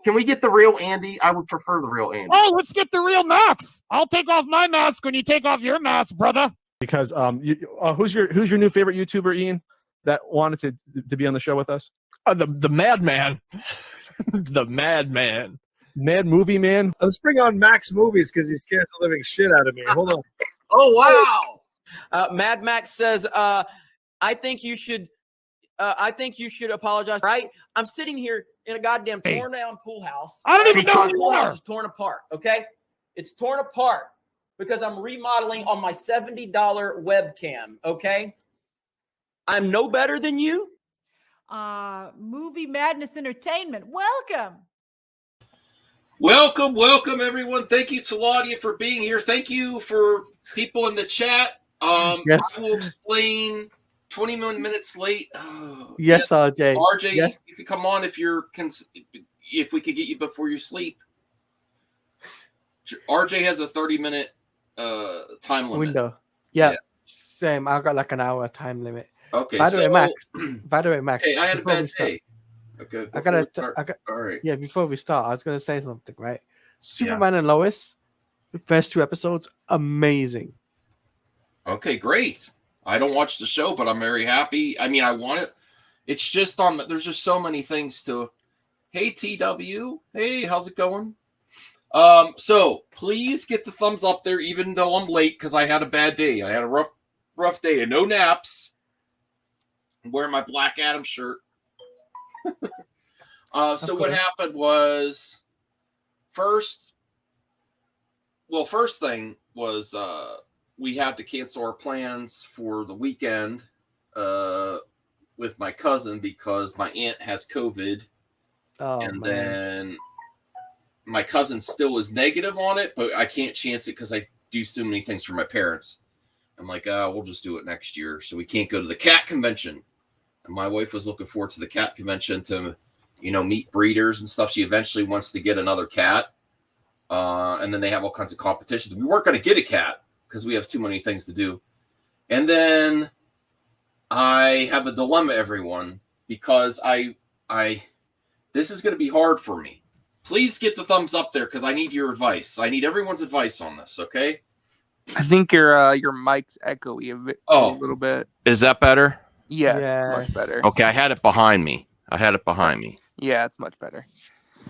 Can we get the real Andy? I would prefer the real Andy. Oh, let's get the real Max. I'll take off my mask when you take off your mask, brother. Because who's your new favorite YouTuber, Ian, that wanted to be on the show with us? The Madman. The Madman. Mad Movie Man. Let's bring on Max Movies because he scares the living shit out of me. Hold on. Oh, wow. Mad Max says, I think you should apologize. Right? I'm sitting here in a goddamn torn down pool house. I don't even know who the you pool are. house is torn apart. Okay, it's torn apart because I'm remodeling on my $70 webcam. Okay, I'm no better than you. Movie Madness Entertainment. Welcome. Welcome, everyone. Thank you to Claudia for being here. Thank you for people in the chat. Yes. I will explain 20 minutes late. Yes, RJ. RJ, yes. you can come on if we could get you before you sleep. RJ has a 30-minute time limit. Window. Yeah. Same. I've got like an hour time limit. Okay. By the way, Max. Okay, I had a bad day. Okay. All right. Yeah, before we start, I was gonna say something, right? Superman and Lois, the first 2 episodes, amazing. Okay, great. I don't watch the show, but I'm very happy. I mean, I want it. It's just there's just so many things to. Hey, TW. Hey, how's it going? So please get the thumbs up there, even though I'm late, because I had a bad day. I had a rough day and no naps. I'm wearing my Black Adam shirt. So what happened was first thing was we had to cancel our plans for the weekend with my cousin because my aunt has COVID. Then my cousin still is negative on it, but I can't chance it because I do so many things for my parents. I'm like, we'll just do it next year. So we can't go to the cat convention. And my wife was looking forward to the cat convention to, meet breeders and stuff. She eventually wants to get another cat. And then they have all kinds of competitions. We weren't going to get a cat because we have too many things to do. And then I have a dilemma, everyone, because this is going to be hard for me. Please get the thumbs up there because I need your advice. I need everyone's advice on this, okay? I think your mic's echoey a little bit. Is that better? Yes, it's much better. Okay, I had it behind me. Yeah, it's much better.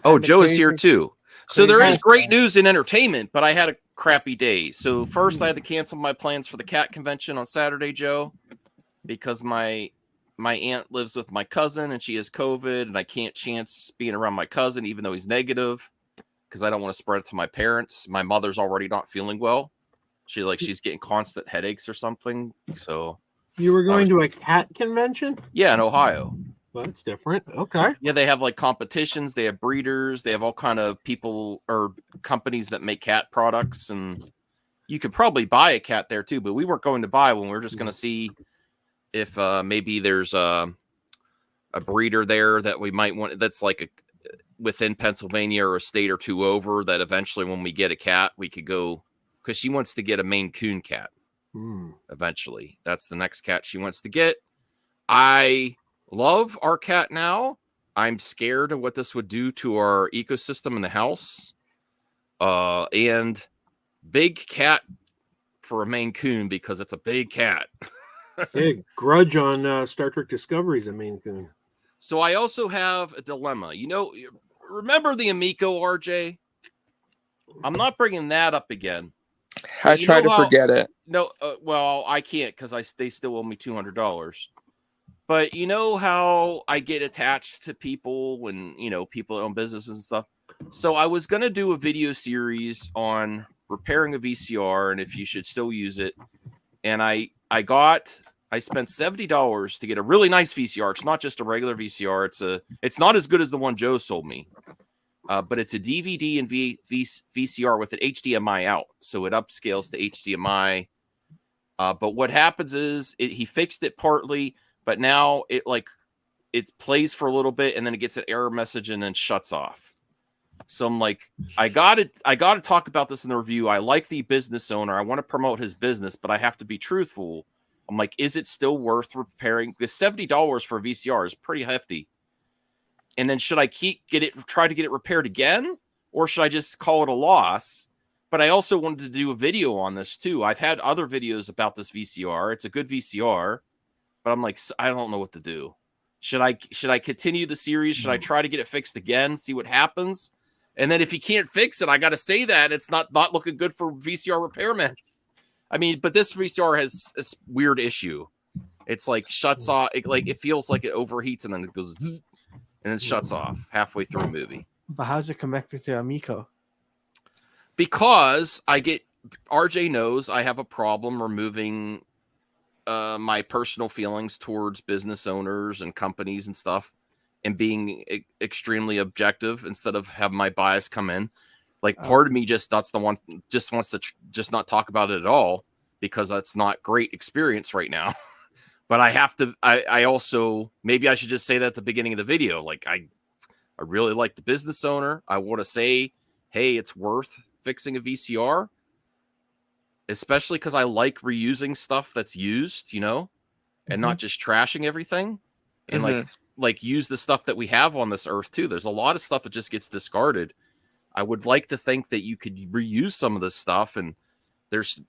Oh, Joe is here too. So there is great news in entertainment, but I had a crappy day. So first I had to cancel my plans for the cat convention on Saturday, Joe, because my aunt lives with my cousin and she has COVID and I can't chance being around my cousin, even though he's negative, because I don't want to spread it to my parents. My mother's already not feeling well. She's getting constant headaches or something. So you were going to a cat convention? Yeah, in Ohio. Well, that's different. Okay. Yeah, they have like competitions. They have breeders. They have all kind of people or companies that make cat products, and you could probably buy a cat there too. But we weren't going to buy one. We were just going to see if maybe there's a breeder there that we might want. That's like within Pennsylvania or a state or two over. That eventually, when we get a cat, we could go because she wants to get a Maine Coon cat. Eventually, that's the next cat she wants to get. I love our cat now. I'm scared of what this would do to our ecosystem in the house. And big cat for a Maine Coon because it's a big cat. Hey, grudge on Star Trek Discovery's a Maine Coon. So I also have a dilemma. Remember the Amico, RJ? I'm not bringing that up again. I try to forget it. No, well, I can't because they still owe me $200. But you know how I get attached to people when, people own businesses and stuff. So I was going to do a video series on repairing a VCR and if you should still use it. And I spent $70 to get a really nice VCR. It's not just a regular VCR. It's not as good as the one Joe sold me. But it's a DVD and VCR with an HDMI out. So it upscales to HDMI. But what happens is he fixed it partly, but now it plays for a little bit and then it gets an error message and then shuts off. So I'm like, I got to talk about this in the review. I like the business owner. I want to promote his business, but I have to be truthful. I'm like, is it still worth repairing? Because $70 for a VCR is pretty hefty. And then should I try to get it repaired again? Or should I just call it a loss? But I also wanted to do a video on this too. I've had other videos about this VCR. It's a good VCR, but I'm like, I don't know what to do. Should I continue the series? Should I try to get it fixed again? See what happens? And then if you can't fix it, I got to say that it's not looking good for VCR repairmen. I mean, but this VCR has a weird issue. It's like shuts off. It feels like it overheats and then it goes zzz, and it shuts off halfway through a movie. But how's it connected to Amico? Because RJ knows I have a problem removing my personal feelings towards business owners and companies and stuff, and being extremely objective instead of have my bias come in. Like part of me just wants to just not talk about it at all because that's not great experience right now. But I have to. I also maybe I should just say that at the beginning of the video. Like I really like the business owner. I want to say, hey, it's worth fixing a VCR, especially because I like reusing stuff that's used, and not just trashing everything, and like use the stuff that we have on this earth too. There's a lot of stuff that just gets discarded. I would like to think that you could reuse some of this stuff, and there's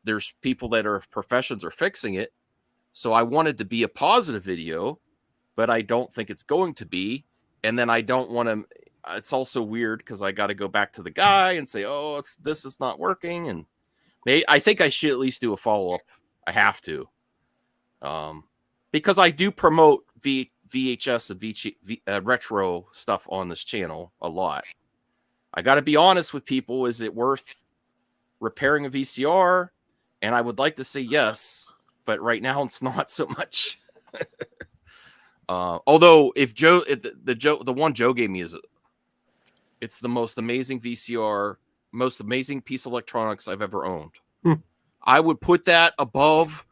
people that are professions are fixing it. So I wanted to be a positive video, but I don't think it's going to be. And then I don't want to. It's also weird because I got to go back to the guy and say, "Oh, this is not working." And I think I should at least do a follow up. I have to, because I do promote VHS and retro stuff on this channel a lot. I got to be honest with people: is it worth repairing a VCR? And I would like to say yes, but right now it's not so much. Although if the one Joe gave me it's the most amazing VCR, most amazing piece of electronics I've ever owned. I would put that above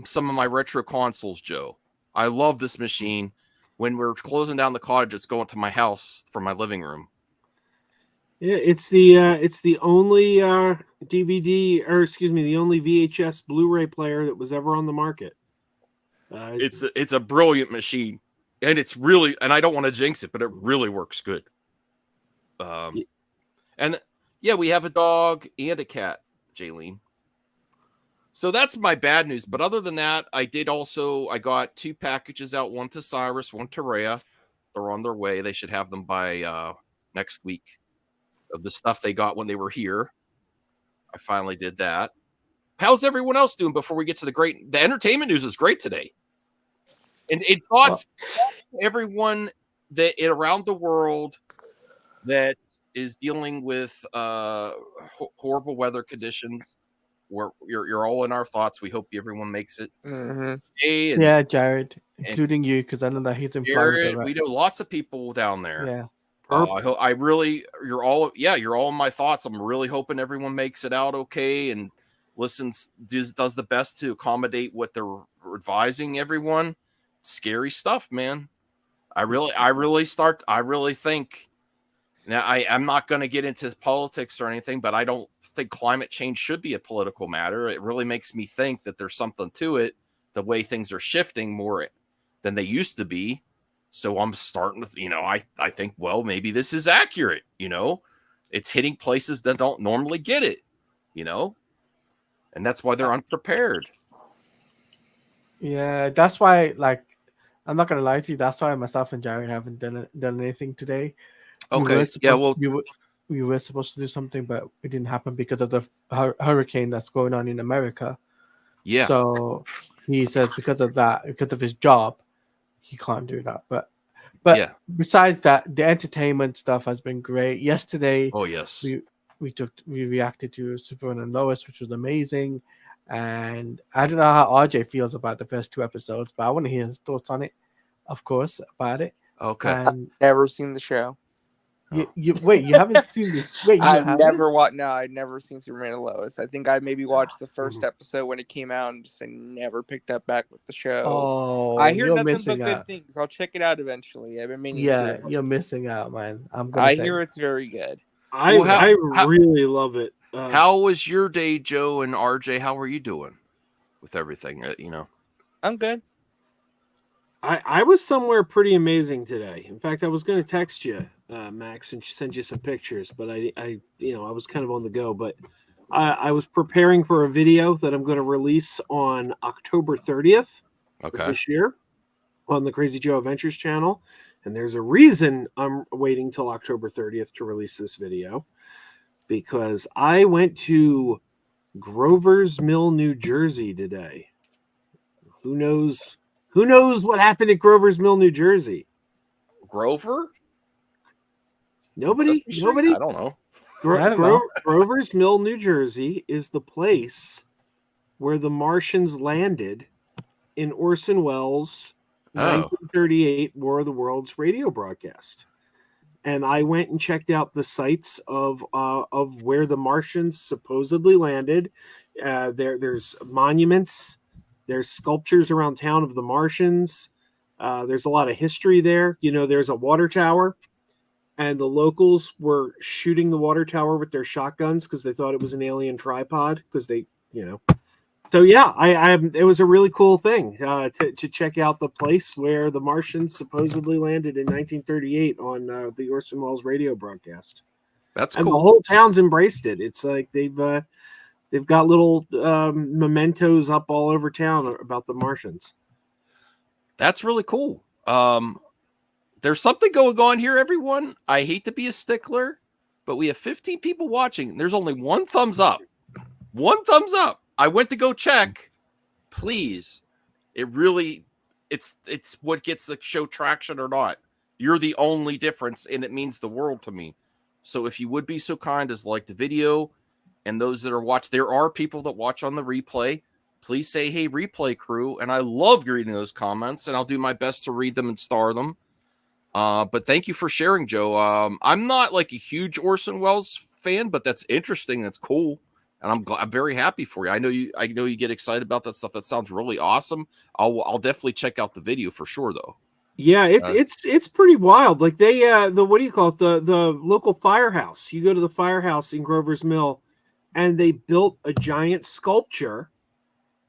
some of my retro consoles, Joe. I love this machine. When we're closing down the cottage, it's going to my house from my living room. Yeah, it's the only DVD, or excuse me, the only VHS Blu-ray player that was ever on the market. It's a brilliant machine, and it's really, and I don't want to jinx it, but it really works good. And yeah, we have a dog and a cat, Jaylene. So that's my bad news. But other than that, I got 2 packages out, one to Cyrus, one to Rhea. They're on their way. They should have them by next week of the stuff they got when they were here. I finally did that. How's everyone else doing before we get to the entertainment news is great today. And it's thoughts everyone that around the world that is dealing with horrible weather conditions. You're all in our thoughts. We hope everyone makes it. Hey, yeah, Jared, including you, because I know that he's in Florida. Right? We know lots of people down there. Yeah. You're all in my thoughts. I'm really hoping everyone makes it out okay and does the best to accommodate what they're advising everyone. Scary stuff, man. I really think. Now, I'm not going to get into politics or anything, but I don't think climate change should be a political matter. It really makes me think that there's something to it, the way things are shifting more than they used to be. So I'm starting to, I think, well, maybe this is accurate. It's hitting places that don't normally get it, and that's why they're unprepared. Yeah, that's why, I'm not going to lie to you. That's why myself and Jared haven't done anything today. Okay. We were supposed to do something, but it didn't happen because of the hurricane that's going on in America. Yeah. So he said because of his job, he can't do that. But yeah. Besides that, the entertainment stuff has been great. Yesterday, oh yes, we reacted to Superman and Lois, which was amazing. And I don't know how RJ feels about the first 2 episodes, but I want to hear his thoughts on it, of course, about it. Okay. And never seen the show. You haven't seen this? Wait, I've never seen Superman and Lois. I think I maybe watched the first episode when it came out and just never picked up back with the show. Oh, I hear nothing but good out. things. I'll check it out eventually. I've been meaning to. You're missing out, man. I hear it's very good. I really love it. How was your day, Joe and RJ? How are you doing with everything? I'm good. I was somewhere pretty amazing today. In fact, I was going to text you, Max, and send you some pictures, but I was kind of on the go. But I was preparing for a video that I'm going to release on October 30th of Okay. this year on the Crazy Joe Adventures channel. And there's a reason I'm waiting till October 30th to release this video, because I went to Grover's Mill, New Jersey today. Who knows what happened at Grover's Mill, New Jersey? Grover? Nobody? Sesame Street? Nobody? I don't know. I don't know. Grover's Mill, New Jersey is the place where the Martians landed in Orson Welles' Oh. 1938 War of the Worlds radio broadcast. And I went and checked out the sites of where the Martians supposedly landed. There's monuments, there's sculptures around town of the Martians. There's a lot of history there. There's a water tower, and the locals were shooting the water tower with their shotguns because they thought it was an alien tripod. Because they. So yeah, it was a really cool thing to check out the place where the Martians supposedly landed in 1938 on the Orson Welles radio broadcast. That's And cool. the whole town's embraced it. It's like they've got little mementos up all over town about the Martians. That's really cool. There's something going on here, everyone. I hate to be a stickler, but we have 15 people watching. There's only one thumbs up. One thumbs up. I went to go check. Please. It's what gets the show traction or not. You're the only difference, and it means the world to me. So if you would be so kind as like the video, and those that are watching, there are people that watch on the replay. Please say, hey, replay crew. And I love reading those comments, and I'll do my best to read them and star them. But thank you for sharing, Joe. I'm not like a huge Orson Welles fan, but that's interesting. That's cool. And I'm very happy for you. I know you get excited about that stuff. That sounds really awesome. I'll definitely check out the video for sure, though. Yeah, it's pretty wild. Like they the what do you call it? The local firehouse. You go to the firehouse in Grover's Mill, and they built a giant sculpture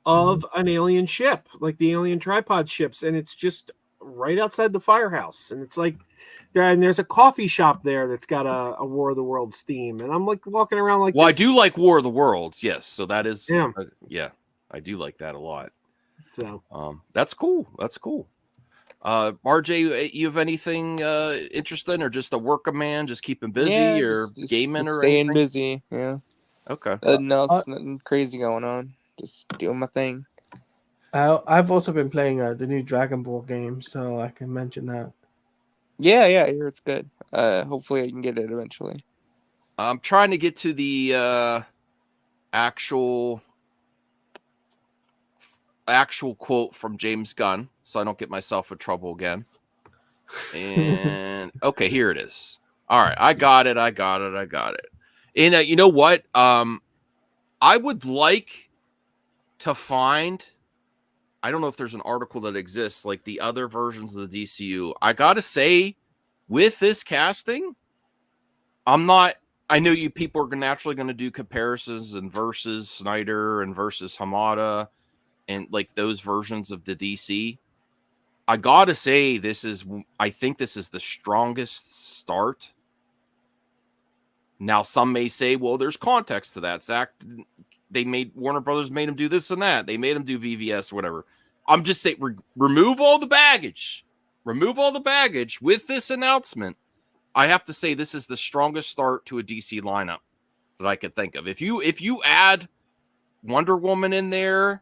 of an alien ship, like the alien tripod ships, and it's just right outside the firehouse. And it's like there's a coffee shop there that's got a War of the Worlds theme, and I'm like walking around like Well, this. I do like War of the Worlds, yes. So that is Yeah. I do like that a lot. So that's cool. That's cool. RJ, you have anything interesting, or just a working man, just keeping busy, or just gaming, or staying anything? busy? Yeah. Okay. Nothing crazy going on. Just doing my thing. I've also been playing the new Dragon Ball game, so I can mention that. Yeah, I hear it's good. Hopefully I can get it eventually. I'm trying to get to the actual quote from James Gunn, so I don't get myself in trouble again. And okay, here it is. All right, I got it. And you know what? I would like to find. I don't know if there's an article that exists like the other versions of the DCU. I gotta say, with this casting, I know you people are naturally going to do comparisons and versus Snyder and versus Hamada and like those versions of the DC. I gotta say, I think this is the strongest start. Now, some may say, well, there's context to that. Zach, Warner Brothers made him do this and that. They made him do VVS or whatever. I'm just saying, remove all the baggage. Remove all the baggage with this announcement. I have to say, this is the strongest start to a DC lineup that I could think of. If you add Wonder Woman in there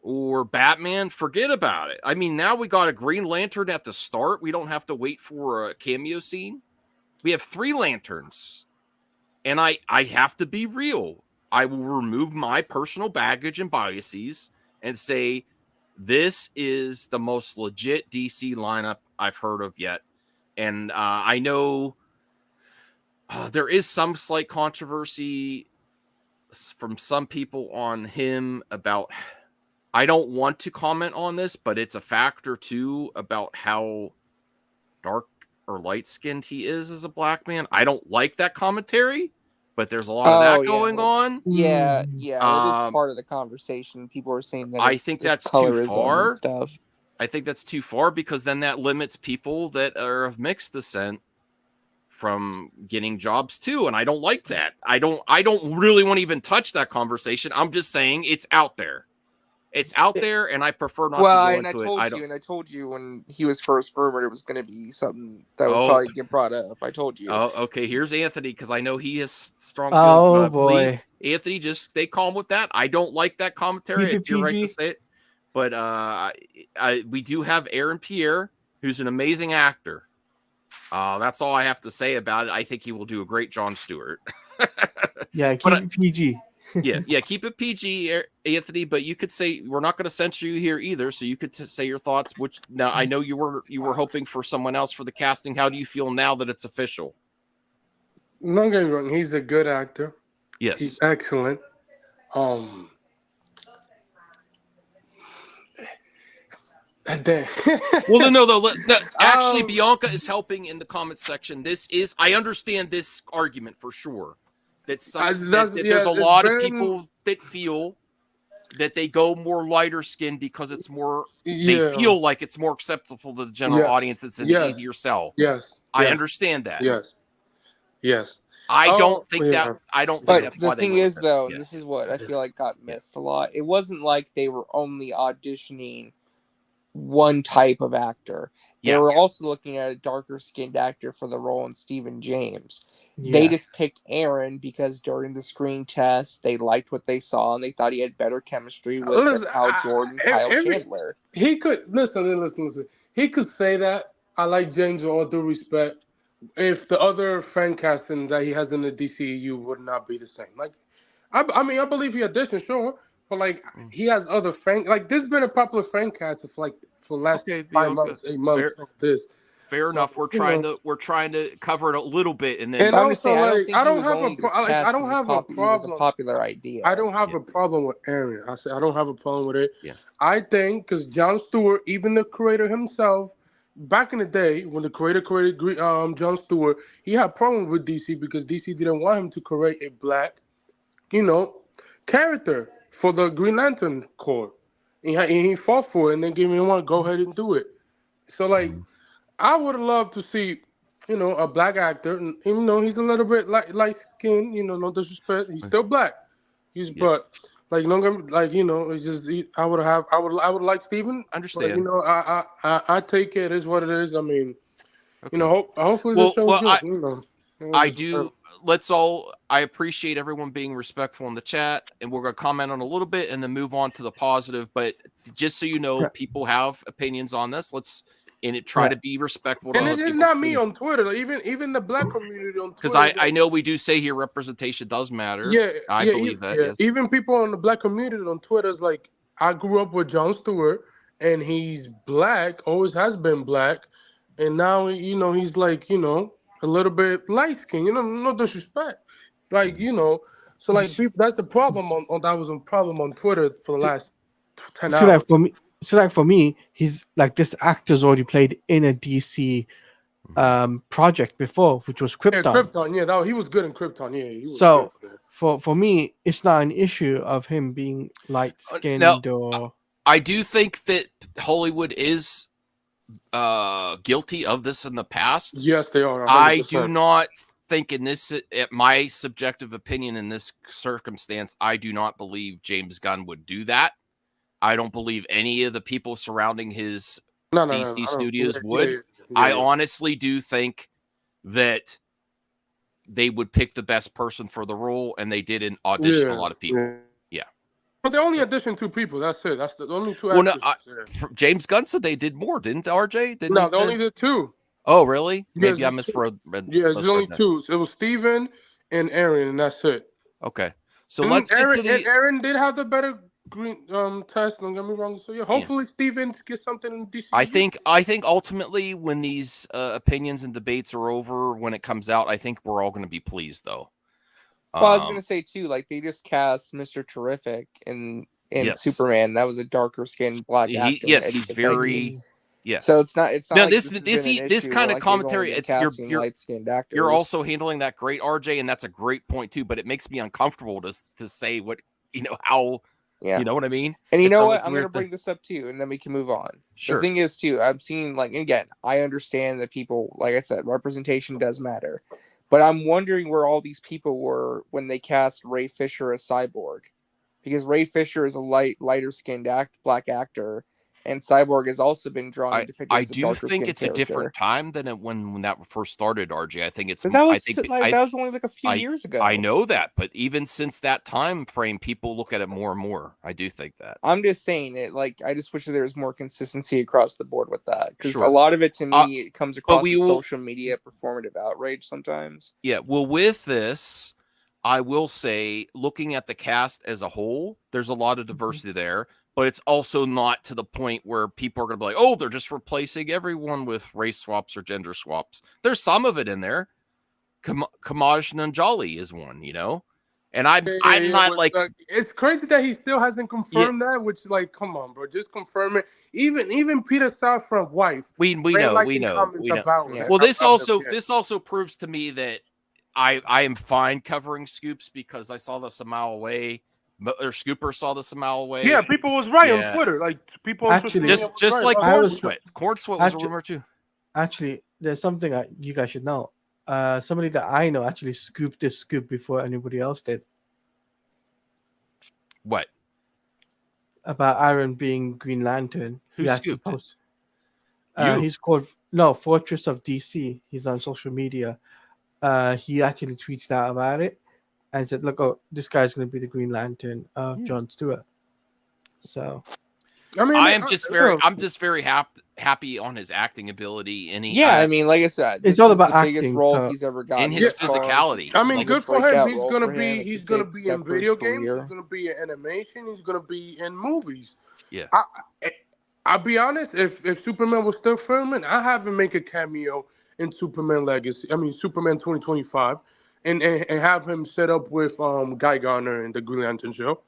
or Batman, forget about it. I mean, now we got a Green Lantern at the start. We don't have to wait for a cameo scene. We have 3 lanterns. And I have to be real. I will remove my personal baggage and biases and say this is the most legit DC lineup I've heard of yet. And I know there is some slight controversy from some people on him about, I don't want to comment on this, but it's a factor too about how dark or light-skinned he is as a black man. I don't like that commentary, but there's a lot of that going on. Yeah, that is part of the conversation. People are saying that I think that's too colorism far. and stuff. I think that's too far because then that limits people that are of mixed descent from getting jobs too, and I don't like that. I don't really want to even touch that conversation. I'm just saying it's out there. It's out there, and I prefer not to go into it. I told you when he was first rumored it was going to be something that would probably get brought up. I told you. Oh, okay. Here's Anthony because I know he has strong Oh, feelings about it. boy. Please, Anthony, just stay calm with that. I don't like that commentary. Keep it It's your right to PG. say it. But we do have Aaron Pierre, who's an amazing actor. That's all I have to say about it. I think he will do a great Jon Stewart. Yeah, keep it PG. yeah, keep it PG, Anthony. But you could say we're not going to censor you here either, so you could say your thoughts. Which now I know you were hoping for someone else for the casting. How do you feel now that it's official? Don't get me wrong, he's a good actor. Yes, he's excellent. Well, no. Actually, Bianca is helping in the comments section. I understand this argument for sure. There's a lot of people that feel that they go more lighter skinned because it's more. They feel like it's more acceptable to the general audience. It's an easier sell. Yes, I understand that. Yes. I don't think that. I don't think that's why the thing is, though, this is what I feel like got missed a lot. It wasn't like they were only auditioning one type of actor. They were also looking at a darker skinned actor for the role in Stephen James. They just picked Aaron because during the screen test they liked what they saw and they thought he had better chemistry with Hal Jordan, Kyle Chandler. He could listen. He could say that. I like James with all due respect. If the other fan casting that he has in the DCEU would not be the same. Like, I mean, I believe he auditioned, sure, but like he has other fan. Like, this has been a popular fan cast for the last 5 months, 8 months. Fair enough. We're trying to cover it a little bit, and then. And also, I don't have a problem. Popular idea. I don't have a problem with Aaron. I don't have a problem with it. Yeah. I think because Jon Stewart, even the creator himself, back in the day when the creator created Jon Stewart, he had problems with DC because DC didn't want him to create a black, character for the Green Lantern Corps. And he fought for it and then gave me one, go ahead and do it. So like. I would have loved to see, a black actor, and even though he's a little bit light skinned, no disrespect, he's still black. But like, it's just I would like Steven. Understand? But, I take it as what it is. I mean, hopefully this show's good. I do. I appreciate everyone being respectful in the chat, and we're going to comment on a little bit and then move on to the positive. But just so you know, people have opinions on this. Try to be respectful. And it's not me on Twitter. Even the black community on Twitter. Because I know we do say here representation does matter. Yeah, I believe that. Yes. Even people on the black community on Twitter is like, I grew up with Jon Stewart, and he's black, always has been black, and now he's like a little bit light skinned. No disrespect, like So like that's the problem that was a problem on Twitter for the last 10 hours. For me, he's like this actor's already played in a DC project before, which was Krypton. Yeah, Krypton. Yeah, he was good in Krypton. Yeah. He was so for me, it's not an issue of him being light skinned or. I do think that Hollywood is guilty of this in the past. Yes, they are. 100%. I do not think my subjective opinion in this circumstance, I do not believe James Gunn would do that. I don't believe any of the people surrounding his DC studios would. Yeah. I honestly do think that they would pick the best person for the role, and they didn't audition a lot of people. Yeah. But they only auditioned 2 people. That's it. That's the only 2 actors. James Gunn said they did more, didn't RJ? They only did 2. Oh, really? Maybe I misread. Yeah, there's only 2. It was Steven and Aaron, and that's it. Okay. So let's get to the... Aaron did have the better green test, don't get me wrong. So hopefully Steven gets something in DC. I think ultimately when these opinions and debates are over, when it comes out, I think we're all going to be pleased though. Well, I was going to say too, like they just cast Mr. Terrific in Superman. That was a darker skinned black actor. He's very. Yeah. So it's not. No, like this kind of commentary. It's you're light-skinned actors. You're also handling that great, RJ, and that's a great point too. But it makes me uncomfortable to say what how Yeah. You know what I mean? And you It's know a what? I'm weird going to bring thing. this up too, and then we can move on. Sure. The thing is, too, I'm seeing, like, again, I understand that people, like I said, representation does matter. But I'm wondering where all these people were when they cast Ray Fisher as Cyborg. Because Ray Fisher is a lighter-skinned black actor, and Cyborg has also been drawn and depicted I as a do think darker-skinned it's character. a different time than when that first started, RJ. I think it's. But that was, that was only like a few years ago. I know that, but even since that time frame, people look at it more and more. I do think that. I'm just saying it. Like, I just wish that there was more consistency across the board with that, because Sure. a lot of it to me it comes across as will- social media performative outrage sometimes. Yeah. Well, with this, I will say, looking at the cast as a whole, there's a lot of diversity there, but it's also not to the point where people are going to be like, oh, they're just replacing everyone with race swaps or gender swaps. There's some of it in there. Kamaj Nanjali is one, you know, and I'm not like it's crazy that he still hasn't confirmed that. Which, like, come on, bro, just confirm it. Even Peter Safran's wife, we know. About well, this also proves to me that I am fine covering scoops because I saw this a mile away. Or Scooper saw this a mile away. Yeah, people was right on Twitter. Like, people actually just like Corn Sweat. Corn Sweat was a rumor too. Actually, there's something you guys should know. Somebody that I know actually scooped this scoop before anybody else did. What? About Iron being Green Lantern. Who scooped it? He's called Fortress of DC. He's on social media. He actually tweeted out about it and said, "Look, this guy's going to be the Green Lantern of Jon Stewart." So, I mean, I'm just very happy on his acting ability, and I mean, like I said, it's all about the acting. biggest role he's ever gotten, and his physicality. I mean, like, good for him. He's gonna big be step in for his video games. career. He's gonna be in animation. He's gonna be in movies. Yeah. I'll be honest. If Superman was still filming, I have him make a cameo in Superman Legacy. I mean, Superman 2025, and have him set up with Guy Gardner and the Green Lantern show.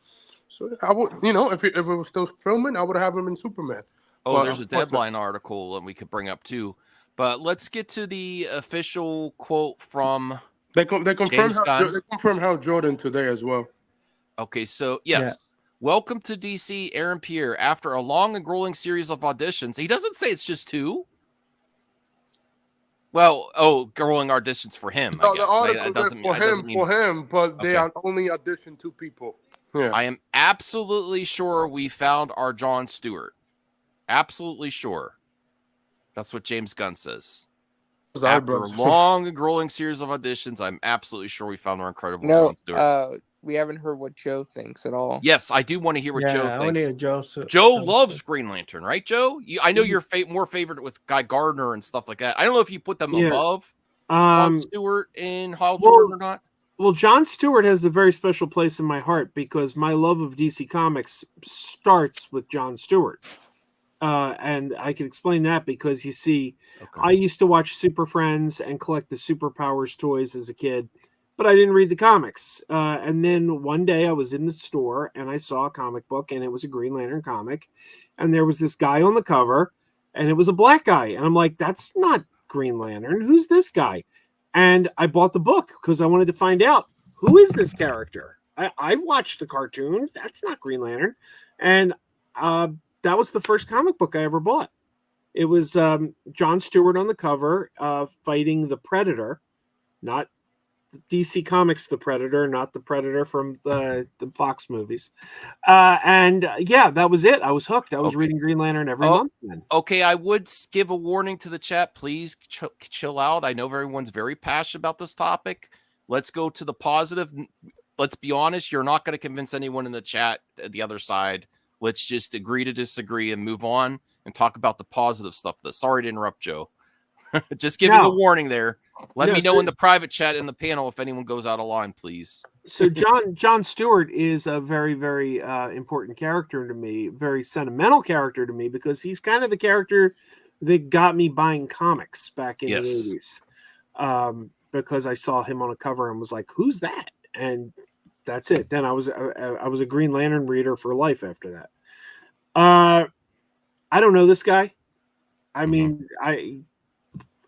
So I would, if it was still filming, I would have him in Superman. Oh, But there's a Deadline article that we could bring up too. But let's get to the official quote from they confirmed Hal Jordan today as well. Okay, so yes. Welcome to DC, Aaron Pierre. After a long and grueling series of auditions, he doesn't say it's just 2. Well, grueling auditions for him. I guess. The article for him, but they are only auditioned 2 people. Yeah. I am absolutely sure we found our Jon Stewart. Absolutely sure. That's what James Gunn says. After a long and grueling series of auditions, I'm absolutely sure we found our incredible Jon Stewart. We haven't heard what Joe thinks at all. Yes, I do want to hear what Joe thinks. I want to hear Joe loves Green Lantern, right, Joe? I know you're more favorite with Guy Gardner and stuff like that. I don't know if you put them above Jon Stewart and Hal Jordan or not. Well, Jon Stewart has a very special place in my heart because my love of DC Comics starts with Jon Stewart. And I can explain that because, you see, I used to watch Super Friends and collect the Superpowers toys as a kid, but I didn't read the comics. And then one day I was in the store and I saw a comic book and it was a Green Lantern comic. And there was this guy on the cover and it was a black guy. And I'm like, that's not Green Lantern. Who's this guy? And I bought the book because I wanted to find out, who is this character? I watched the cartoon. That's not Green Lantern. And that was the first comic book I ever bought. It was Jon Stewart on the cover fighting the Predator, not DC Comics The Predator, not the Predator from the Fox movies. That was it. I was hooked. I was reading Green Lantern every month then. Okay, I would give a warning to the chat. Please chill out. I know everyone's very passionate about this topic. Let's go to the positive. Let's be honest. You're not going to convince anyone in the chat the other side. Let's just agree to disagree and move on and talk about the positive stuff. Sorry to interrupt, Joe. Just giving a warning there. Let me know in the private chat in the panel if anyone goes out of line, please. So Jon Stewart is a very, very important character to me, very sentimental character to me, because he's kind of the character that got me buying comics back in the 80s. Because I saw him on a cover and was like, who's that? And that's it. Then I was a Green Lantern reader for life after that. I don't know this guy. I mean,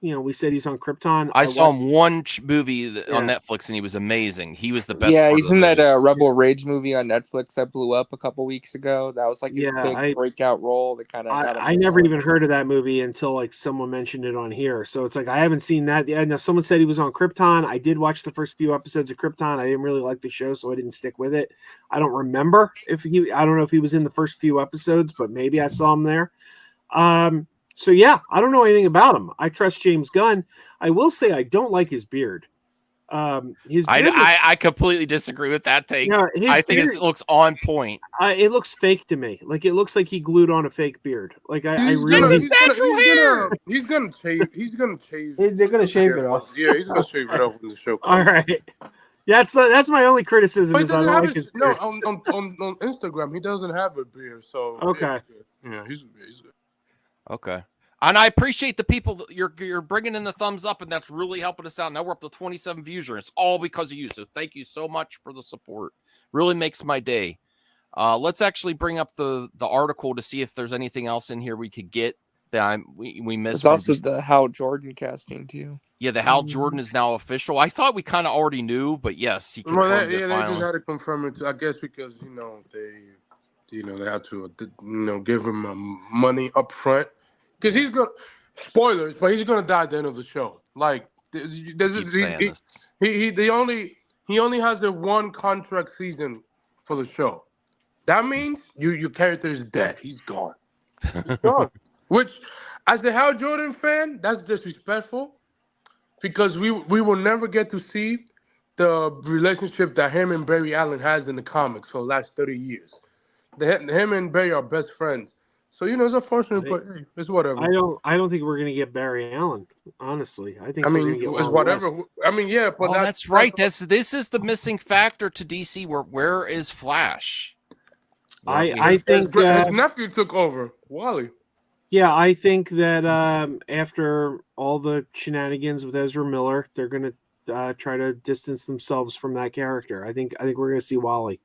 we said he's on Krypton. I saw watched- him one movie on Yeah. Netflix, and he was amazing. He was the best. Yeah, part he's of the in that movie. Rebel Rage movie on Netflix that blew up a couple weeks ago. That was like his Yeah, big breakout role. That kind of I never even heard of that movie until like someone mentioned it on here. So it's like I haven't seen that yet. Now someone said he was on Krypton. I did watch the first few episodes of Krypton. I didn't really like the show, so I didn't stick with it. I don't remember I don't know if he was in the first few episodes, but maybe I saw him there. So yeah, I don't know anything about him. I trust James Gunn. I will say I don't like his beard. I completely disagree with that take. Yeah, I think it looks on point. It looks fake to me. Like it looks like he glued on a fake beard. Like He's really. gonna shave. They're gonna shave it off. Yeah, he's gonna shave it off when the show comes. All right. Yeah, that's my only criticism. But he Is I doesn't don't have like his, his no beard. on Instagram. He doesn't have a beard, so Okay. Yeah, he's good. Okay. And I appreciate the people that you're bringing in the thumbs up, and that's really helping us out. Now we're up to 27 views, and it's all because of you. So thank you so much for the support. Really makes my day. Let's actually bring up the article to see if there's anything else in here we could get that we missed. It's also the Hal Jordan casting too. Yeah, the Hal Jordan is now official. I thought we kind of already knew, but yes, he confirmed They it finally. just had to confirm it. I guess because they had to give him money up front. Because he's gonna spoilers, but he's gonna die at the end of the show. Like he only has the one contract season for the show. That means your character is dead. He's gone. He's gone. Which, as a Hal Jordan fan, that's disrespectful. Because we will never get to see the relationship that him and Barry Allen has in the comics for the last 30 years. Him and Barry are best friends. So it's unfortunate, but hey, it's whatever. I don't think we're gonna get Barry Allen. Honestly, I think. It's whatever. Yeah, but that's right. This is the missing factor to DC. Where is Flash? I think his nephew took over. Wally. Yeah, I think that after all the shenanigans with Ezra Miller, they're gonna try to distance themselves from that character. I think we're gonna see Wally.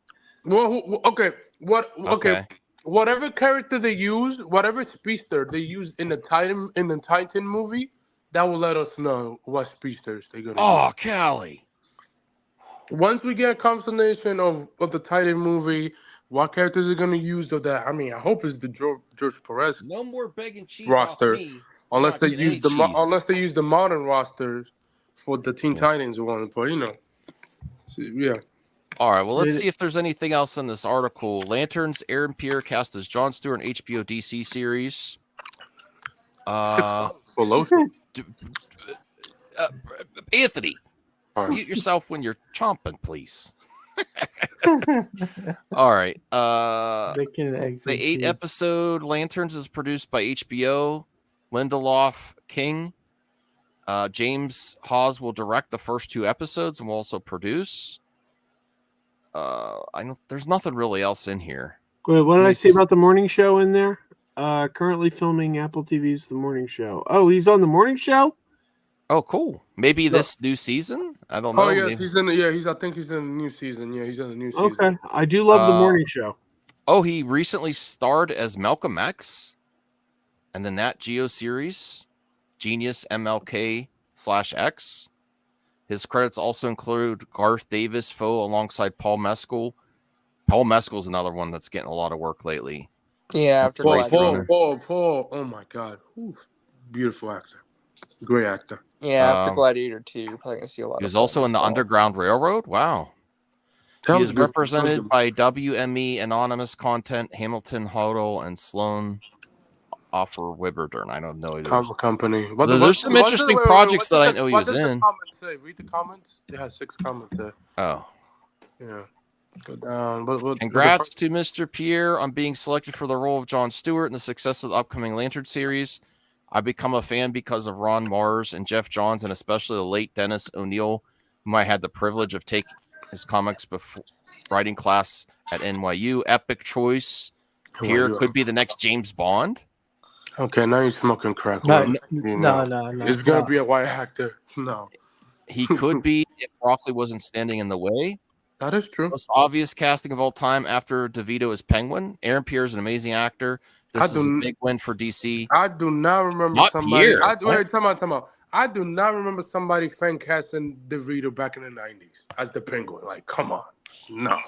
Well, okay. Whatever character they used, whatever speedster they used in the Titan movie, that will let us know what speedsters they're gonna. Oh, Callie. Once we get confirmation of the Titan movie, what characters are gonna use of that? I mean, I hope it's the George Perez. No more begging cheese roster, off me. unless they use the modern rosters for the Teen Titans one. But yeah. All right, well, let's see if there's anything else in this article. Lanterns, Aaron Pierre cast as Jon Stewart in HBO DC series. Anthony, mute yourself when you're chomping, please. All right. The 8-episode Lanterns is produced by HBO. Lindelof King. James Hawes will direct the first 2 episodes and will also produce. There's nothing really else in here. Wait, what did I say about the morning show in there? Currently filming Apple TV's The Morning Show. Oh, he's on The Morning Show? Oh, cool. Maybe this new season? I don't know. Oh, yeah, maybe. I think he's in the new season. Yeah, he's in the new season. Okay, I do love The Morning Show. Oh, he recently starred as Malcolm X and the Nat Geo series, Genius MLK/X. His credits also include Garth Davis, Foe, alongside Paul Mescal. Paul Mescal's another one that's getting a lot of work lately. Yeah, after Paul. Oh my God, beautiful actor, great actor. Yeah, after Gladiator 2, you're probably gonna see a lot. He was also in the Underground Railroad. Wow. He is represented by WME Anonymous Content, Hamilton Hodel, and Sloan Offer Wibberden. I don't know. Company. There's some interesting projects that I know he was in. Read the comments. They have 6 comments there. Oh. Yeah. Go down. Congrats to Mr. Pierre on being selected for the role of Jon Stewart and the success of the upcoming Lantern series. I become a fan because of Ron Mars and Jeff Johns, and especially the late Dennis O'Neil, whom I had the privilege of taking his comics before writing class at NYU. Epic choice. Pierre could be the next James Bond. Okay, now you're smoking crack. No. It's gonna be a white actor. No. He could be if Broccoli wasn't standing in the way. That is true. Most obvious casting of all time after DeVito as Penguin. Aaron Pierre is an amazing actor. This is a big win for DC. I do not remember somebody. Pierre. Wait, come on. I do not remember somebody fan casting DeVito back in the 90s as the Penguin. Like, come on. No.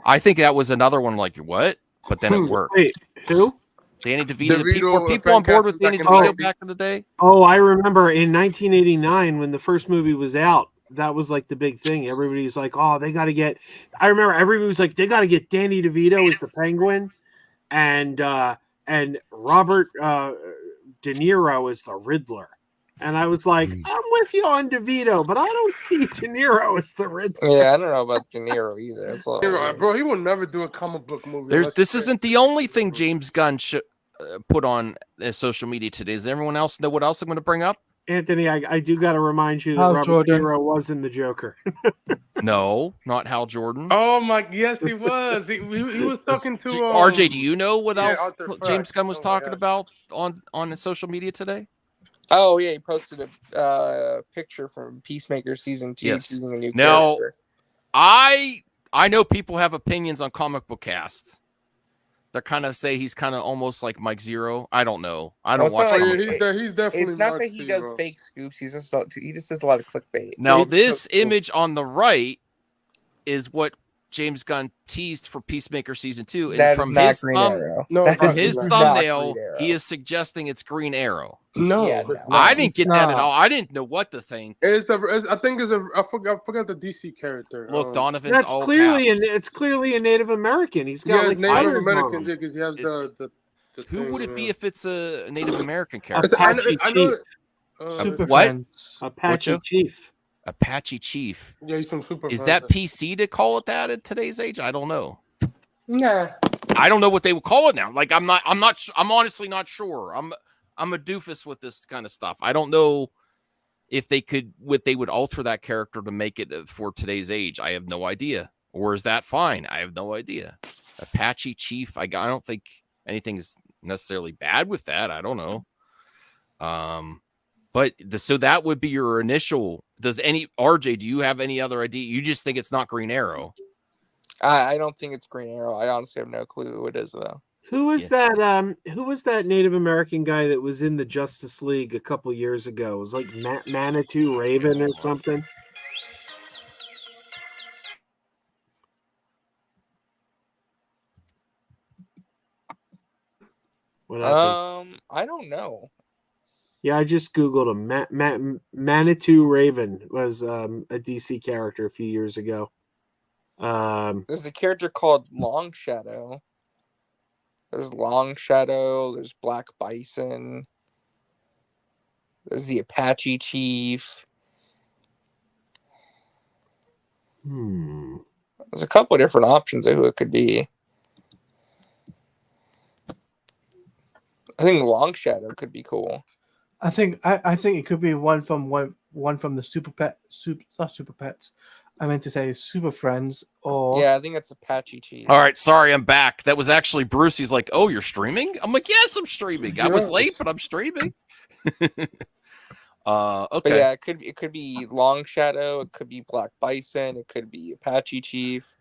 I think that was another one like, what? But then it worked. Wait, who? Danny DeVito. Were people fan on board with casting Danny back in the DeVito back in the day? Oh, I remember in 1989 when the first movie was out. That was like the big thing. Everybody's like, "Oh, they got to get." I remember everybody was like, "They got to get Danny DeVito as the Penguin, and Robert De Niro as the Riddler." And I was like, "I'm with you on DeVito, but I don't see De Niro as the Riddler." Yeah, I don't know about De Niro either. That's all. Bro, he will never do a comic book movie. This isn't the only thing James Gunn put on social media today. Does everyone else know what else I'm going to bring up? Anthony, I do got to remind you that Hal Robert Jordan. De Niro was in the Joker. No, not Hal Jordan. Oh my, yes, he was. He was talking to RJ. Do you know what else Arthur James Fleck. Gunn was Oh my talking God. about on the social media today? Oh yeah, he posted a picture from Peacemaker season 2 Yes. choosing a new Now, character. I know people have opinions on Comic Book Cast. They kind of say he's kind of almost like Mike Zero. I don't know. I don't watch. Oh, comic yeah, he's definitely. It's not Mark that he does Zero. fake scoops. He just does a lot of clickbait. Now, He's this so cool. image on the right is what James Gunn teased for Peacemaker season 2, and That is from not his Green Arrow. No, That from is his not thumbnail, Green Arrow. he is suggesting it's Green Arrow. No, Yeah, it's no. not. I didn't get that at not. all. I didn't know what to think. I think it's a. I forgot the DC character. Look, Donovan's That's all clearly caps. it's clearly a Native American. He's got Yeah, like Native irons on Americans him. because he has the Who thing, would it be yeah. if it's a Native American character? Apache I know. Chief. Super What? Friends. Apache Joe? Chief. Apache Chief. Yeah, he's from Super. Is Friends. that PC to call it that at today's age? I don't know. Nah. I don't know what they would call it now. Like I'm honestly not sure. I'm a doofus with this kind of stuff. I don't know if they would alter that character to make it for today's age. I have no idea. Or is that fine? I have no idea. Apache Chief. I don't think anything is necessarily bad with that. I don't know. But so that would be your initial. Does RJ? Do you have any other idea? You just think it's not Green Arrow. I don't think it's Green Arrow. I honestly have no clue who it is though. Who was that? Who was that Native American guy that was in the Justice League a couple years ago? It was like Manitou Raven or something. What happened? I don't know. Yeah, I just googled him. Manitou Raven was a DC character a few years ago. There's a character called Long Shadow. There's Long Shadow. There's Black Bison. There's the Apache Chief. There's a couple of different options of who it could be. I think Long Shadow could be cool. I think it could be one from the not Super Pets. I meant to say Super Friends or Yeah, I think it's Apache Chief. All right, sorry, I'm back. That was actually Bruce. He's like, "Oh, you're streaming?" I'm like, "Yes, I'm streaming. I was late, but I'm streaming." Okay. But yeah, it could be Long Shadow, it could be Black Bison, it could be Apache Chief.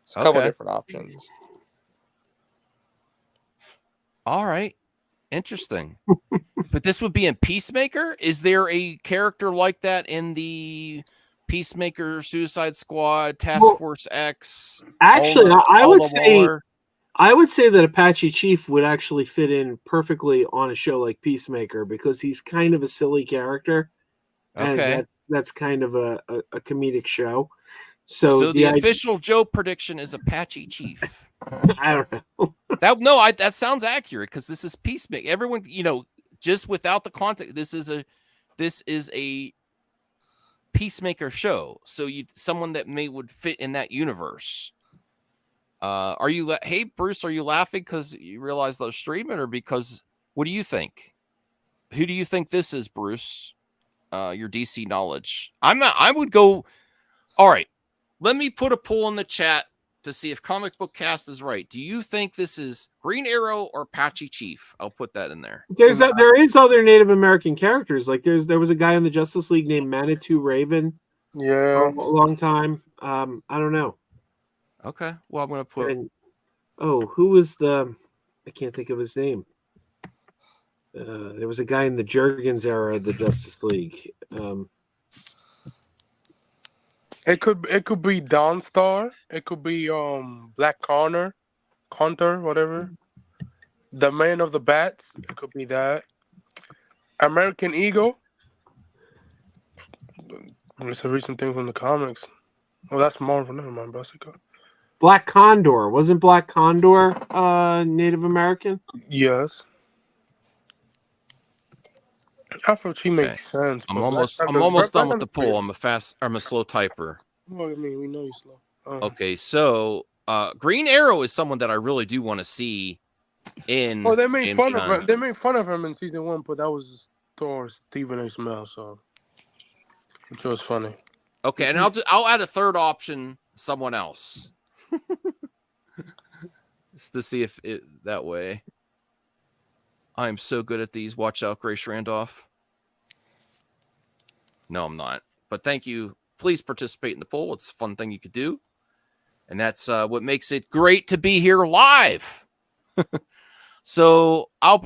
It's a couple Okay. different options. All right. Interesting. But this would be in Peacemaker? Is there a character like that in the Peacemaker, Suicide Squad, Task Force X? Actually, I would say that Apache Chief would actually fit in perfectly on a show like Peacemaker because he's kind of a silly character. And Okay. that's kind of a comedic show. So the official Joe prediction is Apache Chief. I don't know. That sounds accurate because this is Peacemaker. Everyone, just without the context, this is a Peacemaker show. So someone that would fit in that universe. Hey Bruce, are you laughing because you realize they're streaming, or because what do you think? Who do you think this is, Bruce? Your DC knowledge. I would go. All right, let me put a poll in the chat to see if Comic Book Cast is right. Do you think this is Green Arrow or Apache Chief? I'll put that in there. There is other Native American characters. Like there was a guy in the Justice League named Manitou Raven. Yeah, for a long time. I don't know. Okay, well I'm gonna put. Who was the? I can't think of his name. There was a guy in the Jurgens era of the Justice League. It could be Dawnstar. It could be Black Connor, whatever. The Man of the Bats. It could be that. American Eagle. It's a recent thing from the comics. Well, that's Marvel. Never mind, Basico. Black Condor. Wasn't Black Condor Native American? Yes. I thought she makes sense. I'm almost done with the poll. I'm a slow typer. Well, I mean, we know you're slow. Okay, so Green Arrow is someone that I really do want to see in. Oh, they made James fun Gunn. of him. They made fun of him in season 1, but that was towards Stephen A. Smith, so which was funny. Okay, and I'll add a third option, someone else, just to see if it that way. I am so good at these. Watch out, Grace Randolph. No, I'm not. But thank you. Please participate in the poll. It's a fun thing you could do. And that's what makes it great to be here live. So I'm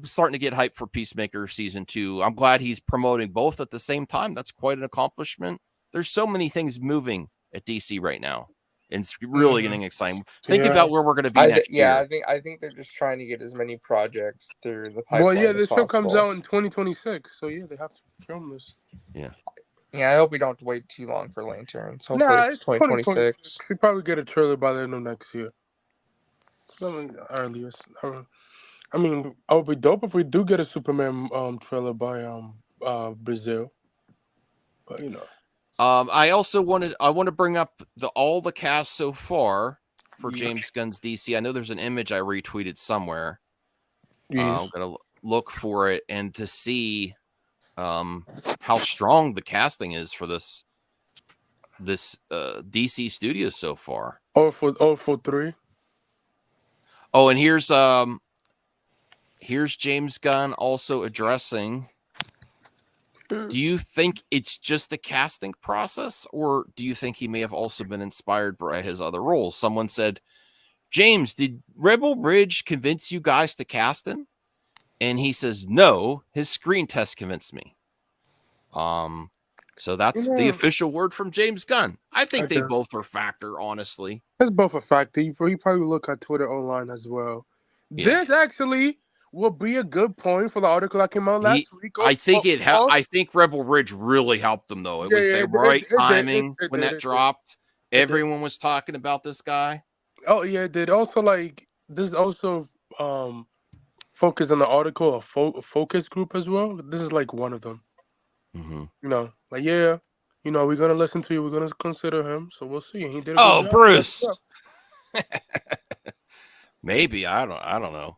starting to get hyped for Peacemaker season 2. I'm glad he's promoting both at the same time. That's quite an accomplishment. There's so many things moving at DC right now. And it's really getting exciting. Think about where we're going to be next year. I think they're just trying to get as many projects through the pipeline. Well, yeah, as this show possible. comes out in 2026, so yeah, they have to film this. Yeah. Yeah, I hope we don't have to wait too long for Lanterns. Hopefully it's 2026. We probably get a trailer by the end of next year. Earliest. I mean, it would be dope if we do get a Superman trailer by Brazil. But you know. I want to bring up all the cast so far for James Gunn's DC. I know there's an image I retweeted somewhere. I'm gonna look for it and to see how strong the casting is for this DC studio so far. for 3. Oh, and here's James Gunn also addressing. Do you think it's just the casting process, or do you think he may have also been inspired by his other roles? Someone said, James, did Rebel Ridge convince you guys to cast him? And he says, no, his screen test convinced me. So that's the official word from James Gunn. I think they both are factor, honestly. It's both a factor. You probably look at Twitter online as well. Yeah. This actually will be a good point for the article that came out last week. I think Rebel Ridge really helped them, though. It was the right timing when that dropped. Everyone was talking about this guy. Oh yeah, it did. Also, like this also focused on the article, a focus group as well. This is like one of them. Mm-hmm. You know, like we're gonna listen to you. We're gonna consider him. So we'll see. He did. Oh, Bruce. Maybe I don't know.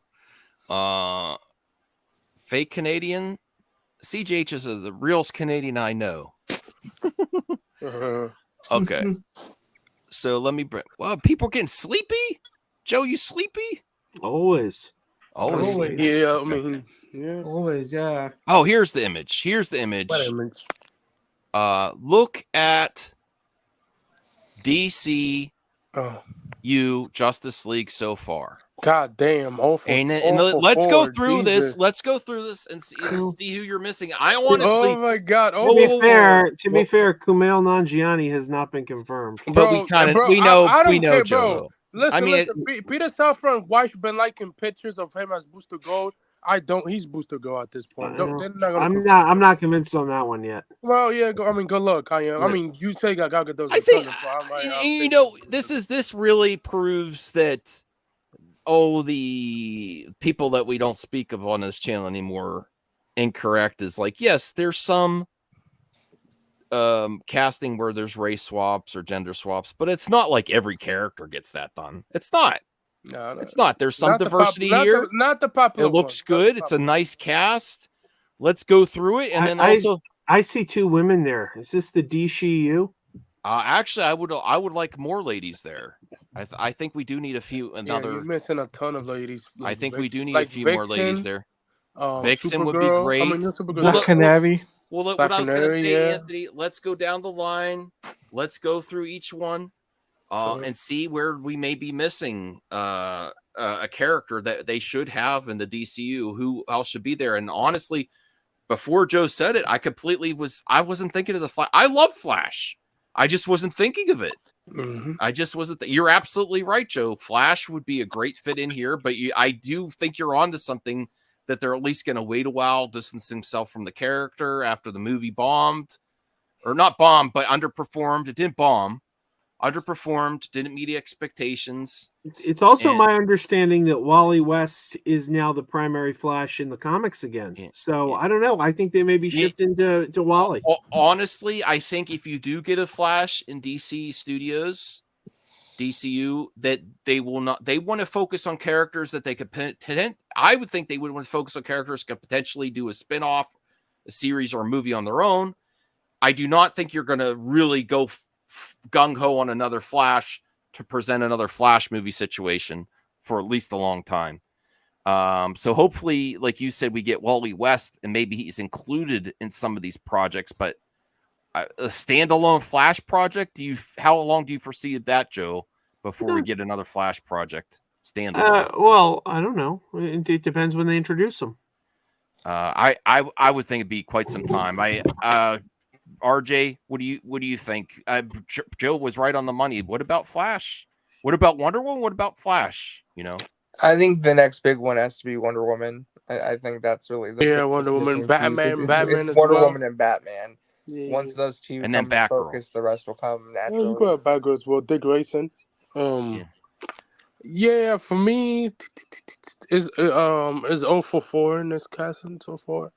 Fake Canadian. CJH is the realest Canadian I know. Okay. So let me bring. Well, people getting sleepy. Joe, you sleepy? Always. Yeah, I mean, yeah. Always, yeah. Oh, here's the image. What image? Look at DCU Justice League so far. God damn! Let's go through this. Let's go through this and see who you're missing. I want to sleep. Oh my God! To be fair, Kumail Nanjiani has not been confirmed. But we know Joe. Listen, Peter Safran and Weiss been liking pictures of him as Booster Gold. He's Booster Gold at this point. I'm not convinced on that one yet. Well, yeah. Good luck. I mean, you say Gal Gadot's. I think this really proves that. Oh, the people that we don't speak of on this channel anymore incorrect is like, yes, there's some casting where there's race swaps or gender swaps, but it's not like every character gets that done. It's not. No. It's not. There's some diversity here. Not the popular. It looks good. It's a nice cast. Let's go through it. And I see 2 women there. Is this the DCU? Actually, I would like more ladies there. I think we do need a few. You're missing a ton of ladies. I think we do need a few more ladies there. Vixen would be great. Black Canary. Well, what I was going to say, Anthony, let's go down the line. Let's go through each one and see where we may be missing a character that they should have in the DCU. Who else should be there? And honestly, before Joe said it, I wasn't thinking of the Flash. I love Flash. I just wasn't thinking of it. Mm-hmm. I just wasn't. You're absolutely right, Joe. Flash would be a great fit in here, but I do think you're onto something, that they're at least going to wait a while, distance himself from the character after the movie bombed, or not bombed, but underperformed. It didn't bomb, underperformed, didn't meet expectations. It's also my understanding that Wally West is now the primary Flash in the comics again. So I don't know. I think they may be shifting to Wally. Honestly, I think if you do get a Flash in DC Studios, DCU, that they will not. They want to focus on characters that they could. I would think they would want to focus on characters that could potentially do a spinoff, a series, or a movie on their own. I do not think you're going to really go gung ho on another Flash to present another Flash movie situation for at least a long time. So hopefully, like you said, we get Wally West and maybe he's included in some of these projects, but a standalone Flash project, how long do you foresee that, Joe, before we get another Flash project standalone? Well, I don't know. It depends when they introduce them. I would think it'd be quite some time. RJ, what do you think? Joe was right on the money. What about Flash? What about Wonder Woman? What about Flash? I think the next big one has to be Wonder Woman. I think that's really the Wonder Woman, Batman, Batman it's as Wonder well. Woman and Batman. Yeah. Once those two and then come in Batgirl. focus, the rest will come naturally. You got Batgirl as well. Dick Grayson. Yeah, for me, is 044 in this casting so far.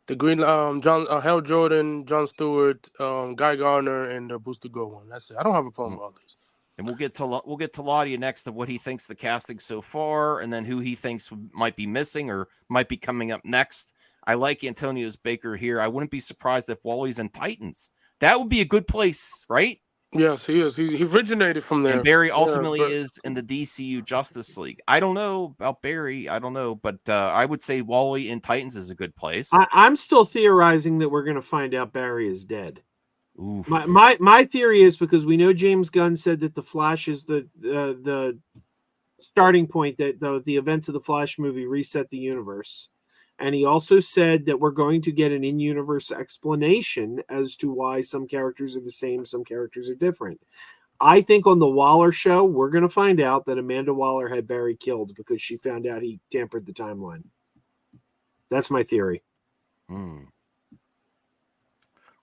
The Green Hal Jordan, John Stewart, Guy Garner, and the Booster Gold one. That's it. I don't have a problem with all these. And we'll get to Ladia next of what he thinks the casting so far, and then who he thinks might be missing or might be coming up next. I like Antonio's Baker here. I wouldn't be surprised if Wally's in Titans. That would be a good place, right? Yes, he is. He originated from there. And Barry ultimately is in the DCU Justice League. I don't know about Barry. I don't know, but I would say Wally in Titans is a good place. I'm still theorizing that we're going to find out Barry is dead. Oof. My theory is because we know James Gunn said that the Flash is the starting point, that the events of the Flash movie reset the universe. And he also said that we're going to get an in-universe explanation as to why some characters are the same, some characters are different. I think on the Waller show, we're going to find out that Amanda Waller had Barry killed because she found out he tampered the timeline. That's my theory.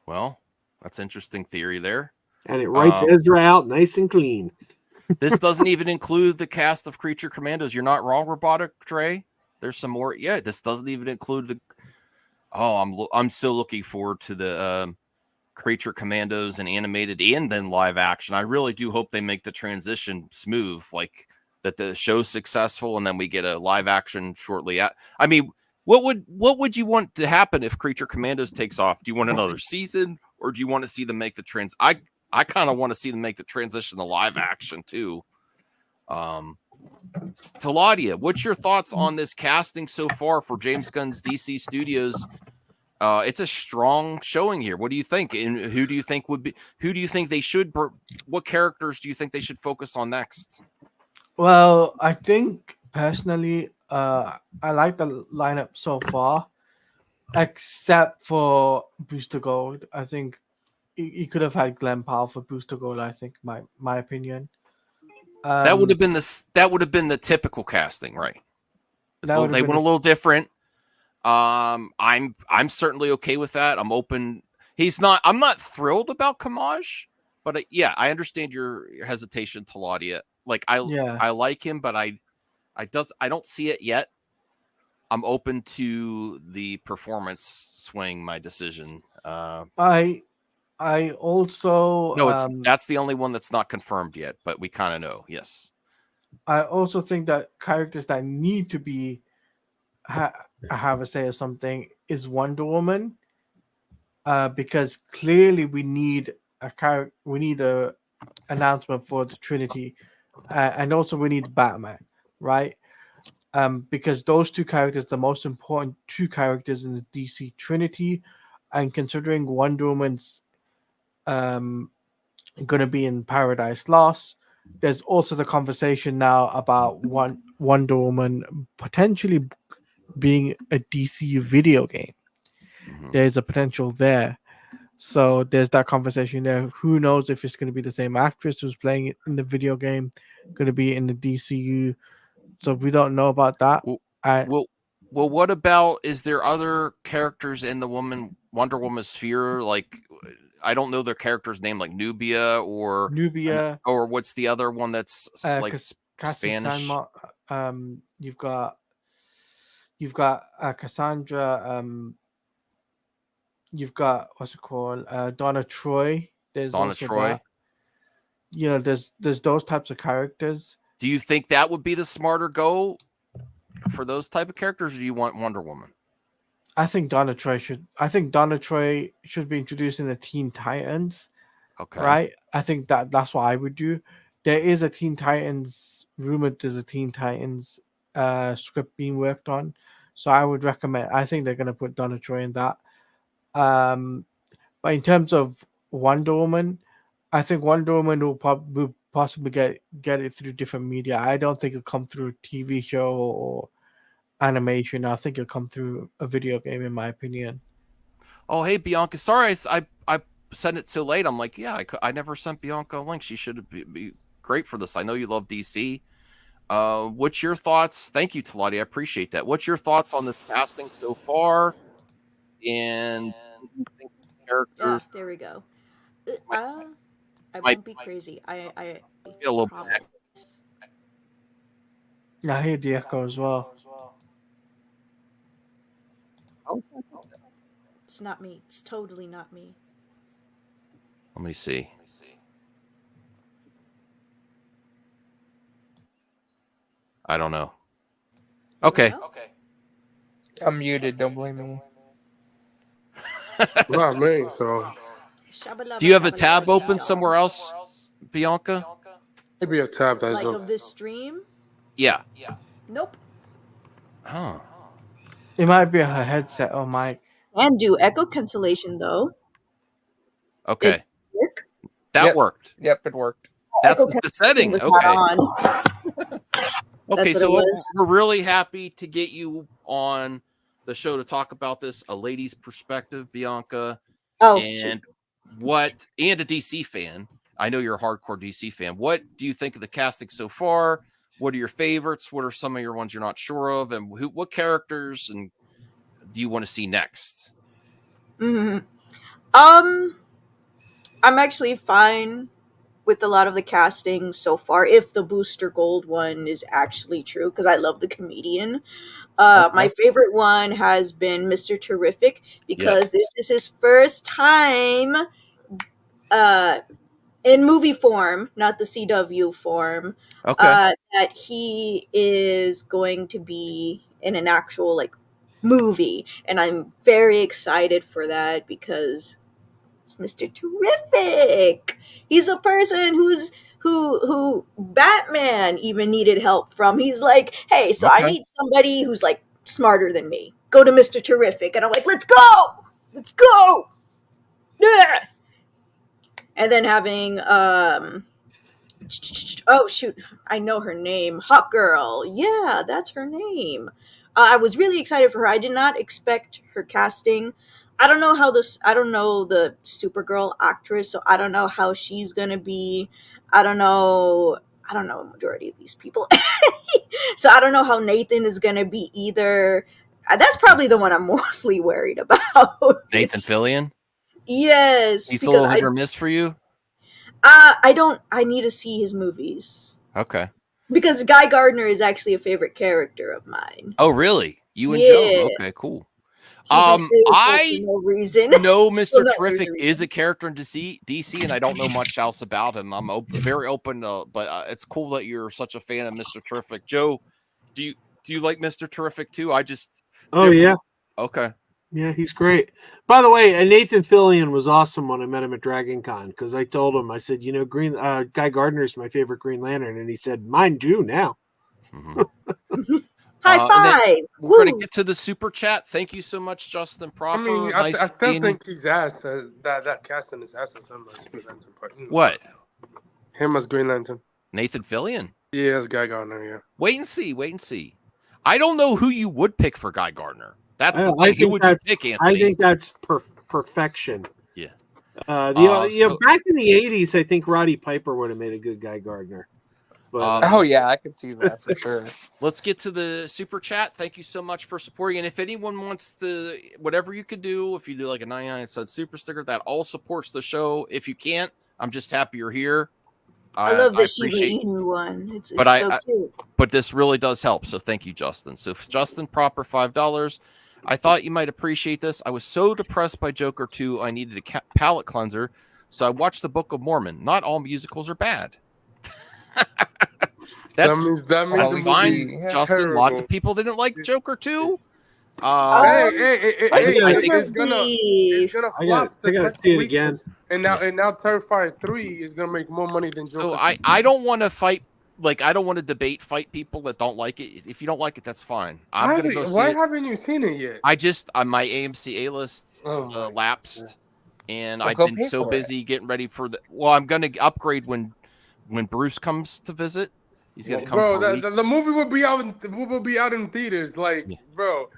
Well, that's an interesting theory there. And it writes Ezra out nice and clean. This doesn't even include the cast of Creature Commandos. You're not wrong, Robotic Trey. There's some more. Yeah, this doesn't even include the. Oh, I'm still looking forward to the Creature Commandos and animated and then live action. I really do hope they make the transition smooth, like that the show's successful and then we get a live action shortly. I mean, what would you want to happen if Creature Commandos takes off? Do you want another season, or do you want to see them make the trans? I kind of want to see them make the transition to live action too. Taladia, what's your thoughts on this casting so far for James Gunn's DC Studios? It's a strong showing here. What do you think? And who do you think they should? What characters do you think they should focus on next? Well, I think personally, I like the lineup so far, except for Booster Gold. I think he could have had Glenn Powell for Booster Gold. I think my opinion. That would have been the typical casting, right? So they went a little different. I'm certainly okay with that. I'm open. I'm not thrilled about Kamaj, but yeah, I understand your hesitation, Taladia. Like I like him, but I don't see it yet. I'm open to the performance swing my decision. I also that's the only one that's not confirmed yet, but we kind of know. Yes, I also think that characters that need to be have a say or something is Wonder Woman, because clearly we need a announcement for the Trinity, and also we need Batman, right? Because those two characters, the most important two characters in the DC Trinity, and considering Wonder Woman's going to be in Paradise Lost, there's also the conversation now about Wonder Woman potentially being a DC video game. There's a potential there. So there's that conversation there. Who knows if it's going to be the same actress who's playing it in the video game, going to be in the DCU. So we don't know about that. Well, what about, is there other characters in the Wonder Woman sphere? Like, I don't know their character's name, like Nubia or what's the other one that's like Spanish? You've got Cassandra. You've got what's it called? Donna Troy. There's Donna also Troy. That. There's those types of characters. Do you think that would be the smarter go for those type of characters, or do you want Wonder Woman? I think Donna Troy should be introduced in the Teen Titans. Okay. Right? I think that's what I would do. There is a Teen Titans rumored. There's a Teen Titans script being worked on. So I would recommend. I think they're gonna put Donna Troy in that. But in terms of Wonder Woman, I think Wonder Woman will possibly get it through different media. I don't think it'll come through a TV show or animation. I think it'll come through a video game, in my opinion. Oh, hey Bianca, sorry I sent it so late. I'm like, yeah, I never sent Bianca a link. She should be great for this. I know you love DC. What's your thoughts? Thank you, Talati. I appreciate that. What's your thoughts on this casting so far? And characters. Yeah, there we go. I won't be crazy. I get a little bit. Yeah, I hear the echo as well. It's not me. It's totally not me. Let me see. I don't know. Okay. I'm muted. Don't blame me. Not me. So. Do you have a tab open somewhere else, Bianca? Maybe a tab that's like open. Of this stream? Yeah. Nope. Huh. It might be her headset or mic. And do echo cancellation though. Okay. Work? That worked. Yep, it worked. That's the setting. Okay. Okay, so we're really happy to get you on the show to talk about this, a lady's perspective, Bianca. Oh, and and a DC fan. I know you're a hardcore DC fan. What do you think of the casting so far? What are your favorites? What are some of your ones you're not sure of? And what characters and do you want to see next? Mm-hmm. I'm actually fine with a lot of the casting so far, if the Booster Gold one is actually true, because I love the comedian. My favorite one has been Mr. Terrific, because this is his first time in movie form, not the CW form, that he is going to be in an actual movie, and I'm very excited for that because it's Mr. Terrific. He's a person who Batman even needed help from. He's like, hey, so I need somebody who's smarter than me. Go to Mr. Terrific. And I'm like, let's go. Yeah. And then having oh shoot, I know her name. Hawk Girl. Yeah, that's her name. I was really excited for her. I did not expect her casting. I don't know the Supergirl actress, so I don't know how she's gonna be. I don't know a majority of these people. So I don't know how Nathan is gonna be either. That's probably the one I'm mostly worried about. Nathan Fillion? Yes. He's a little hit or miss for you? I need to see his movies. Okay. Because Guy Gardner is actually a favorite character of mine. Oh, really? You and Joe? Okay, cool. I no reason. know Mr. Terrific is a character in DC, and I don't know much else about him. I'm very open to, but it's cool that you're such a fan of Mr. Terrific. Joe, do you like Mr. Terrific too? Yeah. Okay. Yeah, he's great. By the way, Nathan Fillion was awesome when I met him at Dragon Con, because I told him, I said, Guy Gardner's my favorite Green Lantern, and he said, mine too now. Mm-hmm. High five! We're going to get to the super chat. Thank you so much, Justin Proper. I mean, I still think he's asked that casting is asked as him as Green Lantern. What? Him as Green Lantern. Nathan Fillion. Yeah, it's Guy Gardner. Yeah. Wait and see. Wait and see. I don't know who you would pick for Guy Gardner. That's the I thing. Who think would you that's pick, Anthony? I think that's perfection. Yeah. Back in the '80s, I think Roddy Piper would have made a good Guy Gardner. But, oh yeah, I can see that for sure. Let's get to the super chat. Thank you so much for supporting. And if anyone wants to, whatever you could do, if you do like a 99-cent super sticker, that all supports the show. If you can't, I'm just happy you're here. I love the Shiba Inu one. It's so cute. But this really does help. So thank you, Justin. So Justin Proper, $5. I thought you might appreciate this. I was so depressed by Joker 2, I needed a palate cleanser. So I watched the Book of Mormon. Not all musicals are bad. That means fine, Justin. Terrible. Lots of people didn't like Joker 2. It's gonna flop. I gotta see it again. And now Terrifier 3 is gonna make more money than Joker. So I don't want to fight. Like, I don't want to fight people that don't like it. If you don't like it, that's fine. I'm gonna go see why it. haven't you seen it yet? I just my AMC A list lapsed, and I've been so busy getting ready for the. Well, I'm gonna upgrade when Bruce comes to visit. He's gonna come. Bro, the movie will be out in theaters. Like, bro.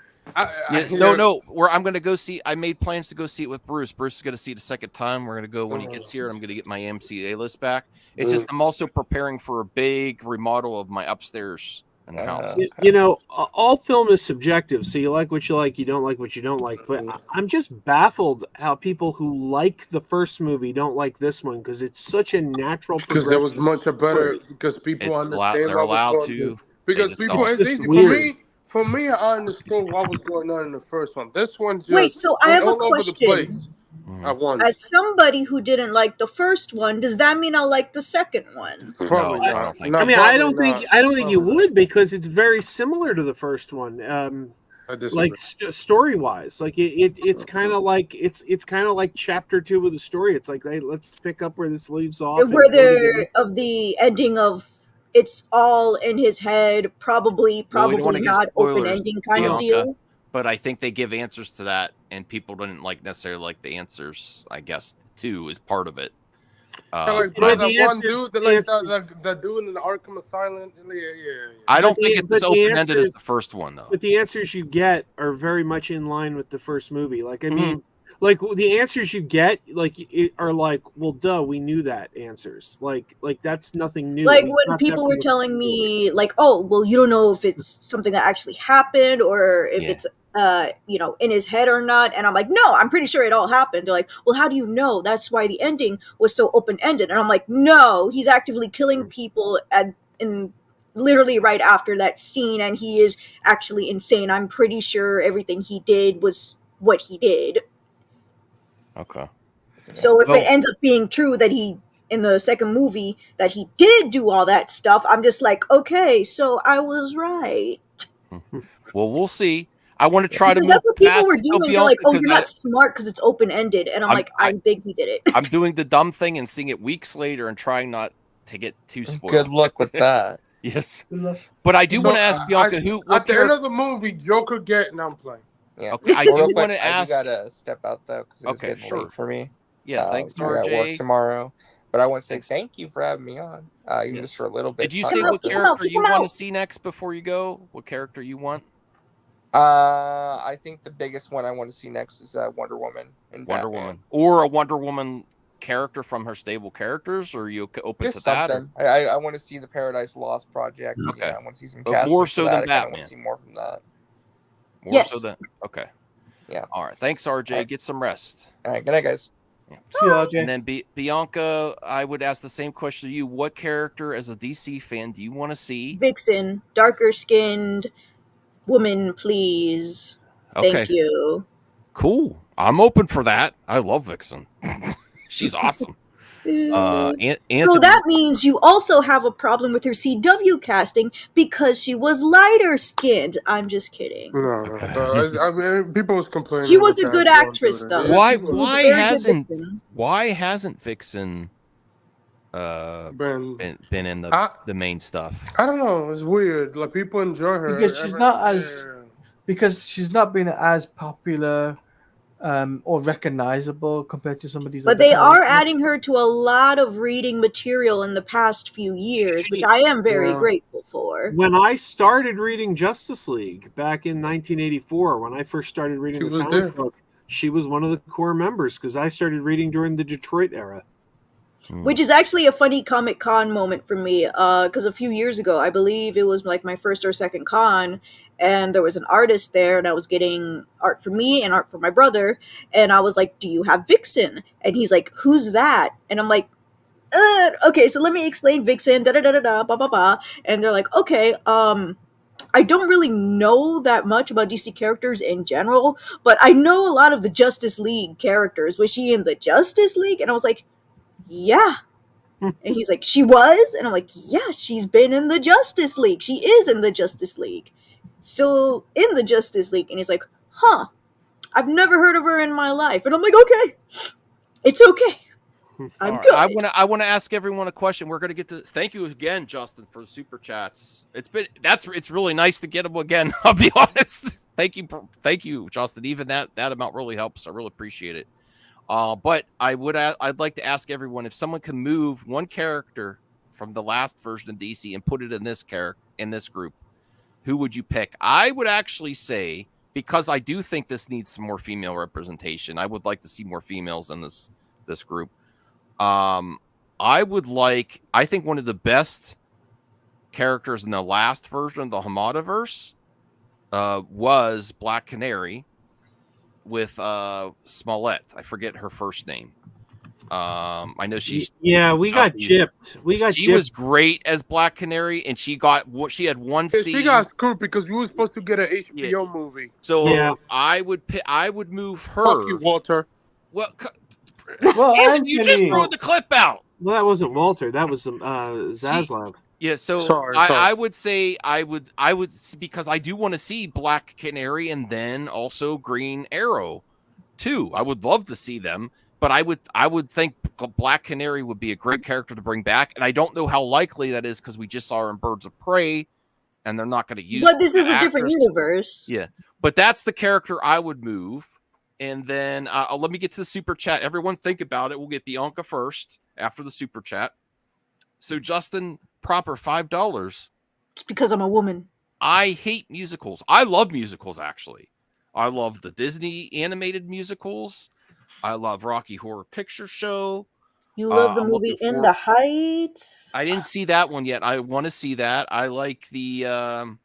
No. I'm gonna go see. I made plans to go see it with Bruce. Bruce is gonna see it a second time. We're gonna go when he gets here, and I'm gonna get my AMC A list back. It's just I'm also preparing for a big remodel of my upstairs in the house. All film is subjective. So you like what you like, you don't like what you don't like. But I'm just baffled how people who like the first movie don't like this one because it's such a natural. Because there was much better. Because people understand. They're allowed to. Because people, it's easy for me. I understood what was going on in the first one. This one just wait. So I have a question. As somebody who didn't like the first one, does that mean I'll like the second one? Probably not. I don't think you would because it's very similar to the first one. Like story wise, like it's kind of like it's kind of like chapter 2 of the story. It's like, hey, let's pick up where this leaves off. Where the ending of it's all in his head, probably not open ending kind of deal. But I think they give answers to that, and people didn't necessarily like the answers. I guess 2 is part of it. The dude in the Arkham Asylum. Yeah. I don't think it's as open ended as the first one, though. But the answers you get are very much in line with the first movie. Like, I mean, like the answers you get, are like, well, duh, we knew that answers. Like that's nothing new. Like when people were telling me, like, oh, well, you don't know if it's something that actually happened or if it's in his head or not. And I'm like, no, I'm pretty sure it all happened. They're like, well, how do you know? That's why the ending was so open-ended. And I'm like, no, he's actively killing people in literally right after that scene, and he is actually insane. I'm pretty sure everything he did was what he did. Okay. So if it ends up being true that he, in the second movie, that he did do all that stuff, I'm just like, okay, so I was right. Well, we'll see. I want to try to move that's what people past were doing. They're like, oh, you're not smart because it's open-ended. And I'm like, I think he did it. I'm doing the dumb thing and seeing it weeks later and trying not to get too spoiled. Good luck with that. Yes. But I do want to ask Bianca, at the end of the movie, Joker and I'm playing. Yeah. Okay, I do want to ask. I gotta step out though because it's getting late for me. Yeah, thanks, RJ. I got work tomorrow, but I want to say thank you for having me on, even just for a little bit. Did you say what character you want to see next before you go? What character you want? I think the biggest one I want to see next is Wonder Woman. Woman, or a Wonder Woman character from her stable characters, or are you open just to that? Something. I want to see the Paradise Lost project. Okay, I want to see some. But more so than Batman. I want to see more from that. More so than okay. Yeah. All right. Thanks, RJ. Right. Get some rest. All right. Good night, guys. Yeah. See you, RJ. And then Bianca, I would ask the same question to you. What character, as a DC fan, do you want to see? Vixen, darker skinned woman, please. Okay. Thank you. Cool. I'm open for that. I love Vixen. She's awesome. So that means you also have a problem with her CW casting because she was lighter skinned. I'm just kidding. No. I mean, people was complaining. She was a good actress, though. Why hasn't Vixen been in the main stuff? I don't know. It's weird. Like, people enjoy her because she's not been as popular or recognizable compared to some of these But other they are characters. adding her to a lot of reading material in the past few years, which I am very Yeah. grateful for. When I started reading Justice League back in 1984, when I first started reading She the was comic there. book, she was one of the core members because I started reading during the Detroit era. Which is actually a funny Comic Con moment for me, because a few years ago, I believe it was like my first or second con, and there was an artist there, and I was getting art for me and art for my brother, and I was like, "Do you have Vixen?" And he's like, "Who's that?" And I'm like, "Okay, so let me explain Vixen." Da da da da da, ba ba ba, and they're like, "Okay, I don't really know that much about DC characters in general, but I know a lot of the Justice League characters. Was she in the Justice League?" And I was like, "Yeah." And he's like, "She was?" And I'm like, "Yeah, she's been in the Justice League. She is in the Justice League. Still in the Justice League." And he's like, "Huh, I've never heard of her in my life." And I'm like, "Okay, it's okay. I'm good." I want to ask everyone a question. We're going to get to thank you again, Justin, for the super chats. It's really nice to get them again. I'll be honest. Thank you, Justin. Even that amount really helps. I really appreciate it. But I'd like to ask everyone if someone can move one character from the last version of DC and put it in this group, who would you pick? I would actually say, because I do think this needs some more female representation, I would like to see more females in this group. I think one of the best characters in the last version of the Hamadaverse was Black Canary with Smollett. I forget her first name. I know she's we got gypped. She was great as Black Canary, and she had one Yeah, scene. she got screwed because we were supposed to get an HBO movie. So I would move her. Fuck you, Walter. Well, Anthony, you just threw the clip out. Well, that wasn't Walter. That was Zaslav. Yeah, so Sorry. I would say I would because I do want to see Black Canary and then also Green Arrow too. I would love to see them, but I would think Black Canary would be a great character to bring back, and I don't know how likely that is because we just saw her in Birds of Prey, and they're not going to use. But this is a different universe. Yeah, but that's the character I would move, and then let me get to the super chat. Everyone, think about it. We'll get Bianca first after the super chat. So Justin, proper $5. Just because I'm a woman. I hate musicals. I love musicals, actually. I love the Disney animated musicals. I love Rocky Horror Picture Show. You love the movie In the Heights? I didn't see that one yet. I want to see that. I like the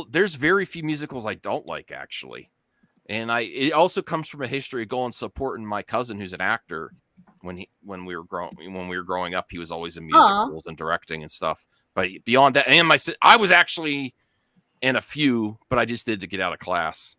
there's very few musicals I don't like, actually. And it also comes from a history of going supporting my cousin who's an actor. When we were growing up, he was always in musicals and directing and stuff. But beyond that, and I was actually in a few, but I just did to get out of class.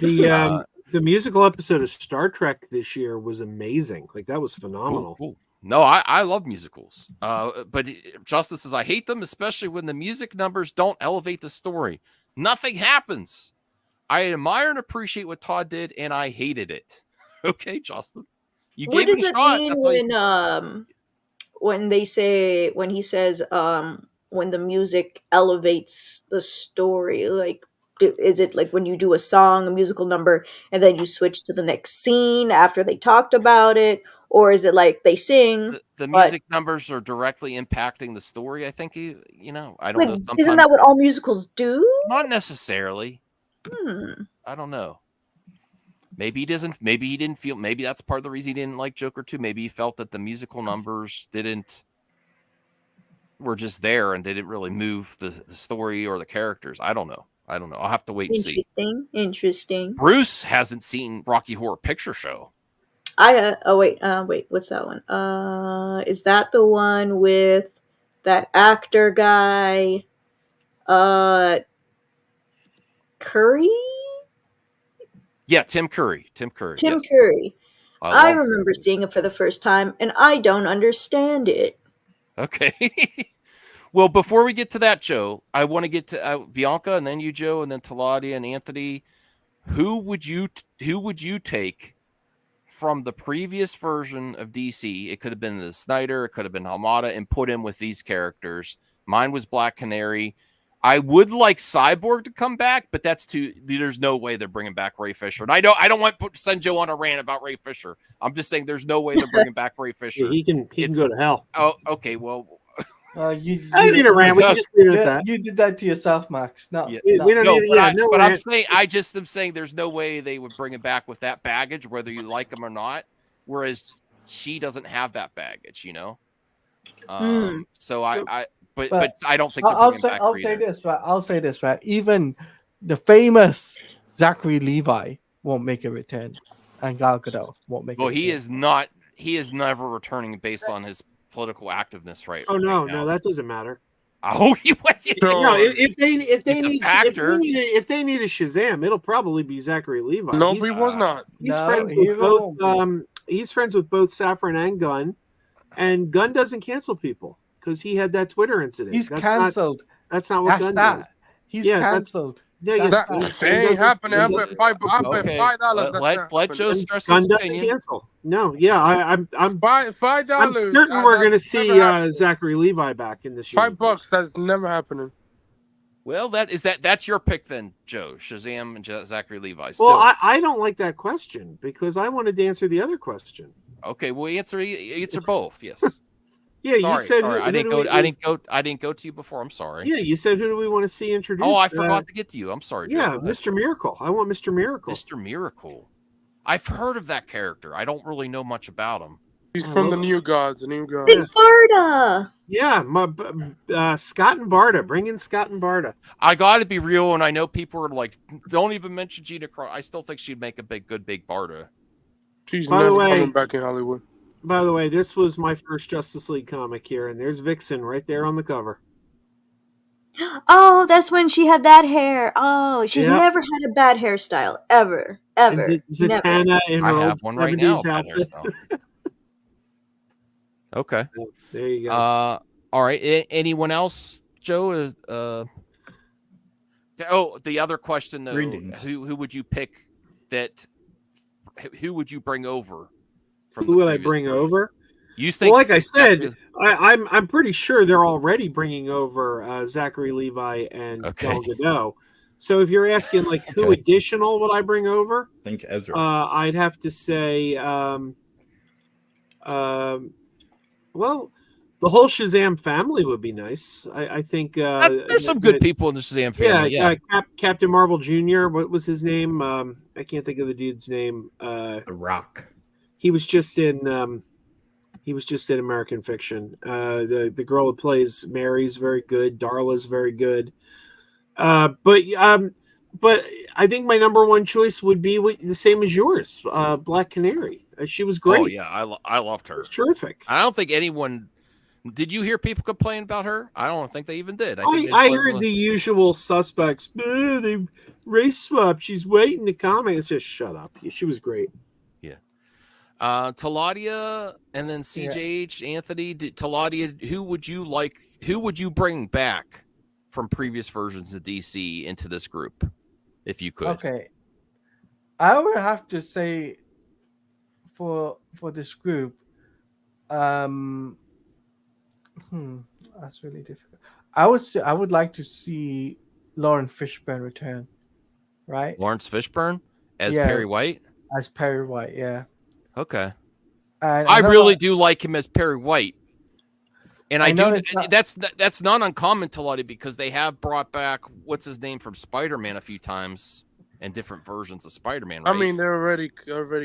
The musical episode of Star Trek this year was amazing. Like, that was phenomenal. Cool. No, I love musicals. But Justin says I hate them, especially when the music numbers don't elevate the story. Nothing happens. I admire and appreciate what Todd did, and I hated it. Okay, Justin. What does it mean when he says when the music elevates the story? Like, is it like when you do a musical number, and then you switch to the next scene after they talked about it? Or is it like they sing? The music numbers are directly impacting the story, I think. I don't know. Sometimes, isn't that what all musicals do? Not necessarily. I don't know. Maybe he doesn't. Maybe he didn't feel. Maybe that's part of the reason he didn't like Joker 2. Maybe he felt that the musical numbers were just there and they didn't really move the story or the characters. I don't know. I'll have to wait and see. Interesting. Bruce hasn't seen Rocky Horror Picture Show. Wait. What's that one? Is that the one with that actor guy? Curry? Yeah, Tim Curry. Yes. Curry. I remember seeing it for the first time, and I don't understand it. Okay. Well, before we get to that, Joe, I want to get to Bianca, and then you, Joe, and then Taladia and Anthony. Who would you take from the previous version of DC? It could have been the Snyder, it could have been Hamada, and put him with these characters. Mine was Black Canary. I would like Cyborg to come back, but that's too. There's no way they're bringing back Ray Fisher, and I don't want to send Joe on a rant about Ray Fisher. I'm just saying there's no way they're bringing back Ray Fisher. Yeah, he can go to hell. Oh, okay. Well, you I don't need a rant. We can just leave it at that. You did that to yourself, Max. No, we don't need. But I'm saying I'm saying there's no way they would bring it back with that baggage, whether you like him or not. Whereas she doesn't have that baggage, you know. So but I don't think I'll say this right. Even the famous Zachary Levi won't make a return, and Gal Gadot won't make. Well, he is not. He is never returning based on his political activeness, right? Oh no, that doesn't matter. Oh, no. If they need a Shazam, it'll probably be Zachary Levi. No, he was not. He's friends with both. He's friends with both Safran and Gunn, and Gunn doesn't cancel people because he had that Twitter incident. He's canceled. That's not what Gunn does. He's canceled. That ain't happening. I bet $5. Let Joe stress Gunn his doesn't opinion. cancel. No, yeah, I'm $5. I'm certain we're going to see Zachary Levi back in this year. $5. That's never happening. Well, that's your pick then, Joe. Shazam and Zachary Levi. Well, I don't like that question because I wanted to answer the other question. Okay, well, answer both. Yes. Yeah, you said I didn't go to you before. I'm sorry. Yeah, you said who do we want to see introduced? Oh, I forgot to get to you. I'm sorry. Joe. Yeah, Mr. Miracle. I want Mr. Miracle. Mr. Miracle. I've heard of that character. I don't really know much about him. He's from the New Gods. Big Barda. Yeah, Scott and Barda. Bring in Scott and Barda. I got to be real, and I know people are like, don't even mention Gina Carano. I still think she'd make a good big Barda. She's never coming back in Hollywood. By the way, this was my first Justice League comic here, and there's Vixen right there on the cover. Oh, that's when she had that hair. Oh, she's never had a bad hairstyle ever. Zatanna in her I old have one right now. 70s outfit. Okay. So, there you go. All right. Anyone else, Joe? The other question though, who would you pick? Who would you bring over? Who would I bring over? You think? Well, like I said, I'm pretty sure they're already bringing over Zachary Levi and Gal Gadot. So if you're asking like who additional would I bring over? I think Ezra. I'd have to say, well, the whole Shazam family would be nice. I think there's some good people in the Shazam family. Yeah, Captain Marvel Jr. What was his name? I can't think of the dude's name. The Rock. He was just in American Fiction. The girl who plays Mary's very good. Darla's very good. But I think my number one choice would be the same as yours, Black Canary. She was great. Oh yeah, I loved her. It's terrific. I don't think anyone. Did you hear people complain about her? I don't think they even did. I heard the usual suspects. They race swapped. She's waiting to comment. It's just shut up. She was great. Yeah. Taladia and then CJH Anthony. Taladia, who would you like? Who would you bring back from previous versions of DC into this group, if you could? Okay. I would have to say for this group, that's really difficult. I would like to see Lawrence Fishburne return, right? Lawrence Fishburne as Perry White? As Perry White, yeah. Okay. And I really do like him as Perry White. And I do. That's not uncommon to Lottie because they have brought back what's his name from Spider-Man a few times and different versions of Spider-Man. Right? I mean, they're already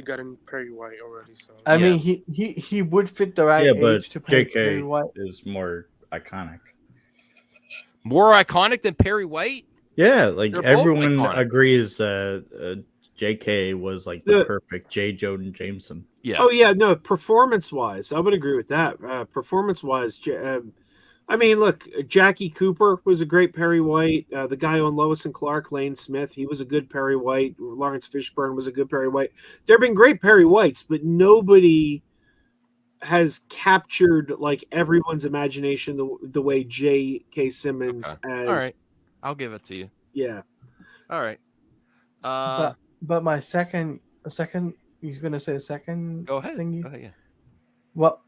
got him Perry White already. So I mean, he would fit the right age to play Perry White. Is more iconic. More iconic than Perry White? Yeah, like everyone agrees JK was like the perfect J. Jonah Jameson. Yeah. Oh yeah, no, performance-wise, I would agree with that. Performance-wise, I mean, look, Jackie Cooper was a great Perry White. The guy on Lois and Clark, Lane Smith, he was a good Perry White. Lawrence Fishburne was a good Perry White. There have been great Perry Whites, but nobody has captured like everyone's imagination the way J.K. Simmons as. All right, I'll give it to you. Yeah. All right. But my second, you're gonna say a second? Go ahead. Thingy? Go ahead, yeah. What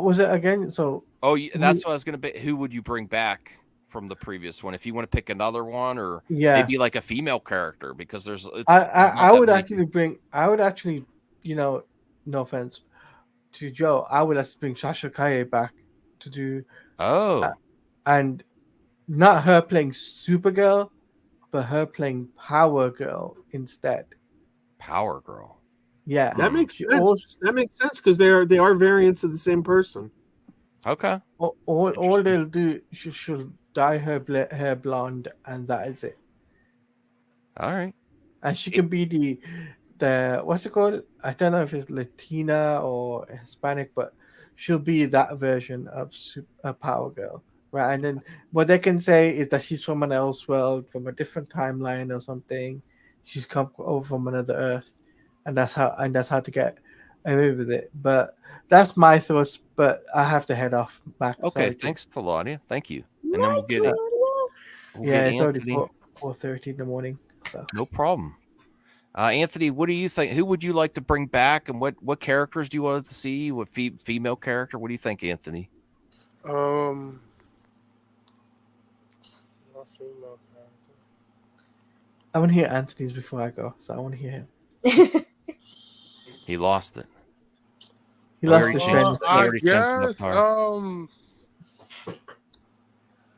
was it again? So. Oh, that's what I was gonna be. Who would you bring back from the previous one. If you want to pick another one, or Yeah. maybe like a female character, because there's I would actually, you know, no offense to Joe, I would actually bring Sasha Kaye back to do. And not her playing Supergirl, but her playing Power Girl instead. Power Girl. Yeah, That makes sense. That makes sense because they are variants of the same person. Okay. All they'll do, she'll dye her hair blonde, and that is it. All right. And she can be the what's it called? I don't know if it's Latina or Hispanic, but she'll be that version of Power Girl, right? And then what they can say is that she's from an Elseworld, from a different timeline or something. She's come over from another Earth, and that's how to get away with it. But that's my thoughts. But I have to head off, Max. Okay, Sorry. thanks to Claudia. Thank you. And then we'll get It's already Anthony. 4:30 in the morning. So No problem. Anthony, what do you think? Who would you like to bring back, and what characters do you want to see? What female character? What do you think, Anthony? I want to hear Anthony's before I go, so I want to hear him. He lost it. He lost his train. I guess,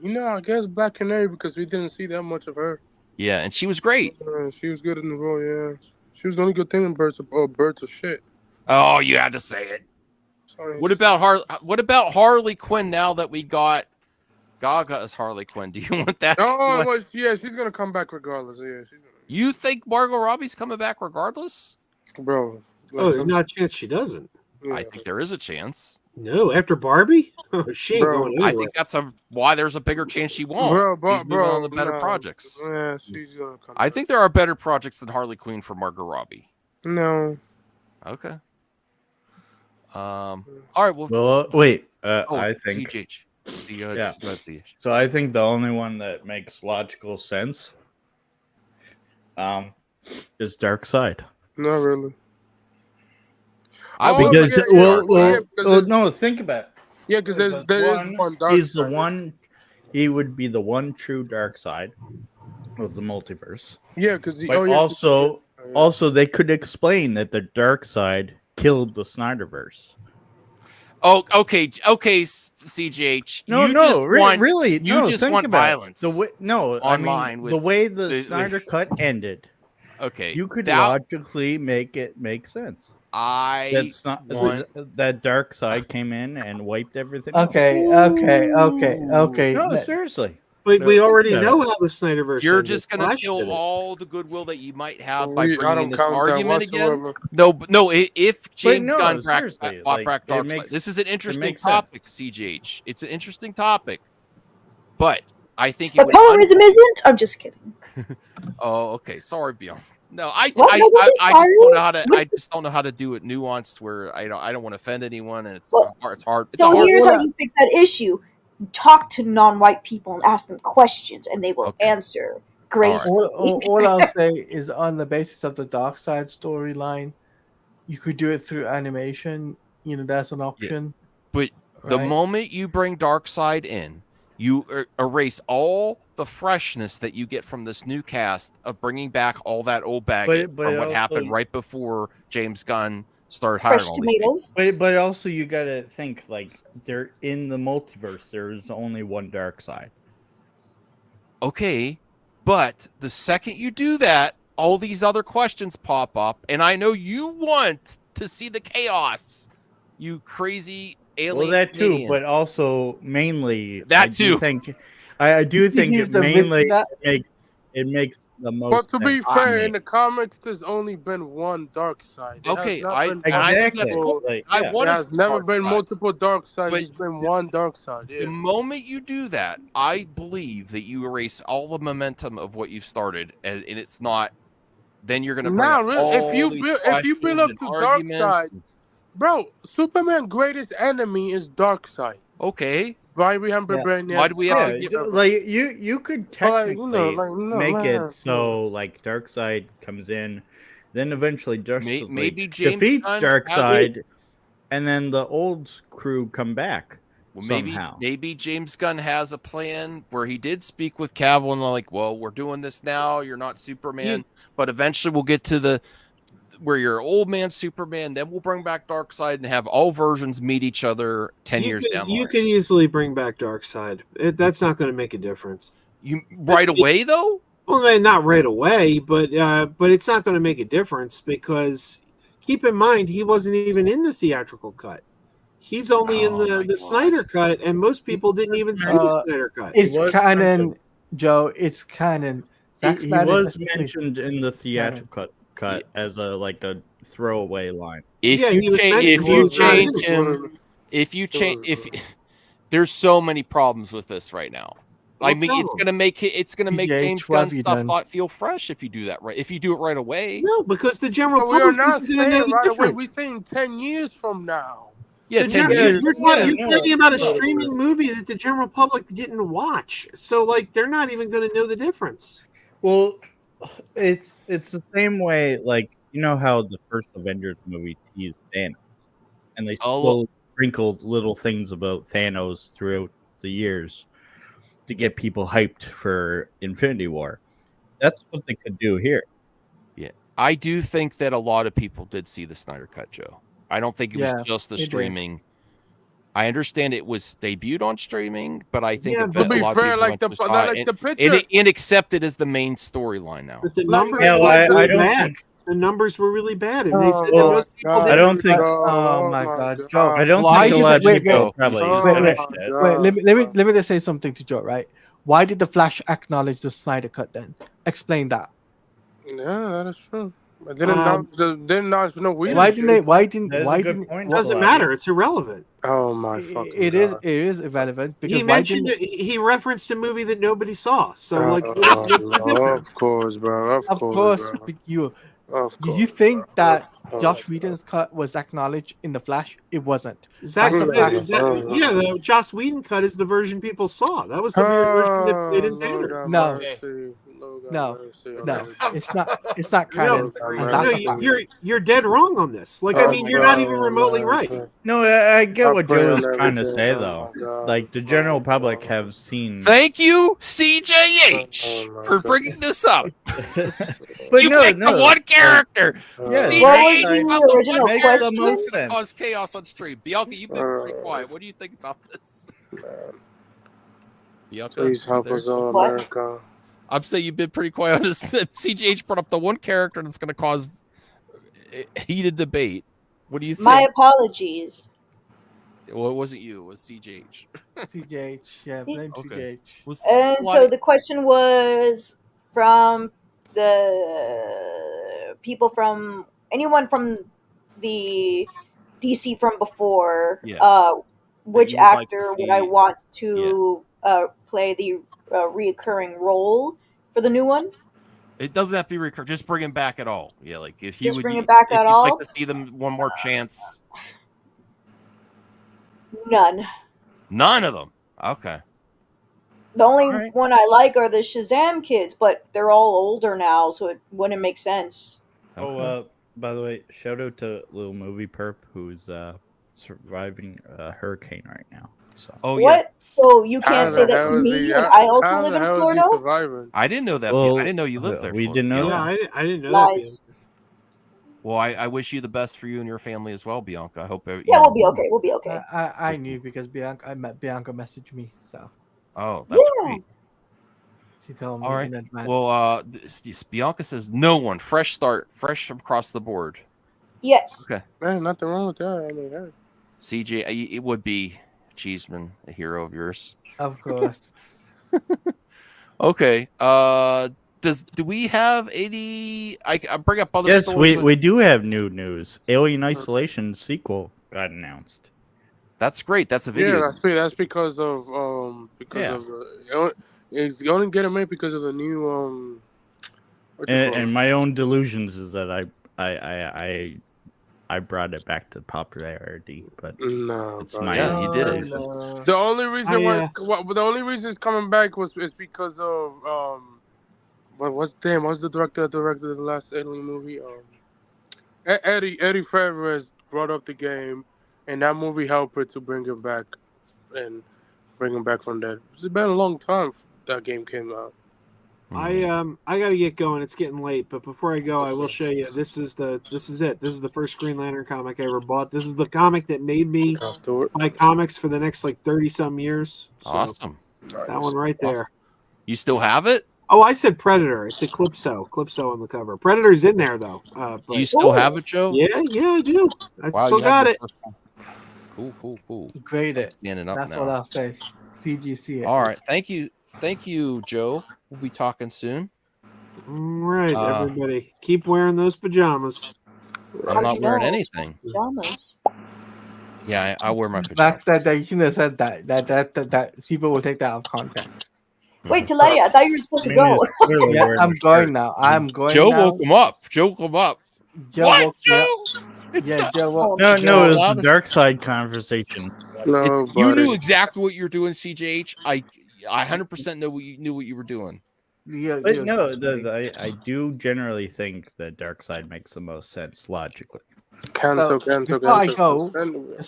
I guess Black Canary, because we didn't see that much of her. Yeah, and she was great. She was good in the role. Yeah, she was the only good thing in Birds of Shit. Oh, you had to say it. Sorry. What about Harley Quinn? Now that we got Gaga as Harley Quinn, do you want that? Oh, well, yeah, she's gonna come back regardless. Yeah, You think Margot Robbie's coming back regardless? Bro. There's not a chance she doesn't. I think there is a chance. No, after Barbie? She ain't going anywhere. I think that's why there's a bigger chance she won't. She's moving on to better projects. Yeah, she's gonna come I think there are better projects than Harley Quinn for Margot Robbie. No. Okay. All right. Well, wait. I think. CGH. Go ahead, CGH. So I think the only one that makes logical sense, is Darkseid. Not really. No. Think about it. Yeah, because there is one dark. He's the one. He would be the one true Darkseid of the multiverse. Yeah, because also they could explain that the Darkseid killed the Snyderverse. Oh, okay, CGH. Really. You just want violence. The way the Snyder cut ended. Okay, you could logically make it make sense. That Darkseid came in and wiped everything. Okay. No, seriously. But we already know how the Snyderverse. You're just gonna kill all the goodwill that you might have by bringing this argument again. No. If James Gunn brought back Darkseid, this is an interesting topic, CGH. It's an interesting topic, but I think but colorism isn't. I'm just kidding. Oh, okay. Sorry, Bjorn. No, I just don't know how to do it nuanced where I don't want to offend anyone, and it's hard. Here's how you fix that issue. You talk to non-white people and ask them questions, and they will answer gracefully. All I'll say is, on the basis of the Darkseid storyline, you could do it through animation. That's an option. But the moment you bring Darkseid in, you erase all the freshness that you get from this new cast of bringing back all that old baggage from what happened right before James Gunn started hiring all these people. But also you gotta think, like, they're in the multiverse. There is only one Darkseid. Okay, but the second you do that, all these other questions pop up, and I know you want to see the chaos. You crazy alien. Well, that too, Canadian. but also mainly that too. I do think it mainly makes the most. But to be fair, in the comics, there's only been one Darkseid. Okay, I think that's cool. There's never been multiple Darkseids. There's been one Darkseid. Yeah. The moment you do that, I believe that you erase all the momentum of what you've started, and it's not. Then you're going to if you build up to Darkseid, bro, Superman's greatest enemy is Darkseid. Okay. Why we have Brainiac? Why do we have to like you could technically make it so like Darkseid comes in, then eventually maybe James defeats Gunn Darkseid, and then the old crew come back. Well, somehow. maybe James Gunn has a plan where he did speak with Cavill and they're like, well, we're doing this now. You're not Superman, but eventually we'll get to where you're old man Superman. Then we'll bring back Darkseid and have all versions meet each other 10 years down the line. You can easily bring back Darkseid. That's not going to make a difference. Right away, though? Well, not right away, but it's not going to make a difference because keep in mind he wasn't even in the theatrical cut. He's only in the Snyder cut, and most people didn't even see the Snyder cut. It's canon, Joe. It's canon. He was mentioned in the theatrical cut as a throwaway line. There's so many problems with this right now. I mean, it's gonna make James Gunn stuff feel fresh if you do that right. If you do it right away. No, because the general we are public not isn't going to know saying the right away. difference. We're saying 10 years from now. Yeah, 10 years. You're talking about a streaming movie that the general public didn't watch, so they're not even going to know the difference. Well, it's the same way, you know how the first Avengers movie teased Thanos, and they still sprinkled little things about Thanos throughout the years to get people hyped for Infinity War. That's what they could do here. Yeah, I do think that a lot of people did see the Snyder Cut, Joe. I don't think it was just the streaming. I understand it was debuted on streaming, but I think a lot of people and accept it as the main storyline now. But the numbers were bad. The numbers were really bad, and they said that most people didn't. I don't think. Oh my God, Joe! I don't think a lot of people probably finished it. Wait, let me just say something to Joe. Right? Why did the Flash acknowledge the Snyder Cut? Then explain that. Yeah, that is true. But didn't no weird. Why didn't? It doesn't matter. It's irrelevant. Oh my fucking It is irrelevant because he mentioned he referenced a movie that nobody saw. So of course, bro. Of course. You think that Josh Whedon's cut was acknowledged in the Flash? It wasn't. Exactly. Yeah, the Joss Whedon cut is the version people saw. That was the version that played in theaters. No, it's not canon. You're dead wrong on this. You're not even remotely right. No, I get what Joe was trying to say though. The general public have seen. Thank you, CJH, for bringing this up. But you picked the one character. Yeah. CJH cause chaos on stream. Bianca, you've been pretty quiet. What do you think about this? Bianca, please help us all, America. I'm saying you've been pretty quiet on this. CGH brought up the one character that's going to cause heated debate. What do you think? My apologies. Well, it wasn't you. It was CGH. CGH, yeah, blame CGH. And so the question was from the people from anyone from the DC from before. Yeah. Which actor would I want to play the reoccurring role for the new one? It doesn't have to be recurring. Just bring him back at all. Yeah, if you just bring him back at all. Like to see them one more chance. None of them. Okay. The only one I like are the Shazam kids, but they're all older now, so it wouldn't make sense. Oh, by the way, shout out to Little Movie Perp, who's surviving a hurricane right now. So. Oh, what? Yes. So you can't say that to me when I also live in Florida? I didn't know that. I didn't know you lived there. We didn't know that. I didn't know Lies. that. Well, I wish you the best for you and your family as well, Bianca. I hope. We'll be okay. We'll be okay. I knew because Bianca messaged me. So. Oh, that's great. She told me. All right. In advance. Well, Bianca says no one. Fresh start. Fresh across the board. Yes. Okay. There's nothing wrong with that. I mean, CJ, it would be Cheeseman, a hero of yours. Of course. Okay. Do we have any? I bring up other. Yes, we do have new news. Alien Isolation sequel got announced. That's great. That's a video. Yeah, that's because of of it's only getting made because of the new And my own delusions is that I brought it back to popularity, but it's my you did it. The only reason the only reason it's coming back is because of what's the director that directed the last Alien movie? Eddie Ferris brought up the game, and that movie helped her to bring it back and bring him back from dead. It's been a long time that game came out. I gotta get going. It's getting late, but before I go, I will show you. This is it. This is the first Green Lantern comic I ever bought. This is the comic that made me buy comics for the next like 30-some years. So, awesome. That one right there. Awesome. You still have it? Oh, I said Predator. It's Eclipso. Eclipso on the cover. Predator's in there though. Do you still have it, Joe? Yeah, I do. I still you got have it. Cool. Grade it. Standing up That's now. what I'll say. CGC it. All right. Thank you, Joe. We'll be talking soon. All right, everybody. Keep wearing those pajamas. I'm not wearing anything. Pajamas. Yeah, I wear my pajamas. Max, that you shouldn't have said that people will take that out of context. Wait, Talaya, I thought you were supposed to go. Yeah, I'm going now. I'm going Joe now. woke him up. Joe woke him up. Joe What, woke me up. Joe? It's Yeah, not- Joe woke No, Joe it woke- was a dark side conversation. No, You knew exactly what you were doing, CJH. I 100% know what you were doing. But no, I do generally think that dark side makes the most sense logically.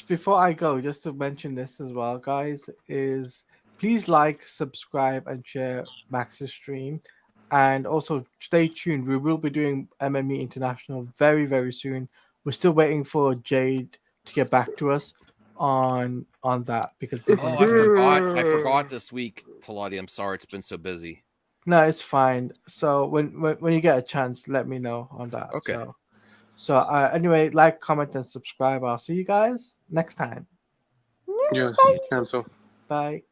Before I go, just to mention this as well, guys, is please like, subscribe, and share Max's stream. And also stay tuned. We will be doing MME International very, very soon. We're still waiting for Jade to get back to us on that because I forgot this week, Talati. I'm sorry, it's been so busy. No, it's fine. So when you get a chance, let me know on that. Okay. So anyway, like, comment, and subscribe. I'll see you guys next time. Yes, cancel. Bye.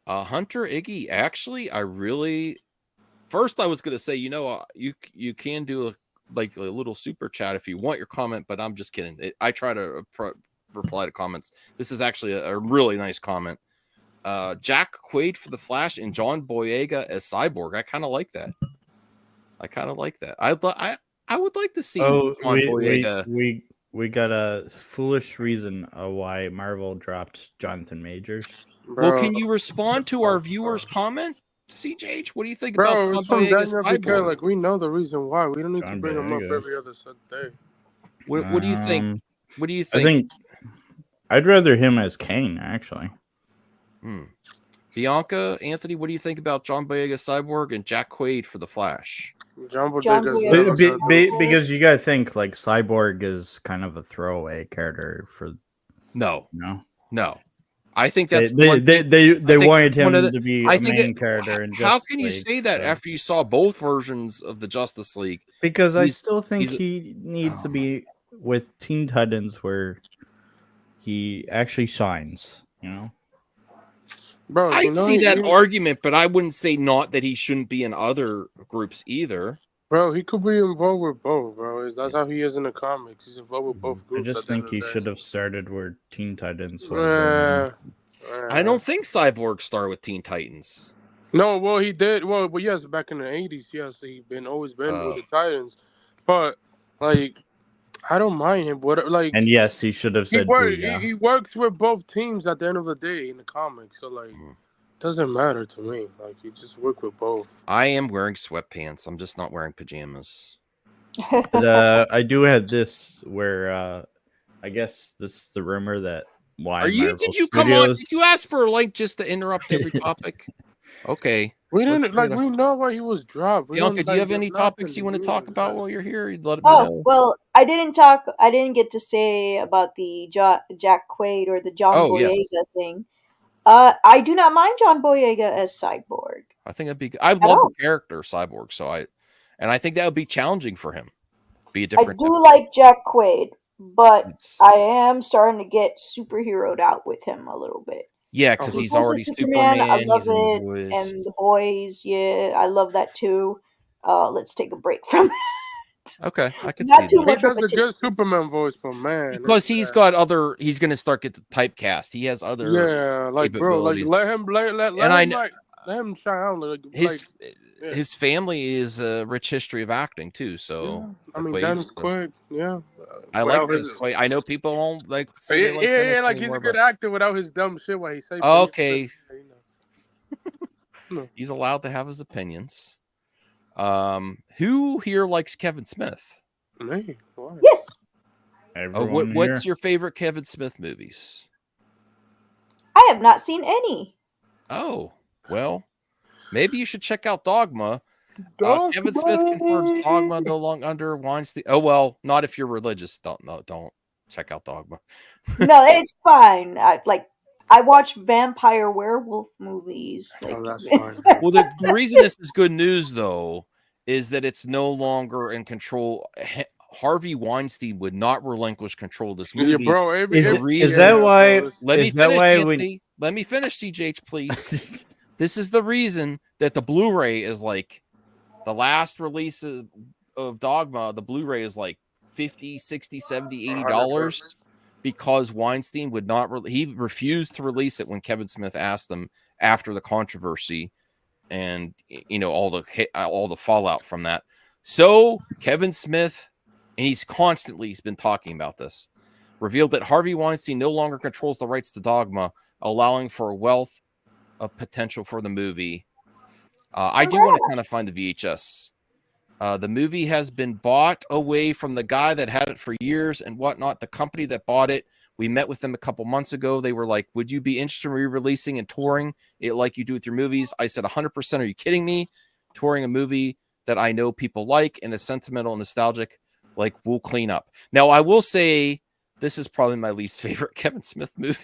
Hunter Iggy. Actually, I was gonna say, you can do a little super chat if you want your comment, but I'm just kidding. I try to reply to comments. This is actually a really nice comment. Jack Quaid for the Flash and John Boyega as Cyborg. I kind of like that. I would like to see John Boyega. We got a foolish reason why Marvel dropped Jonathan Majors. Well, can you respond to our viewers' comment, CJH? What do you think Bro, about it's from John Boyega's Daniel because, Cyborg? like, we know the reason why. We don't need to bring him up Boyega. every other day. What do you think? What do you think? I think I'd rather him as Kane, actually. Bianca, Anthony, what do you think about John Boyega's Cyborg and Jack Quaid for the Flash? Because you gotta think like Cyborg is kind of a throwaway character for no. I think they that's wanted him to be a main character. And how can you say that after you saw both versions of the Justice League? Because I still think he needs to be with Teen Titans where he actually shines. Bro, I see that argument, but I wouldn't say not that he shouldn't be in other groups either. Bro, he could be involved with both, bro. That's how he is in the comics. He's involved with both I groups. just think he should have started where Teen Titans was. I don't think Cyborg started with Teen Titans. No, well, he did. Well, yes, back in the 80s, yes, he always been with the Titans. But, like, I don't mind him. Like, and yes, he should have said he works with both teams at the end of the day in the comics. So, like, doesn't matter to me. Like, you just work with both. I am wearing sweatpants. I'm just not wearing pajamas. But, I do have this where I guess this is the rumor that did you ask for a link just to interrupt every topic? Okay. We didn't we know why he was dropped. Bianca, do you have any topics you want to talk about while you're here? You'd let me Oh, know. well, I didn't get to say about the Jack Quaid or the John Boyega thing. I do not mind John Boyega as Cyborg. I think that'd be good. I love the character Cyborg, I think that would be challenging for him. Be a different I do like Jack Quaid, but I am starting to get superheroed out with him a little bit. Yeah, because he's already Superman. I love he's in The it, Boys. and The Boys. Yeah, I love that too. Let's take a break from it. Okay, I can Not see too that. He does a good Superman voice, but man, Because he's got other. He's going to start get the typecast. He has other. Yeah, like bro, like let him shine out. Like his family is a rich history of acting too. So I mean, Dennis Quaid, I like Dennis Quaid. I know people don't like. Say like Dennis like he's a good actor without his dumb shit. What he say? Okay, he's allowed to have his opinions. Who here likes Kevin Smith? Me? Why? Yes. What's your favorite Kevin Smith movies? I have not seen any. Oh, well, maybe you should check out Dogma. Kevin Smith confirms Dogma no longer under Weinstein. Oh well, not if you're religious. Don't check out Dogma. No, it's fine. I watch vampire werewolf movies. that's fine. Well, the reason this is good news though is that it's no longer in control. Harvey Weinstein would not relinquish control of this movie. Yeah, bro. Is that why? Let me is that finish, why Anthony. Let me finish, CJH, please. This is the reason that the Blu-ray is like the last release of Dogma. The Blu-ray is like $50, $60, $70, $80 because Weinstein would not. He refused to release it when Kevin Smith asked him after the controversy and all the fallout from that. So Kevin Smith, and he's been talking about this, revealed that Harvey Weinstein no longer controls the rights to Dogma, allowing for a wealth of potential for the movie. I do want to kind of find the VHS. The movie has been bought away from the guy that had it for years and whatnot. The company that bought it, we met with them a couple months ago. They were like, would you be interested in re-releasing and touring it like you do with your movies? I said, 100%. Are you kidding me? Touring a movie that I know people like and is sentimental and nostalgic, like, we'll clean up. Now, I will say this is probably my least favorite Kevin Smith movie.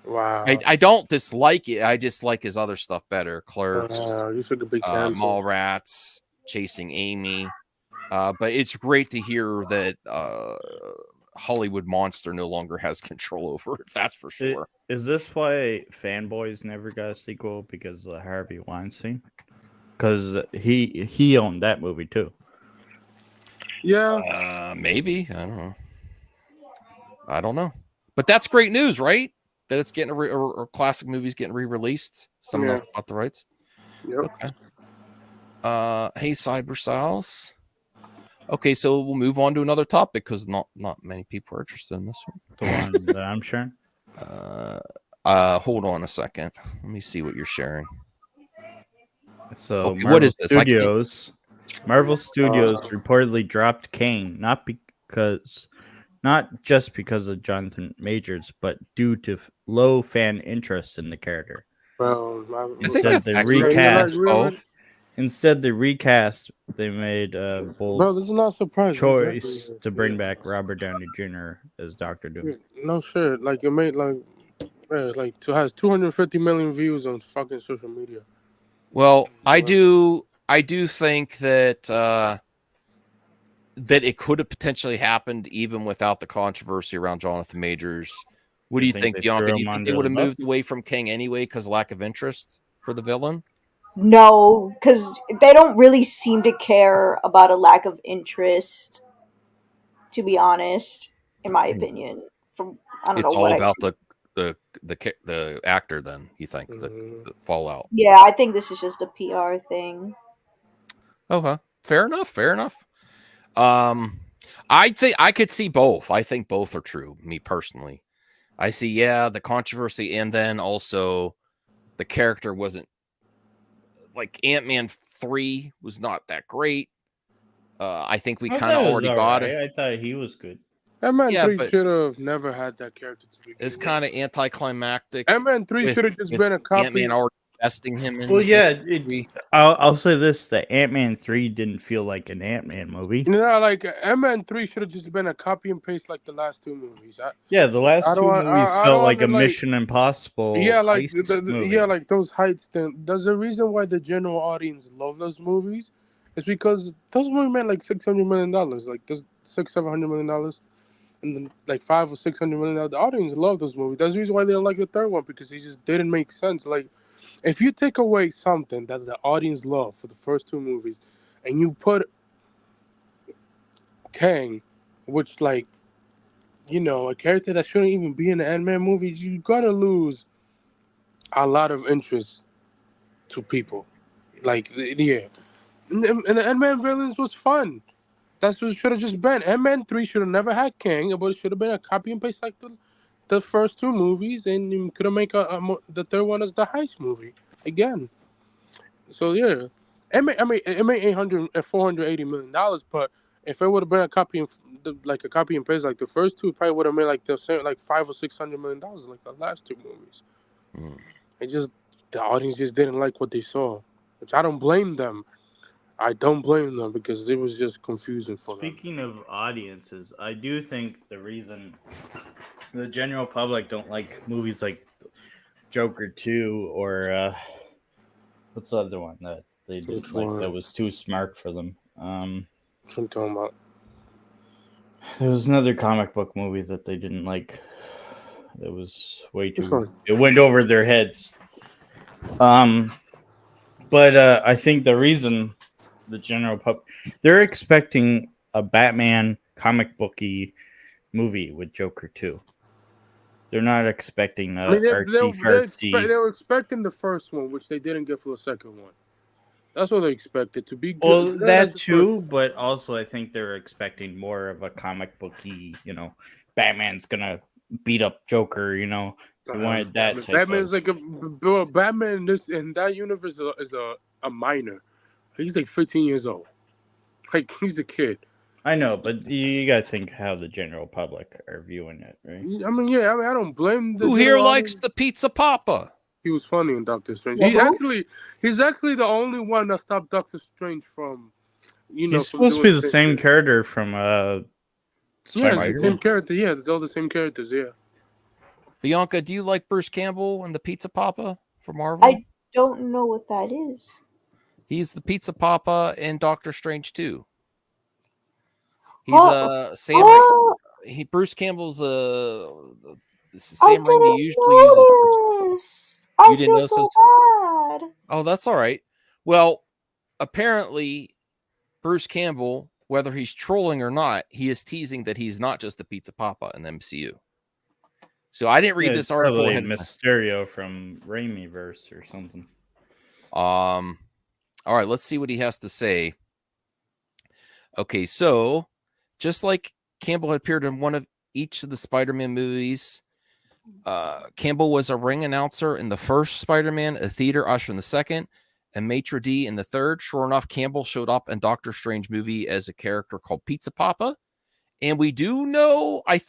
Wow. I don't dislike it. I just like his other stuff better. Clerks, You took a big Mallrats, Chasing Amy. But it's great to hear that Hollywood Monster no longer has control over it. That's for sure. Is this why Fanboys never got a sequel? Because of Harvey Weinstein? Because he owned that movie too. Yeah. Maybe. I don't know. But that's great news, right? That it's getting or classic movies getting re-released. Someone else bought the rights. Yep. Okay. Hey, Cyber Styles. Okay, so we'll move on to another topic because not many people are interested in this one. The one that I'm sharing. Hold on a second. Let me see what you're sharing. So okay, what is this? Marvel Studios reportedly dropped Kang, not just because of Jonathan Majors, but due to low fan interest in the character. Well, Instead, they recast. They made a bold this is not surprising. choice to bring back Robert Downey Jr. as Dr. Doom. No shit. Like, it made has 250 million views on fucking social media. Well, I do think that that it could have potentially happened even without the controversy around Jonathan Majors. What do you think, Bianca? Do you think they would have moved away from King anyway because of lack of interest for the villain? No, because they don't really seem to care about a lack of interest, to be honest, in my opinion. It's all about the actor then, you think, the fallout. Yeah, I think this is just a PR thing. Okay. Fair enough. I think I could see both. I think both are true, me personally. I see, the controversy, and then also the character wasn't like Ant-Man 3 was not that great. I think we kind of already got it. I thought he was good. Ant-Man 3 should have never had that character to begin with. It's kind of anticlimactic. Ant-Man 3 should have just been a copy. Ant-Man already investing him in. Well, yeah, I'll say this: the Ant-Man 3 didn't feel like an Ant-Man movie. Like Ant-Man 3 should have just been a copy and paste like the last two movies. The last two movies felt like a Mission Impossible. Yeah, like like those heights. There's a reason why the general audience love those movies. It's because those movies made like $600 million, like this $700 million, and then like $500 or $600 million. The audience love those movies. That's the reason why they don't like the third one, because it just didn't make sense. Like, if you take away something that the audience loved for the first two movies, and you put Kang, which a character that shouldn't even be in the Ant-Man movie, you're gonna lose a lot of interest to people. Like, and the Ant-Man villains was fun. That's what it should have just been. Ant-Man 3 should have never had Kang, but it should have been a copy and paste like the first two movies, and you could have made the third one as the heist movie again. So it made $480 million, but if it would have been a copy like a copy and paste like the first two, it probably would have made like the same like $500 or $600 million like the last two movies. It just the audience just didn't like what they saw, which I don't blame them. I don't blame them because it was just confusing for them. Speaking of audiences, I do think the reason the general public don't like movies like Joker 2 or what's the other one that they didn't like that was too smart for them? What I'm talking about. There was another comic book movie that they didn't like. That was way too. It went over their heads. But I think the reason the general public they're expecting a Batman comic booky movie with Joker 2. They're not expecting I mean, they were expecting the first one, which they didn't get for the second one. That's what they expected to be good. Well, that too, but also I think they're expecting more of a comic booky. Batman's gonna beat up Joker. They wanted that. Batman's like Batman in that universe is a minor. He's like 15 years old. Like he's a kid. I know, but you gotta think how the general public are viewing it, right? I mean, I don't blame Who here likes the Pizza Papa? He was funny in Doctor Strange. Yeah, He's actually the only one that stopped Doctor Strange from, He's supposed to be the same character from Yeah, it's the same character. Yeah, it's all the same characters. Yeah. Bianca, do you like Bruce Campbell and the Pizza Papa for Marvel? I don't know what that is. He's the Pizza Papa in Doctor Strange 2. He's Bruce Campbell's Sam Raimi usually uses Bruce. You didn't know so? Oh, that's all right. Well, apparently Bruce Campbell, whether he's trolling or not, he is teasing that he's not just the Pizza Papa in the MCU. So I didn't read this article. Mysterio from Raimi verse or something. All right, let's see what he has to say. Okay, so just like Campbell had appeared in one of each of the Spider-Man movies, Campbell was a ring announcer in the first Spider-Man, a theater usher in the second, and maitre d' in the third. Sure enough, Campbell showed up in Doctor Strange movie as a character called Pizza Papa. And we do know, I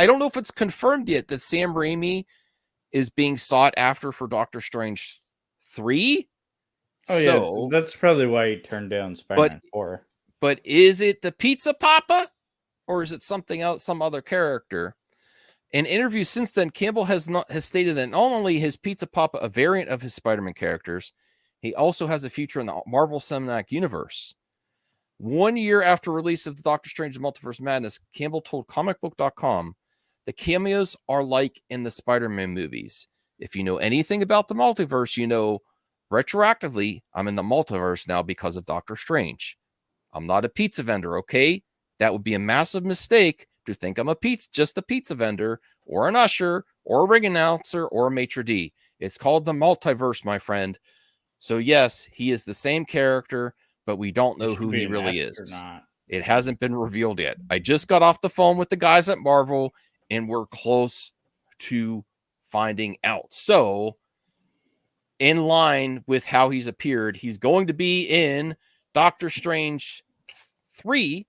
don't know if it's confirmed yet that Sam Raimi is being sought after for Doctor Strange 3. Oh, yeah, that's probably why he turned down Spider-Man 4. But is it the Pizza Papa or is it something else, some other character? In interviews since then, Campbell has stated that not only is Pizza Papa a variant of his Spider-Man characters, he also has a future in the Marvel Cinematic Universe. 1 year after release of the Doctor Strange Multiverse Madness, Campbell told comicbook.com, the cameos are like in the Spider-Man movies. If you know anything about the multiverse, you know retroactively, I'm in the multiverse now because of Doctor Strange. I'm not a pizza vendor, okay? That would be a massive mistake to think I'm just a pizza vendor or an usher or a ring announcer or a maitre d'. It's called the multiverse, my friend. So yes, he is the same character, but we don't know who he really is. It hasn't been revealed yet. I just got off the phone with the guys at Marvel and we're close to finding out. So in line with how he's appeared, he's going to be in Doctor Strange 3,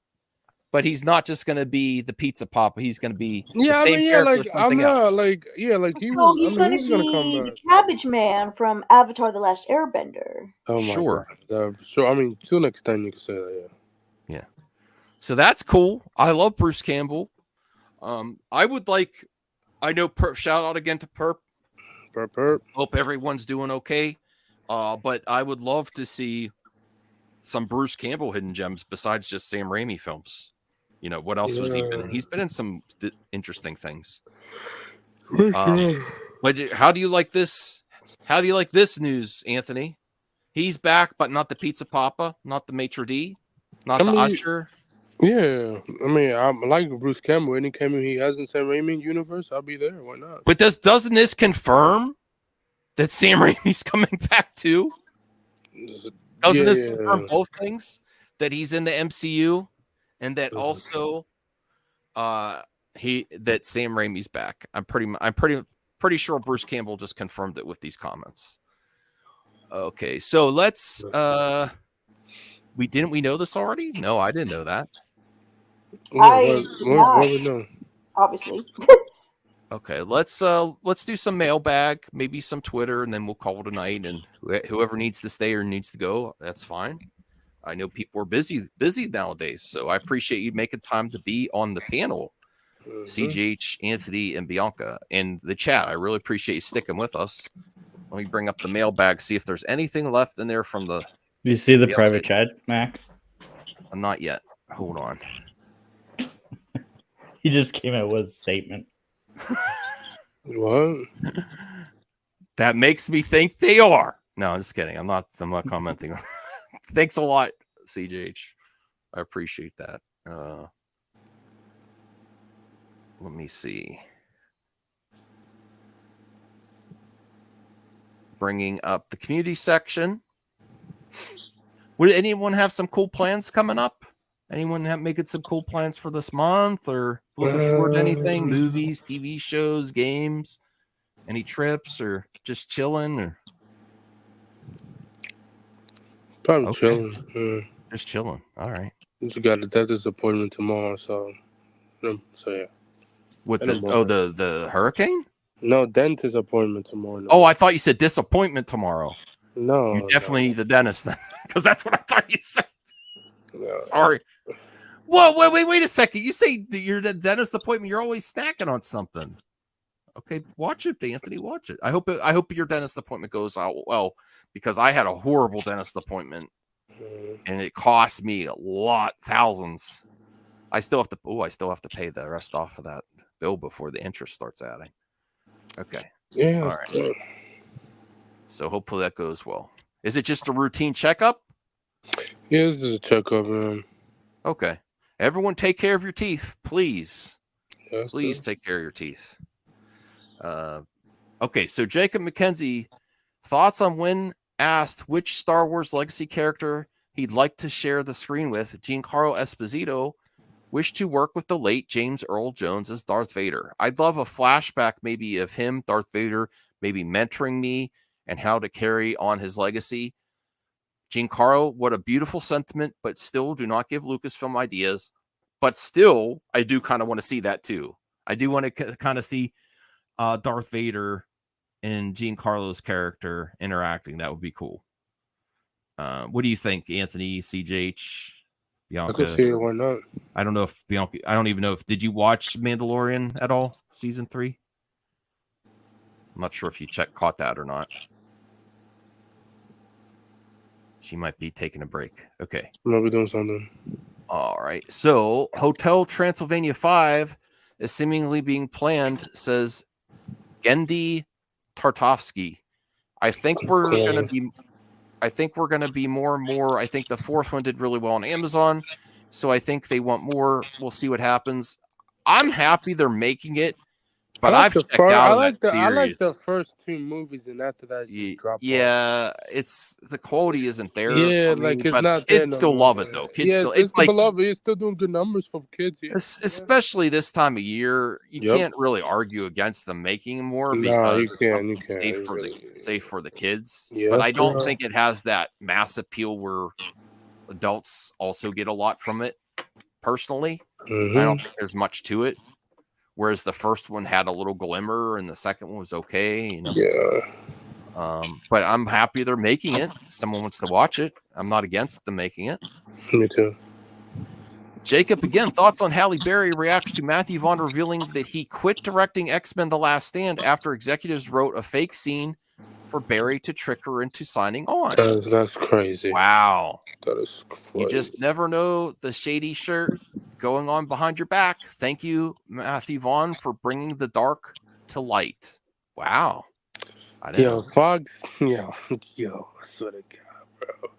but he's not just going to be the Pizza Papa. He's going to be the same character. He's going to be the Cabbage Man from Avatar: The Last Airbender. Oh my God. Sure. I mean, to an extent, you can say that. Yeah. So that's cool. I love Bruce Campbell. I would like. I know. Shout out again to Perp. Perp. Hope everyone's doing okay. But I would love to see some Bruce Campbell hidden gems besides just Sam Raimi films. You know, what else was he been in? He's been in some interesting things. But how do you like this? How do you like this news, Anthony? He's back, but not the Pizza Papa, not the maitre d', not the usher. Yeah, I mean, I like Bruce Campbell. Any cameo he has in Sam Raimi universe, I'll be there. Why not? But doesn't this confirm that Sam Raimi's coming back too? Doesn't this confirm both things? That he's in the MCU, and that also, that Sam Raimi's back. I'm pretty sure Bruce Campbell just confirmed it with these comments. Okay, so let's. We know this already? No, I didn't know that. I did not, we know? obviously. Okay, let's do some mailbag, maybe some Twitter, and then we'll call it a night. And whoever needs to stay or needs to go, that's fine. I know people are busy nowadays, so I appreciate you making time to be on the panel. CGH, Anthony, and Bianca, and the chat. I really appreciate you sticking with us. Let me bring up the mailbag, see if there's anything left in there from the. You see the private chat, Max? Not yet. Hold on. He just came out with a statement. What? That makes me think they are. No, I'm just kidding. I'm not commenting. Thanks a lot, CGH. I appreciate that. Let me see. Bringing up the community section. Would anyone have some cool plans coming up? Anyone making some cool plans for this month or looking forward to anything? Movies, TV shows, games, any trips, or just chilling? Or probably chilling. Just chilling. All right. Just got a dentist appointment tomorrow, so yeah. With the hurricane? No, dentist appointment tomorrow. Oh, I thought you said disappointment tomorrow. No, you definitely need the dentist then, because that's what I thought you said. No. Sorry. Whoa, wait a second. You say your dentist appointment, you're always snacking on something. Okay, watch it, Anthony. Watch it. I hope your dentist appointment goes out well, because I had a horrible dentist appointment, and it cost me a lot, thousands. I still have to pay the rest off of that bill before the interest starts adding. Okay. Yeah. All right. So hopefully that goes well. Is it just a routine checkup? Yeah, this is a checkup, man. Okay. Everyone take care of your teeth, please. Yes, please take care of your teeth. Okay, so Jacob McKenzie, thoughts on when asked which Star Wars legacy character he'd like to share the screen with, Giancarlo Esposito wished to work with the late James Earl Jones as Darth Vader. I'd love a flashback maybe of him, Darth Vader, maybe mentoring me and how to carry on his legacy. Giancarlo, what a beautiful sentiment, but still do not give Lucasfilm ideas. But still, I do kind of want to see that too. I do want to kind of see Darth Vader and Giancarlo's character interacting. That would be cool. What do you think, Anthony, CJH, Bianca? I could see it, why not? I don't know if Bianca, I don't even know if, did you watch Mandalorian at all, season 3? I'm not sure if you caught that or not. She might be taking a break. Okay. Might be doing something. All right. So, Hotel Transylvania 5 is seemingly being planned, says Gendy Tartovsky. I think we're going to be more and more. I think the fourth one did really well on Amazon, so I think they want more. We'll see what happens. I'm happy they're making it, but I've checked out. I like the first 2 movies, and after that, it just dropped off. It's the quality isn't there. Yeah, like it's not. Kids still love it though. Kids still, it's like beloved. It's still doing good numbers for kids. Yeah. Especially this time of year, you can't really argue against them making more because it's safe for the kids. Yep. But I don't think it has that mass appeal where adults also get a lot from it. Personally, I don't think there's much to it. Whereas the first one had a little glimmer and the second one was okay. You know? Yeah. But I'm happy they're making it. Someone wants to watch it. I'm not against them making it. Me too. Jacob, again, thoughts on Halle Berry reacts to Matthew Vaughn revealing that he quit directing X-Men The Last Stand after executives wrote a fake scene for Barry to trick her into signing on. That's crazy. Wow. That is crazy. You just never know the shady shirt going on behind your back. Thank you, Matthew Vaughn, for bringing the dark to light. Wow. Fox, I swear to God, bro.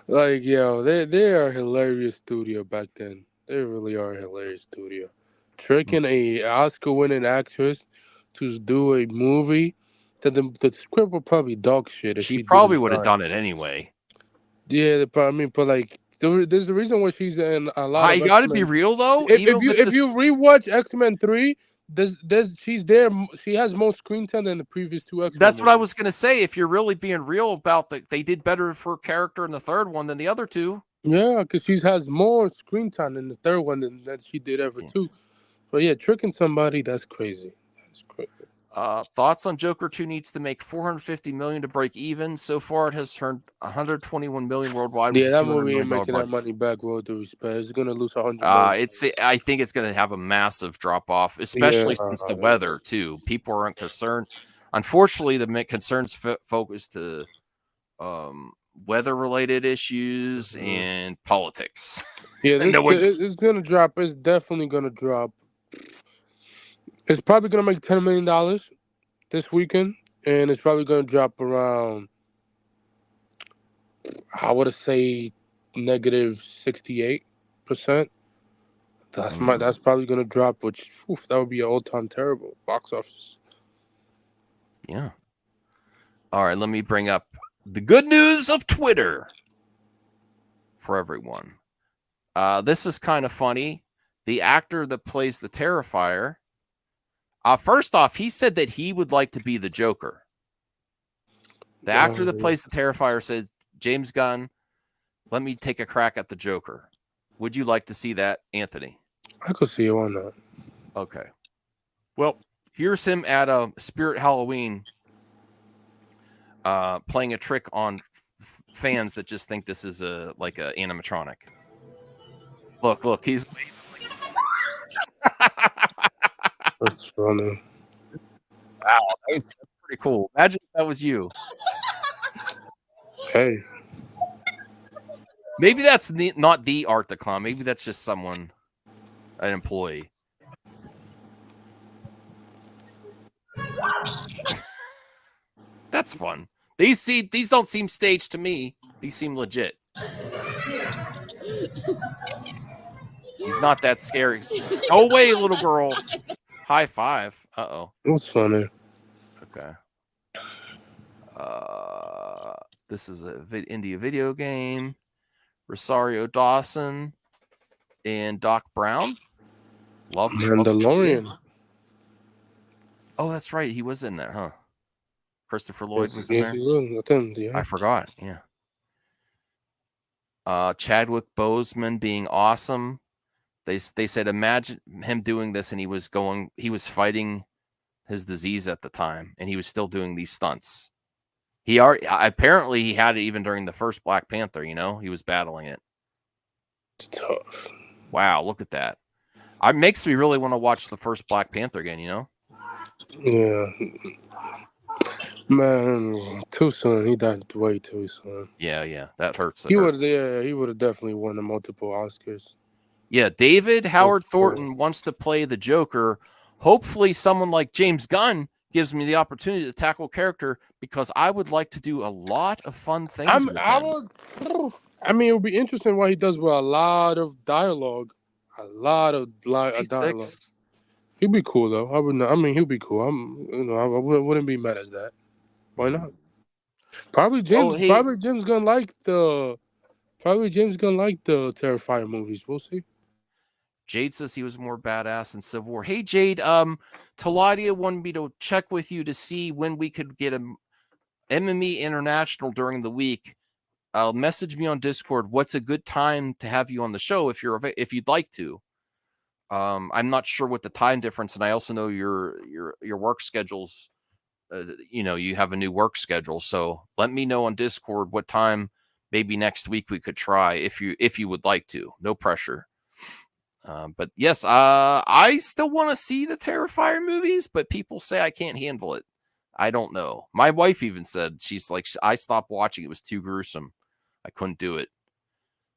Like, they are a hilarious studio back then. They really are a hilarious studio. Tricking a Oscar-winning actress to do a movie that the script would probably dog shit. If she probably would have done it anyway. Yeah, but like, there's the reason why she's in a lot. You got to be real though. If you rewatch X-Men 3, she's there. She has more screen time than the previous 2 X-Men. That's what I was gonna say. If you're really being real about that, they did better for her character in the third one than the other 2. Yeah, because she has more screen time in the third one than that she did ever too. But yeah, tricking somebody, that's crazy. That's crazy. Thoughts on Joker 2 needs to make $450 million to break even. So far, it has earned $121 million worldwide. Yeah, with that $200 movie ain't million making that budget. money back. With all due respect, it's gonna lose $100 million. I think it's going to have a massive drop off, especially since the weather too. People aren't concerned. Unfortunately, the concerns focus to weather related issues and politics. Yeah, And it's gonna drop. It's definitely gonna drop. It's probably gonna make $10 million this weekend, and it's probably gonna drop around, I would say, negative 68%. That's probably gonna drop, which that would be an all-time terrible box office. Yeah. All right, let me bring up the good news of Twitter for everyone. This is kind of funny. The actor that plays the Terrifier, first off, he said that he would like to be the Joker. The actor that plays the Terrifier said, James Gunn, let me take a crack at the Joker. Would you like to see that, Anthony? I could see it. Why not? Okay. Well, here's him at a Spirit Halloween playing a trick on fans that just think this is a animatronic. Look, he's That's funny. Wow, that's pretty cool. Imagine if that was you. Hey. Maybe that's not the Art the Clown. Maybe that's just someone, an employee. That's fun. These don't seem staged to me. These seem legit. He's not that scary. Just go away, little girl. High five. Uh-oh. That's funny. Okay. This is a India video game. Rosario Dawson and Doc Brown. Love Mandalorian. Oh, that's right. He was in there, huh? Christopher Lloyd was in Yes, there. he was. Yeah. I forgot. Yeah. Chadwick Boseman being awesome. They said imagine him doing this, and he was fighting his disease at the time, and he was still doing these stunts. He apparently he had it even during the first Black Panther. He was battling it. It's tough. Wow, look at that. It makes me really want to watch the first Black Panther again. Yeah. Man, too soon. He died way too soon. Yeah, that hurts. He would have definitely won the multiple Oscars. Yeah, David Howard Thornton wants to play the Joker. Hopefully someone like James Gunn gives me the opportunity to tackle character, because I would like to do a lot of fun things with him. It would be interesting what he does with a lot of dialogue. A lot of dialogue. He'd be cool though. He'd be cool. I wouldn't be mad at that. Why not? Probably James Gunn like the Terrifier movies. We'll see. Jade says he was more badass in Civil War. Hey, Jade, Taladia wanted me to check with you to see when we could get a MME International during the week. Message me on Discord. What's a good time to have you on the show if you'd like to? I'm not sure what the time difference, and I also know your work schedules. You have a new work schedule, so let me know on Discord what time. Maybe next week we could try if you would like to. No pressure. But yes, I still want to see the Terrifier movies, but people say I can't handle it. I don't know. My wife even said, she's like, I stopped watching. It was too gruesome. I couldn't do it.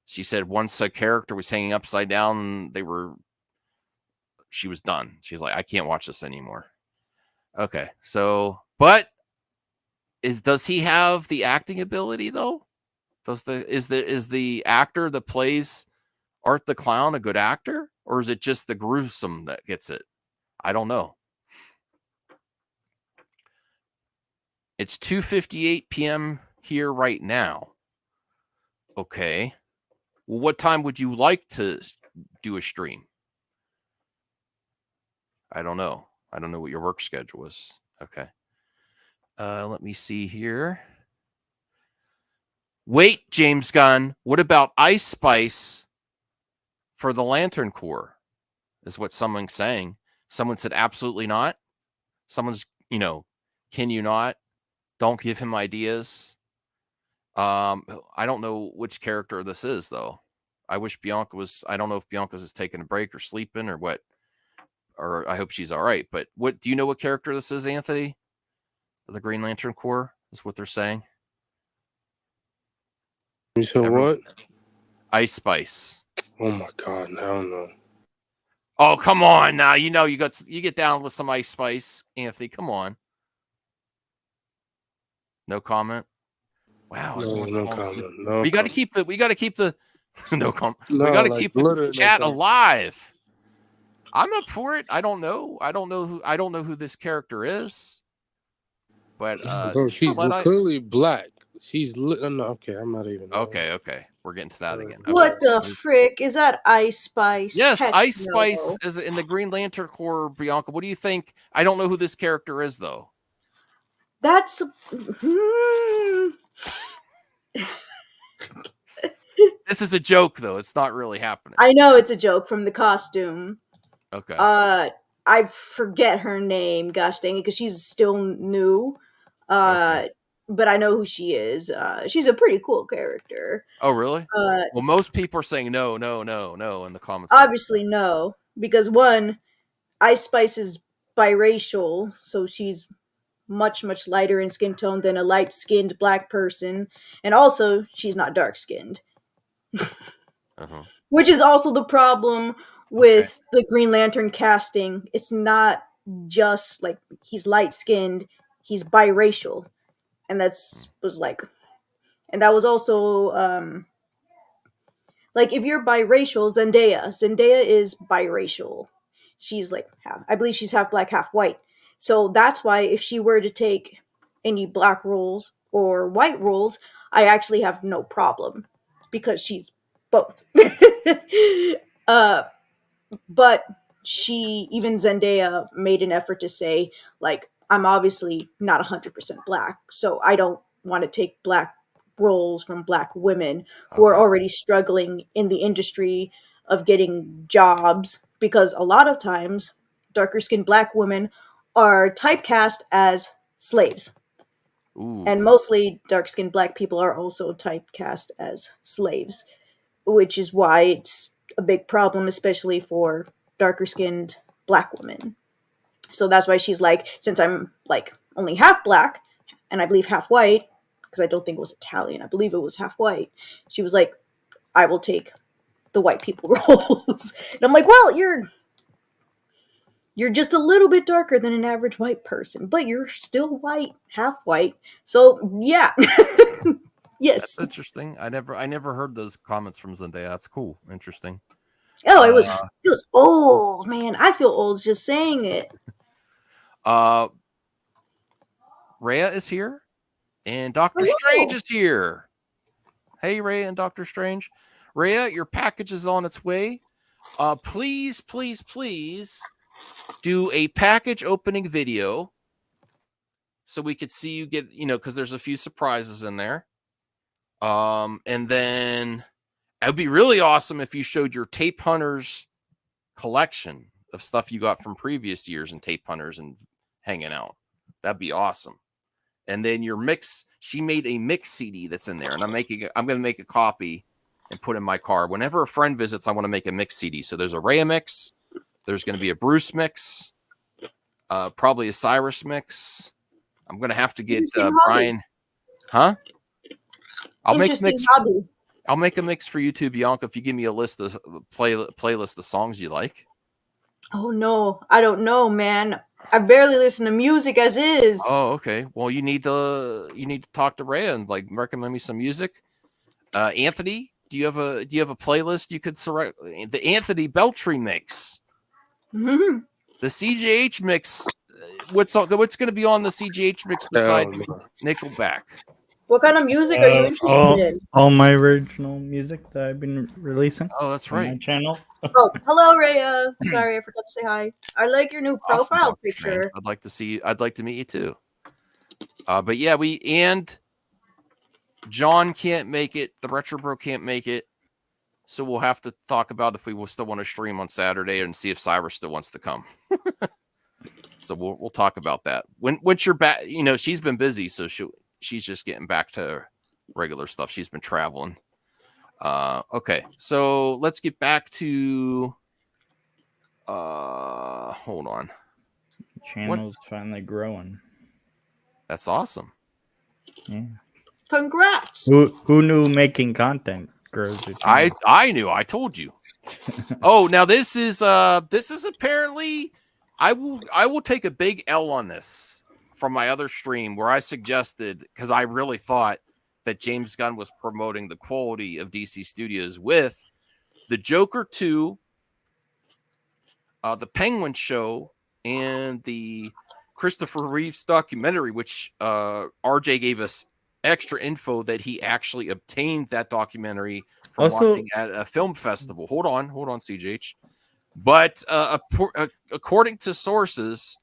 She said once a character was hanging upside down, she was done. She's like, I can't watch this anymore. Okay. So, but does he have the acting ability though? Is the actor that plays Art the Clown a good actor, or is it just the gruesome that gets it? I don't know. It's 2:58 p.m. here right now. Okay. Well, what time would you like to do a stream? I don't know. I don't know what your work schedule is. Okay. Let me see here. Wait, James Gunn. What about Ice Spice for the Lantern Corps? Is what someone's saying. Someone said absolutely not. Someone's, can you not? Don't give him ideas. I don't know which character this is though. I wish Bianca was. I don't know if Bianca's is taking a break or sleeping or what. Or I hope she's all right. But what do you know what character this is, Anthony? The Green Lantern Corps is what they're saying. You said what? Ice Spice. Oh my God, I don't know. Oh, come on now. You get down with some Ice Spice, Anthony. Come on. No comment. Wow. No comment. No, we got to keep the no comment. No, we got to like, keep the literally chat no comment. alive. I'm up for it. I don't know who this character is. But Bro, she's clearly black. She's no, okay, I'm not even. Okay. We're getting to that again. Okay. What the frick is that? Ice Spice? Yes, Heck Ice no. Spice is in the Green Lantern Corps. Bianca, what do you think? I don't know who this character is though. That's This is a joke though. It's not really happening. I know it's a joke from the costume. Okay. I forget her name. Gosh dang it, because she's still new. But I know who she is. She's a pretty cool character. Oh, really? Well, most people are saying no in the comments. Obviously, no, because one, Ice Spice is biracial, so she's much lighter in skin tone than a light-skinned black person, and also she's not dark-skinned, which is also the problem with the Green Lantern casting. It's not just like he's light-skinned; he's biracial. And that was also like if you're biracial, Zendaya is biracial. She's like I believe she's half black, half white. So that's why if she were to take any black roles or white roles, I actually have no problem because she's both. But even Zendaya made an effort to say, like, I'm obviously not 100% black, so I don't want to take black roles from black women who are already struggling in the industry of getting jobs, because a lot of times darker-skinned black women are typecast as slaves. Ooh. And mostly dark-skinned black people are also typecast as slaves, which is why it's a big problem, especially for darker-skinned black women. So that's why she's like, since I'm like only half black and I believe half white, because I don't think it was Italian, I believe it was half white. She was like, I will take the white people roles. And I'm like, well, you're just a little bit darker than an average white person, but you're still white, half white. So yeah. Yes. That's interesting. I never heard those comments from Zendaya. That's cool. Interesting. Oh, it was old, man. I feel old just saying it. Rhea is here, and Dr. Strange is here. Hey, Rhea and Dr. Strange. Rhea, your package is on its way. Please do a package opening video so we could see you get, because there's a few surprises in there. And then it would be really awesome if you showed your Tape Hunters collection of stuff you got from previous years and Tape Hunters and hanging out. That'd be awesome. And then your mix, she made a mix CD that's in there, and I'm going to make a copy and put in my car. Whenever a friend visits, I want to make a mix CD. So there's a Rhea mix, there's going to be a Bruce mix, probably a Cyrus mix. I'm going to have to get Brian. Huh? I'll make a mix for you too, Bianca, if you give me a list of playlist of songs you like. Oh no, I don't know, man. I barely listen to music as is. Oh, okay. Well, you need to talk to Rhea and like recommend me some music. Anthony, do you have a playlist you could select? The Anthony Beltry mix, the CJH mix. What's going to be on the CJH mix beside Nickelback? What kind of music are you interested in? All my original music that I've been releasing. Oh, that's right. On my channel. Oh, hello, Rhea. Sorry, I forgot to say hi. I like your new profile picture. I'd like to meet you too. But yeah, John can't make it. The Retro Bro can't make it. So we'll have to talk about if we will still want to stream on Saturday and see if Cyrus still wants to come. So we'll talk about that. Once you're back, she's been busy, so she's just getting back to regular stuff. She's been traveling. Okay, so let's get back to hold on. Channel's finally growing. That's awesome. Yeah. Congrats. Who knew making content grows your channel? I knew. I told you. Oh, now this is apparently I will take a big L on this from my other stream where I suggested, because I really thought that James Gunn was promoting the quality of DC Studios with the Joker 2, the Penguin Show, and the Christopher Reeves documentary, which RJ gave us extra info that he actually obtained that documentary from watching at a film festival. Hold on, CJH. But according to sources,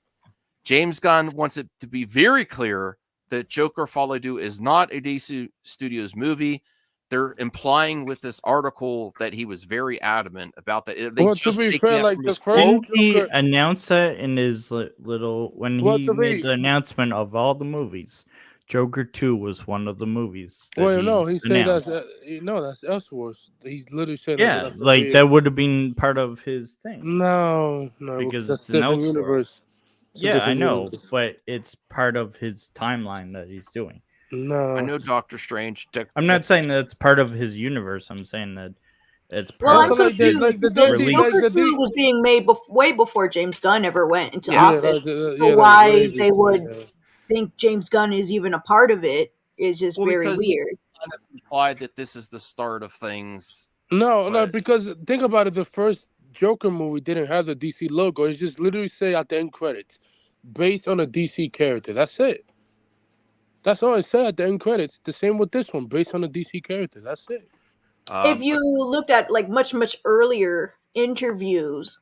James Gunn wants it to be very clear that Joker Folie Deux is not a DC Studios movie. They're implying with this article that he was very adamant about that. To be fair, like the first didn't he announce that in his little when he made the announcement of all the movies? Joker 2 was one of the movies. Well, no, he said that's Elseworlds. He's literally said that would have been part of his thing. No, because that's it's an different universe. Yeah, I know, but it's part of his timeline that he's doing. No, I know Doctor Strange. I'm not saying that it's part of his universe. I'm saying that it's part Well, I'm of confused because Joker 2 was being made way before James Gunn ever went into office. So why they would think James Gunn is even a part of it is just very weird. Kind of implied that this is the start of things. No, because think about it. The first Joker movie didn't have the DC logo. It just literally say at the end credits, based on a DC character. That's it. That's all it said at the end credits. The same with this one, based on a DC character. That's it. If you looked at like much earlier interviews,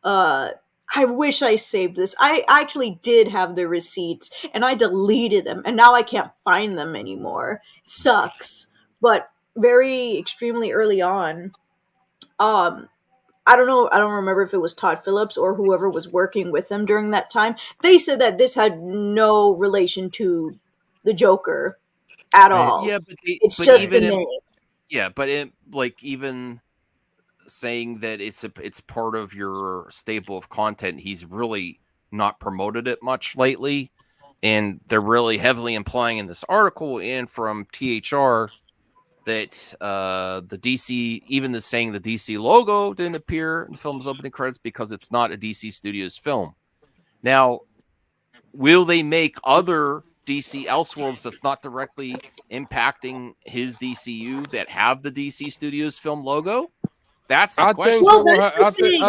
I wish I saved this. I actually did have the receipts and I deleted them and now I can't find them anymore. Sucks. But very extremely early on, I don't know. I don't remember if it was Todd Phillips or whoever was working with them during that time. They said that this had no relation to the Joker at all. Yeah, it's just the name. Yeah, but even saying that it's part of your staple of content, he's really not promoted it much lately, and they're really heavily implying in this article and from THR that the DC, even saying the DC logo didn't appear in the film's opening credits because it's not a DC Studios film. Now, will they make other DC Elseworlds that's not directly impacting his DCU that have the DC Studios film logo? That's the question. Well, that's the thing.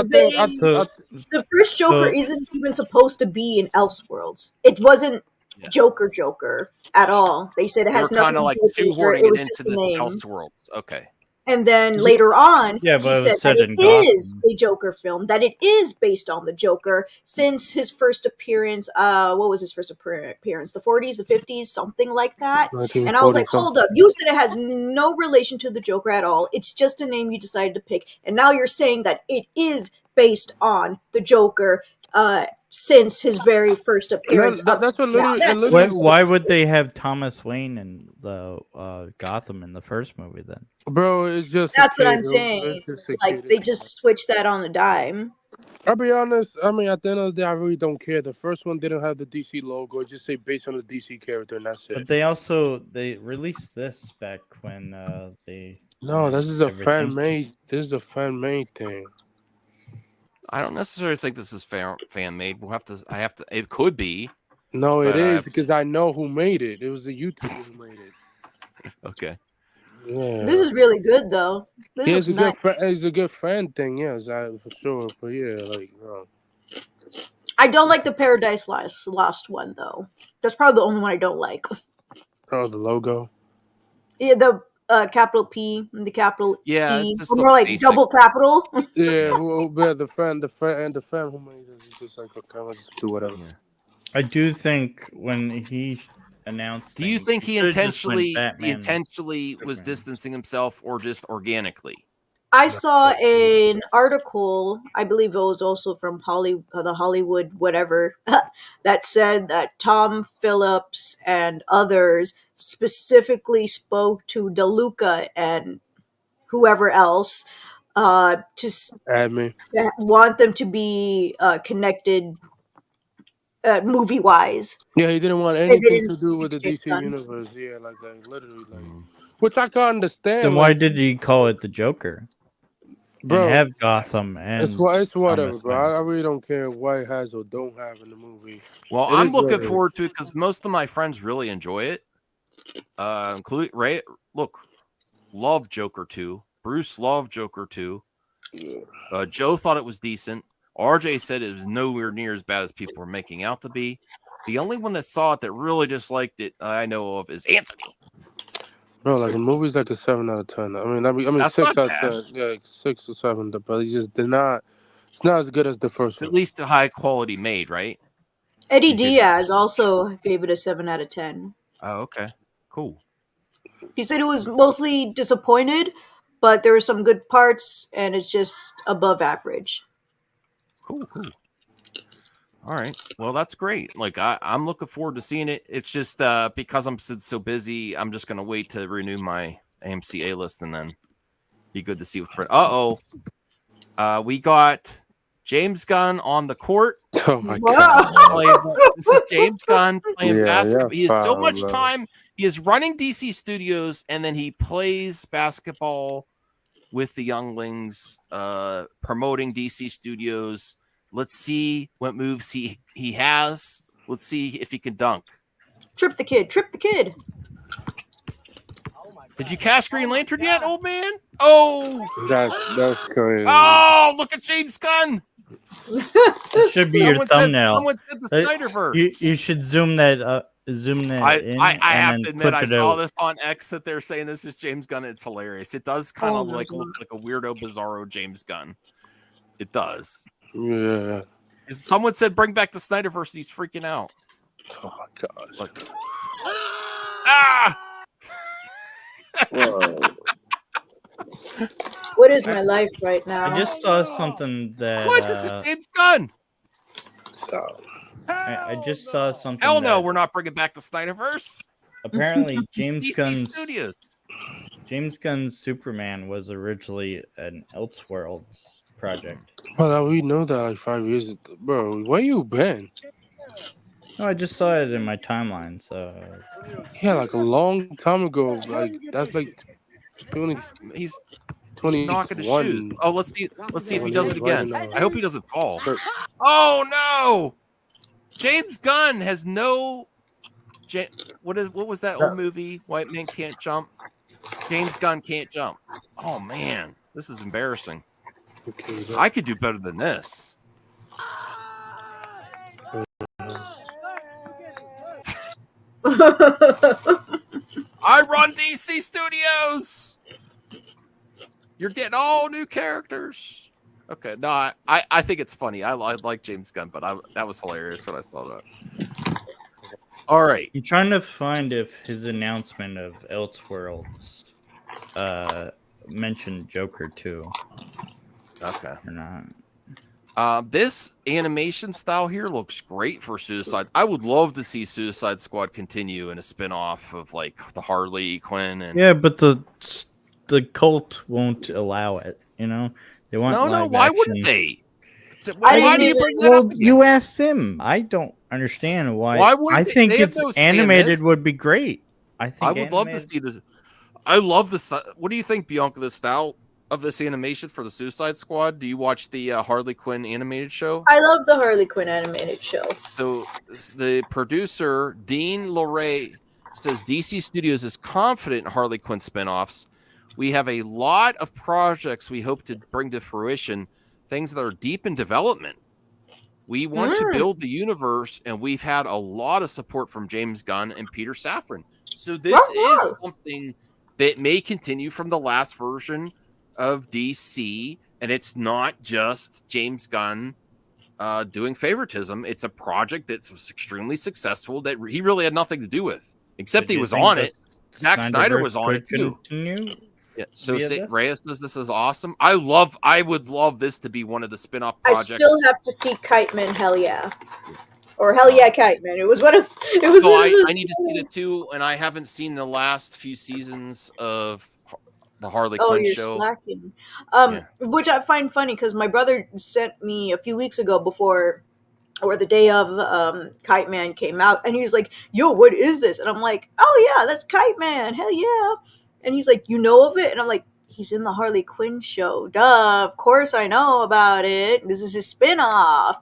The first Joker isn't even supposed to be in Elseworlds. It wasn't Joker at all. They said it has nothing to do with Joker. It was just a name. Elseworlds. Okay. And then later on, he but said that it is a Joker film, that it is based on the Joker since his first appearance. What was his first appearance? The 40s, the 50s, something like that. And I was like, hold up. You said it has no relation to the Joker at all. It's just a name you decided to pick. And now you're saying that it is based on the Joker since his very first appearance. That's what literally. Why would they have Thomas Wayne and the Gotham in the first movie then? Bro, it's just that's what I'm saying. Like they just switched that on the dime. I'll be honest. I mean, at the end of the day, I really don't care. The first one didn't have the DC logo; it just say based on the DC character, and that's it. But they released this back when they. No, this is a fan made. This is a fan made thing. I don't necessarily think this is fan made. It could be. No, it is because I know who made it. It was the YouTuber who made it. Okay. Yeah. This is really good though. It's a good fan thing, yes, for sure. But yeah, I don't like the Paradise Lost one though. That's probably the only one I don't like. Oh, the logo. Yeah, the capital P and the capital E, just more like basic. Double capital. Yeah, the fan who made it is just like, okay, let's do whatever. I do think when he announced. Do you things. think he Should've just went intentionally Batman, was Superman. distancing himself, or just organically? I saw an article, I believe it was also from the Hollywood whatever, that said that Tom Phillips and others specifically spoke to DeLuca and whoever else Admin. want them to be connected movie wise. Yeah, he didn't want They anything didn't to do with the James DC Gunn. universe. Yeah, like literally, which I can understand. Then why Like, did he call it the Joker? bro, And have Gotham and it's whatever, Thomas bro. Wayne? I really don't care what it has or don't have in the movie. Well, It I'm is what looking it is. forward to it because most of my friends really enjoy it. Including Ray. Look, love Joker 2. Bruce loved Joker 2. Joe thought it was decent. RJ said it was nowhere near as bad as people were making out to be. The only one that saw it that really disliked it I know of is Anthony. Bro, like the movie's like a 7 out of 10. I mean, That's 6 not out bad. of 10. Yeah, like 6 or 7. But he just did not. It's not as good as the first It's one. at least a high quality made, right? Eddie Diaz also gave it a 7 out of 10. Oh, okay, cool. He said it was mostly disappointed, but there were some good parts, and it's just above average. Cool. All right. Well, that's great. Like I'm looking forward to seeing it. It's just because I'm so busy, I'm just gonna wait to renew my AMC A list and then be good to see with friends. We got James Gunn on the court. Oh my god. This is James Gunn playing basketball. Yeah, He has so much bro. time. He is running DC Studios, and then he plays basketball with the younglings, promoting DC Studios. Let's see what moves he has. Let's see if he can dunk. Trip the kid. Did you cast Green Lantern yet, old man? Oh, That's crazy. oh! Look at James Gunn. It should be your thumbnail. Someone said the Snyderverse. You should zoom that in. I have and to then admit, I clip it saw out. this on X that they're saying this is James Gunn. It's hilarious. It does kind of look like a weirdo, bizarro James Gunn. It does. Yeah. Someone said bring back the Snyderverse, and he's freaking out. Oh my gosh. Look. Ah! What is my life right now? I just saw something that. What? This is James Gunn. I just saw something. Hell no, that we're not bringing back the Snyderverse. Apparently, James DC Gunn's Studios. James Gunn's Superman was originally an Elseworlds project. Well, we know that like 5 years ago. Bro, where you been? No, I just saw it in my timeline. So Yeah, like a long time ago. Like that's like 20. He's 21. knocking his shoes. Oh, let's see if he does it again. Right now. I hope he doesn't fall. Oh no! James Gunn has no. What was that old movie? White Man Can't Jump. James Gunn can't jump. Oh man, this is embarrassing. I could do better than this. I run DC Studios. You're getting all new characters. Okay, no, I think it's funny. I like James Gunn, but that was hilarious when I saw that. All right. I'm trying to find if his announcement of Elseworlds mentioned Joker 2. Okay. Or not. This animation style here looks great for Suicide. I would love to see Suicide Squad continue in a spin-off of like the Harley Quinn and Yeah, but the cult won't allow it. You know, they want no. Why wouldn't they? Why do you bring that up? You asked them. I don't understand why. Why wouldn't I they? think They have it's no say in animated this. would be great. I think I would love to see this. I love this. What do you think, Bianca? The style of this animation for the Suicide Squad? Do you watch the Harley Quinn animated show? I love the Harley Quinn animated show. So the producer Dean Lorey says DC Studios is confident in Harley Quinn spinoffs. We have a lot of projects we hope to bring to fruition, things that are deep in development. We want to build the universe, and we've had a lot of support from James Gunn and Peter Safran. So this is something that may continue from the last version of DC, and it's not just James Gunn doing favoritism. It's a project that was extremely successful that he really had nothing to do with. Except Do he you was think on the it. Zack Snyder was on it could too. continue Yeah. So via this? Reyes says this is awesome. I would love this to be one of the spin-off I projects. still have to see Kite Man. Hell yeah, or hell yeah, Kite Man. It was one of. It was. So one of the I need to see the two, and I haven't seen the last few seasons of the Harley Oh, Quinn you're show. slacking. Yeah. Which I find funny because my brother sent me a few weeks ago before, or the day of Kite Man came out, and he was like, "Yo, what is this?" And I'm like, "Oh yeah, that's Kite Man. Hell yeah!" And he's like, "You know of it?" And I'm like, "He's in the Harley Quinn show. Duh, of course I know about it. This is his spinoff.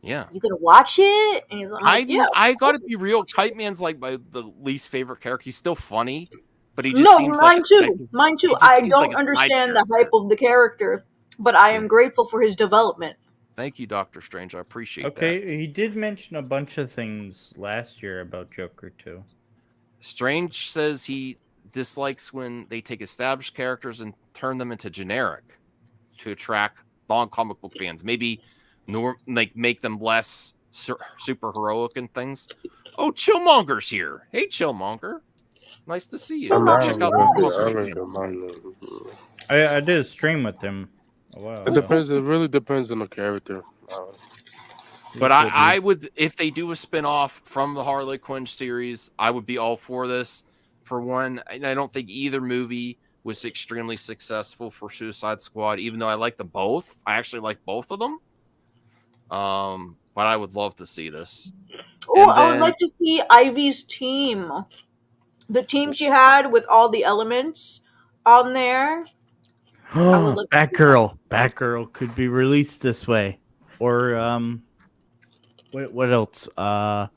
Yeah. You gonna watch it?" And he's like, "Yeah." I gotta be real. Kite Man's like the least favorite character. He's still funny, but he just No, seems mine like too. Mine he too. just I seems don't like a side understand the character. hype of the character, but I am grateful for his development. Thank you, Doctor Strange. I appreciate that. Okay, he did mention a bunch of things last year about Joker too. Strange says he dislikes when they take established characters and turn them into generic to attract non-comic book fans. Maybe make them less super heroic and things. Oh, Chillmonger's here. Hey, Chillmonger. Nice to see you. Check out I did a stream with him a while It ago. depends. It really depends on the character. But I would, if they do a spin-off from the Harley Quinn series, I would be all for this. For one, I don't think either movie was extremely successful for Suicide Squad, even though I like them both. I actually like both of them. But I would love to see this. Oh, I would like to see Ivy's team. The team she had with all the elements on there. Batgirl could be released this way, or what else? Well,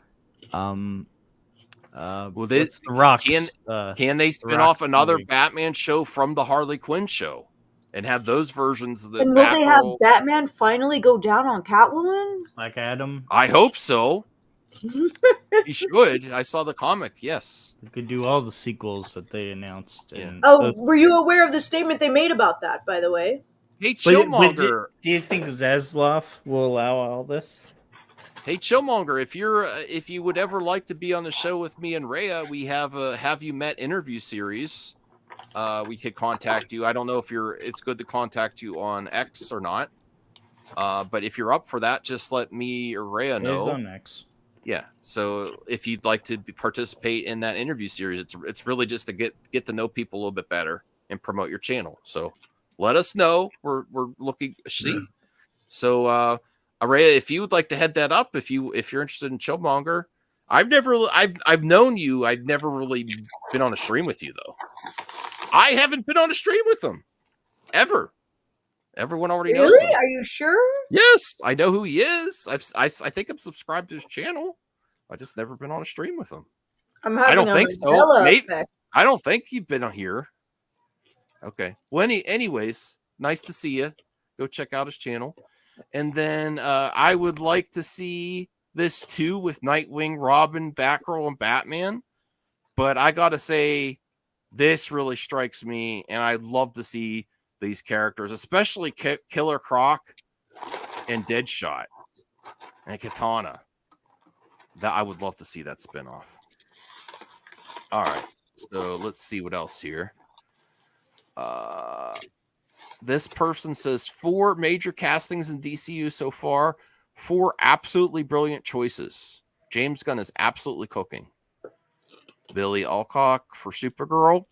what's the Rock's, can they spin Rock's off another movie? Batman show from the Harley Quinn show and have those versions of the And will they have Batgirl? Batman finally go down on Catwoman? Like Adam? I hope so. He should. I saw the comic. Yes, We could do all the sequels that they announced. And Oh, were you aware of the statement they made about that, by the way? Hey, But Chillmonger. do you think Zaslav will allow all this? Hey, Chillmonger, if you would ever like to be on the show with me and Rhea, we have a Have You Met interview series. We could contact you. I don't know if it's good to contact you on X or not. But if you're up for that, just let me or Rhea know. He's on X. Yeah. So if you'd like to participate in that interview series, it's really just to get to know people a little bit better and promote your channel. So let us know. We're looking. See. So Araya, if you would like to head that up, if you're interested in Chillmonger, I've known you. I've never really been on a stream with you though. I haven't been on a stream with them ever. Everyone already knows Really? him. Are you sure? Yes, I know who he is. I think I'm subscribed to his channel. I just never been on a stream with him. I'm I don't having think a so. Mandela Maybe effect. I don't think you've been on here. Okay. Well, anyways, nice to see you. Go check out his channel. And then I would like to see this too with Nightwing, Robin, Batgirl, and Batman. But I gotta say, this really strikes me, and I'd love to see these characters, especially Killer Croc and Deadshot and Katana. That I would love to see that spinoff. All right, so let's see what else here. This person says 4 major castings in DCU so far, 4 absolutely brilliant choices. James Gunn is absolutely cooking. Billy Alcock for Supergirl.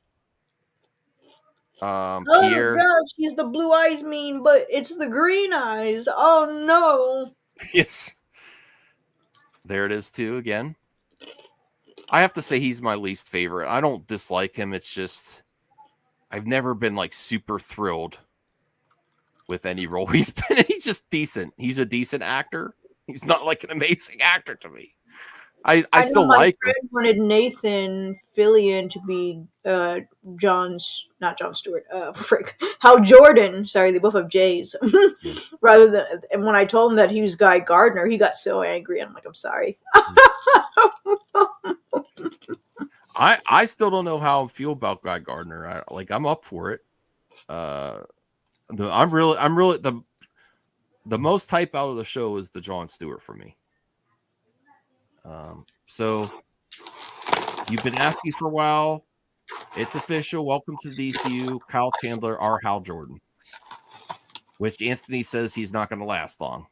Oh Pierre. gosh, he's the blue eyes mean, but it's the green eyes. Oh no. Yes. There it is too again. I have to say he's my least favorite. I don't dislike him. It's just I've never been like super thrilled with any role he's been in. He's just decent. He's a decent actor. He's not like an amazing actor to me. I still know my like him. friend wanted Nathan Fillion to be not John Stewart, Hal Jordan. Sorry, they both have J's. Rather than, and when I told him that he was Guy Gardner, he got so angry. I'm like, I'm sorry. I still don't know how I feel about Guy Gardner. I'm up for it. I'm really the most hype out of the show is the Jon Stewart for me. So You've been asking for a while. It's official. Welcome to the DCU. Kyle Chandler, our Hal Jordan. Which Anthony says he's not going to last long.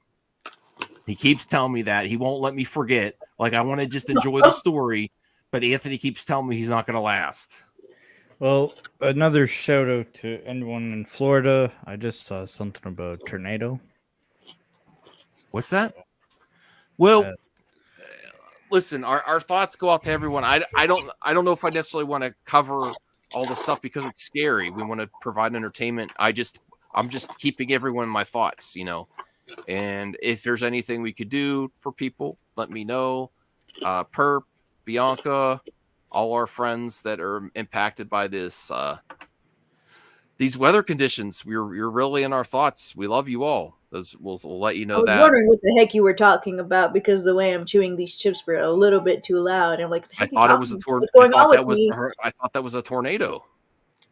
He keeps telling me that. He won't let me forget. Like, I want to just enjoy the story, but Anthony keeps telling me he's not going to last. Well, another shout out to anyone in Florida. I just saw something about a tornado. What's that? Well, listen, our thoughts go out to everyone. I don't know if I necessarily want to cover all the stuff because it's scary. We want to provide entertainment. I'm just keeping everyone in my thoughts, you know. And if there's anything we could do for people, let me know. Perp, Bianca, all our friends that are impacted by this these weather conditions. You're really in our thoughts. We love you all. We'll let you know I was that. wondering what the heck you were talking about because the way I'm chewing these chips were a little bit too loud. I'm like, I thought it was a tornado. I thought that was a tornado.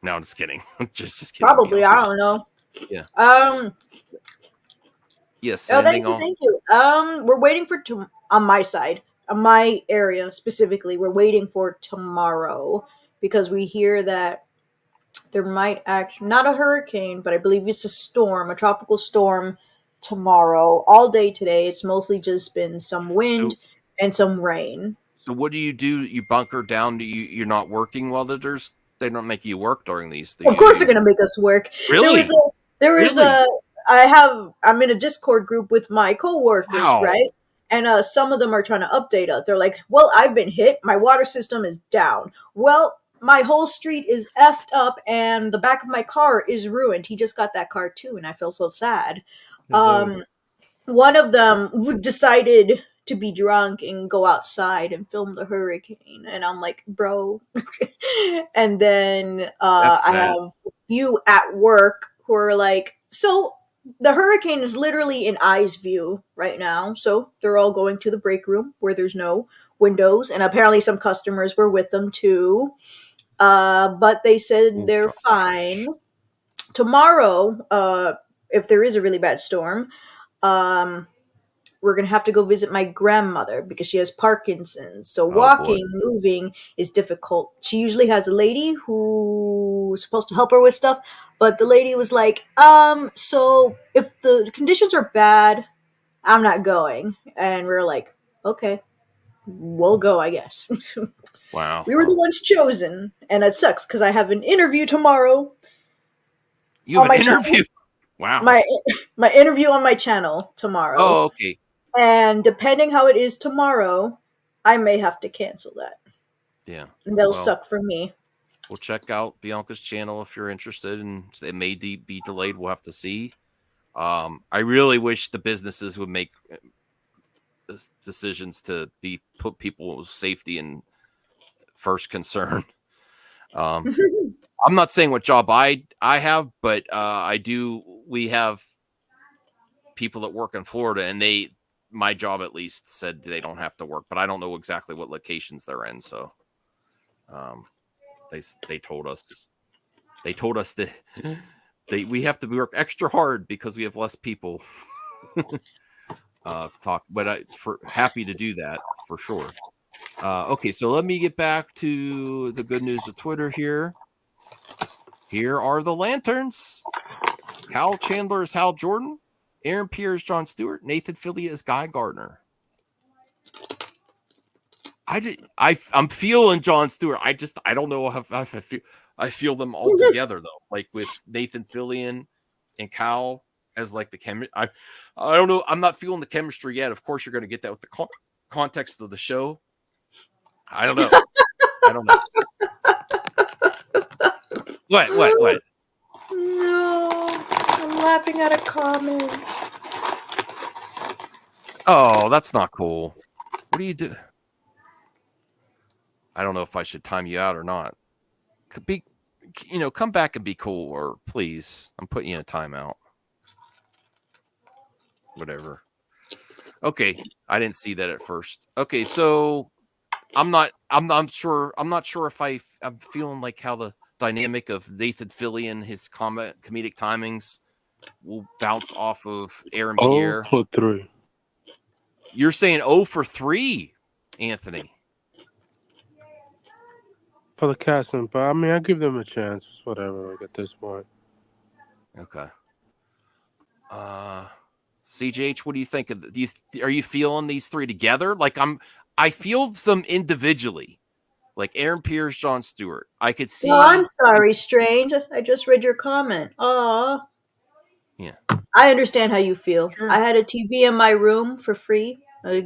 No, I'm just kidding. just kidding. Probably, Bianca. I don't know. Yeah. Yes. Oh, thank you. We're waiting for on my side, on my area specifically. We're waiting for tomorrow because we hear that there might actually not a hurricane, but I believe it's a storm, a tropical storm tomorrow. All day today, it's mostly just been some wind and some rain. So what do? You bunker down? You're not working while they don't make you work during these. Of course, they're gonna make us work. Really? I'm in a Discord group with my coworkers, right? And some of them are trying to update us. They're like, well, I've been hit. My water system is down. Well, my whole street is effed up and the back of my car is ruined. He just got that car too, and I feel so sad. One of them decided to be drunk and go outside and film the hurricane. And I'm like, bro. And then I have a few at work who are like, so the hurricane is literally in Eye's view right now. So they're all going to the break room where there's no windows. And apparently some customers were with them too. But they said they're fine. Tomorrow, if there is a really bad storm, we're going to have to go visit my grandmother because she has Parkinson's. So walking, moving is difficult. She usually has a lady who's supposed to help her with stuff. But the lady was like, so if the conditions are bad, I'm not going. And we're like, okay, we'll go, I guess. Wow. We were the ones chosen. And it sucks because I have an interview tomorrow. You have an interview? Wow. My interview on my channel tomorrow. Oh, okay. And depending how it is tomorrow, I may have to cancel that. Yeah. And that'll suck for me. We'll check out Bianca's channel if you're interested, and it may be delayed. We'll have to see. I really wish the businesses would make decisions to put people's safety in first concern. I'm not saying what job I have, but we have people that work in Florida, and my job at least said they don't have to work, but I don't know exactly what locations they're in. So, they told us that we have to work extra hard because we have less people talk, but happy to do that for sure. Okay, so let me get back to the good news of Twitter here. Here are the lanterns. Kyle Chandler is Hal Jordan. Aaron Pierre is John Stewart. Nathan Fillion is Guy Gardner. I'm feeling John Stewart. I don't know how I feel them all together though. Like with Nathan Fillion and Kyle as like the chemistry. I don't know. I'm not feeling the chemistry yet. Of course, you're going to get that with the context of the show. I don't know. I don't know. What? No, I'm laughing at a comment. Oh, that's not cool. What do you do? I don't know if I should time you out or not. Come back and be cool, or please. I'm putting you in a timeout. Whatever. Okay, I didn't see that at first. Okay, so I'm not sure if I'm feeling like how the dynamic of Nathan Fillion, his comedic timings will bounce off of Aaron Pierre. 0 for 3. You're saying 0 for 3, Anthony. for the casting, but I mean, I give them a chance. It's whatever. Like at this point. Okay. CJH, what do you think? Are you feeling these three together? Like I feel them individually. Like Aaron Pierce, Jon Stewart. I could see. No, I'm sorry, Strange. I just read your comment. Aw. Yeah. I understand how you feel. Sure. I had a TV in my room for free,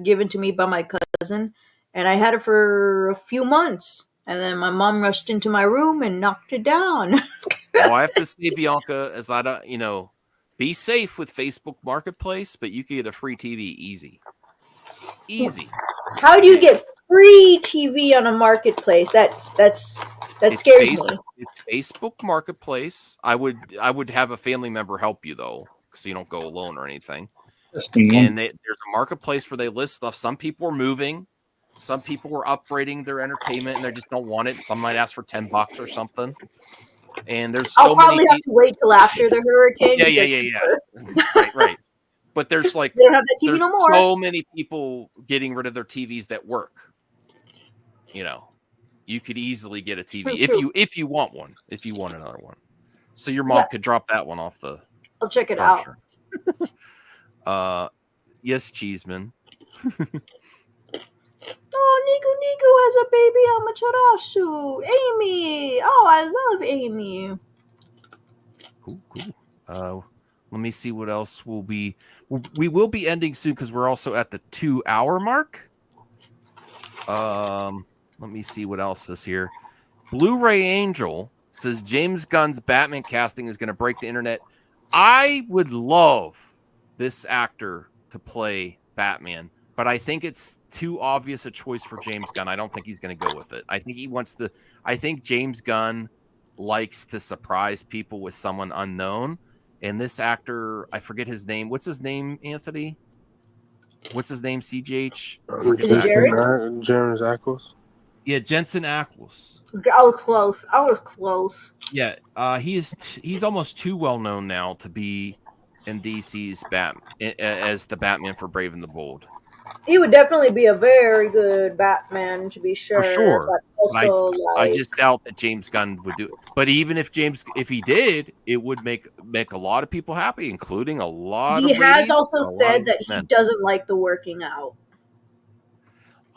given to me by my cousin, and I had it for a few months. And then my mom rushed into my room and knocked it down. Well, I have to say, Bianca, as I don't, be safe with Facebook Marketplace, but you can get a free TV easy. Easy. How do you get free TV on a marketplace? That scares me. It's Facebook Marketplace. I would have a family member help you though, so you don't go alone or anything. And there's a marketplace where they list stuff. Some people are moving, some people are upgrading their entertainment, and they just don't want it. Some might ask for $10 or something. And there's so I'll probably have to wait till after the hurricane. Yeah. Right. But there's like they don't have that TV no more. So many people getting rid of their TVs that work. You could easily get a TV if you want one, if you want another one. So your mom could drop that one off the. I'll check it out. Yes, Cheeseman. Oh, Niku has a baby Amaterasu. Amy. Oh, I love Amy. Cool. Let me see what else we will be ending soon because we're also at the 2-hour mark. Let me see what else is here. Blu-ray Angel says James Gunn's Batman casting is going to break the internet. I would love this actor to play Batman, but I think it's too obvious a choice for James Gunn. I don't think he's going to go with it. I think James Gunn likes to surprise people with someone unknown. And this actor, I forget his name. What's his name, Anthony? What's his name, CJH? James Ackles. Yeah, Jensen Ackles. I was close. Yeah, he's almost too well known now to be in DC's as the Batman for Brave and the Bold. He would definitely be a very good Batman, to be sure. For sure. But also, I just doubt that James Gunn would do it. But even if he did, it would make a lot of people happy, including a lot of. He has also said that he doesn't like the working out.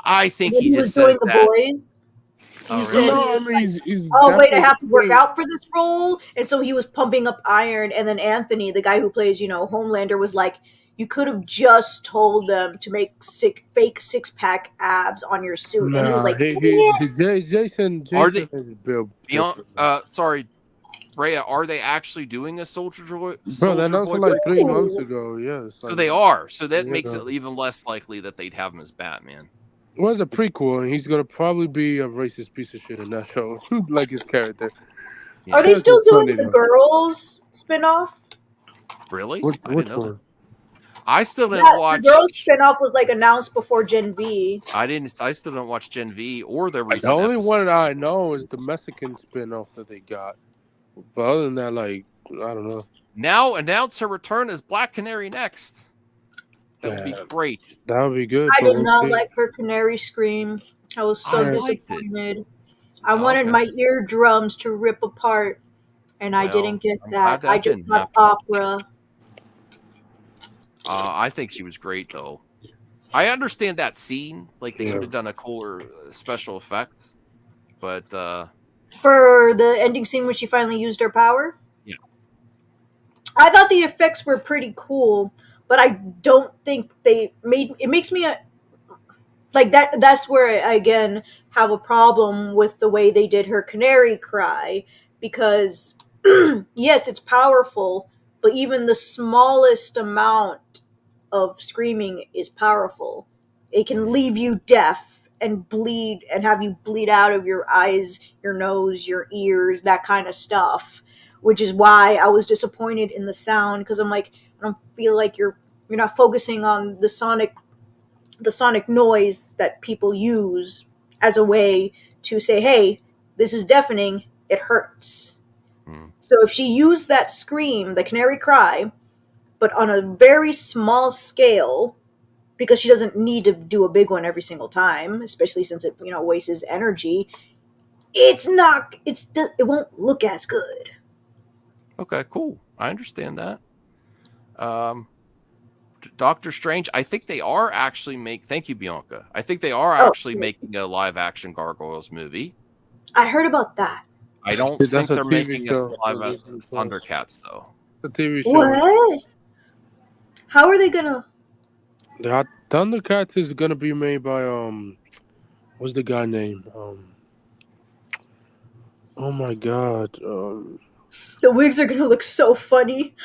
I think he just was says doing that. The Boys. You said, I mean, he's oh wait, I have to work out for this role, and so he was pumping up iron. And then Anthony, the guy who plays, Homelander, was like, "You could have just told them to make fake 6-pack abs on your suit." And he was like, Jason are they, is Bill. Sorry, Rhea, are they actually doing a Soldier Boy? Bro, that announced like 3 months ago. Yes. So they are. So that makes it even less likely that they'd have him as Batman. Well, it's a prequel, and he's gonna probably be a racist piece of shit in that show, like his character. Yeah. Are they still doing the Girls spinoff? Really? Which one? I still didn't watch. The Girls spinoff was like announced before Gen V. I still don't watch Gen V or the recent. The only one that I know is the Mexican spinoff that they got. But other than that, like, I don't know. Now announce her return as Black Canary next. That would be great. That would be good. I did not like her canary scream. I was so disappointed. I wanted my eardrums to rip apart, and I didn't get that. I just got opera. I think she was great, though. I understand that scene. Like, they could have done a cooler special effect. But, for the ending scene when she finally used her power? Yeah. I thought the effects were pretty cool. But I don't think it makes me like that. That's where I again have a problem with the way they did her canary cry, because yes, it's powerful, but even the smallest amount of screaming is powerful. It can leave you deaf and bleed and have you bleed out of your eyes, your nose, your ears, that kind of stuff, which is why I was disappointed in the sound, because I'm like, I don't feel like you're not focusing on the sonic noise that people use as a way to say, hey, this is deafening, it hurts. So if she used that scream, the canary cry, but on a very small scale, because she doesn't need to do a big one every single time, especially since it wastes energy, it's not. It won't look as good. Okay, cool. I understand that. Doctor Strange, I think they are actually thank you, Bianca. I think they are actually making a live action Gargoyles movie. I heard about that. I don't That's think a they're TV making show. a live Thundercats though. The TV show. What? How are they gonna? The Thundercats is gonna be made by what's the guy name? Oh my god. The wigs are gonna look so funny.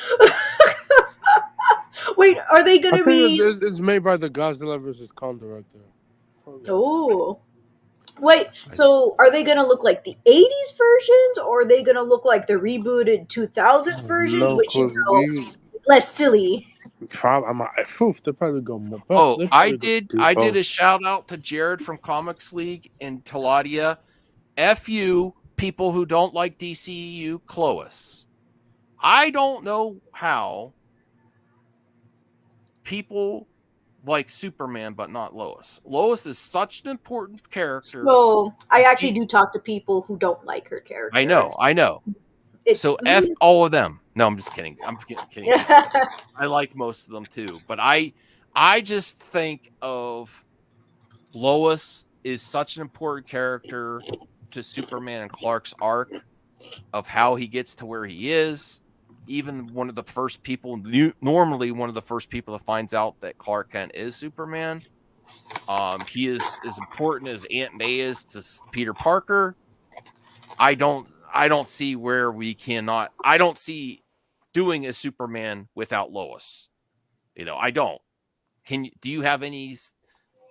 Wait, are they I gonna think be? it's made by the Godzilla vs. Kong director. Oh. Wait, so are they gonna look like the 80s versions, or are they gonna look like the rebooted 2000s versions, No, which cause we is less silly? they probably go more. Oh, they I probably did. do I did both. a shout out to Jared from Comics League and Taladia. F you, people who don't like DCEU, Clois. I don't know how people like Superman but not Lois. Lois is such an important character. So I actually do talk to people who don't like her character. I know. So F all of them. No, I'm just kidding. I'm kidding. I like most of them too, but I just think of Lois is such an important character to Superman and Clark's arc of how he gets to where he is. Even one of the first people, normally one of the first people that finds out that Clark Kent is Superman. He is as important as Aunt May is to Peter Parker. I don't see where we cannot. I don't see doing a Superman without Lois. I don't. Do you have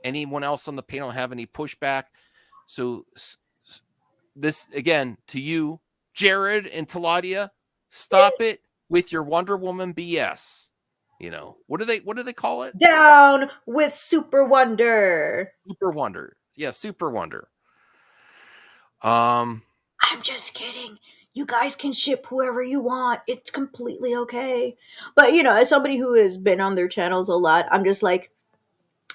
anyone else on the panel have any pushback? So this again to you, Jared and Taladia, stop it with your Wonder Woman BS. What do they call it? Down with Super Wonder. Super Wonder. Yeah, Super Wonder. I'm just kidding. You guys can ship whoever you want. It's completely okay. But as somebody who has been on their channels a lot, I'm just like,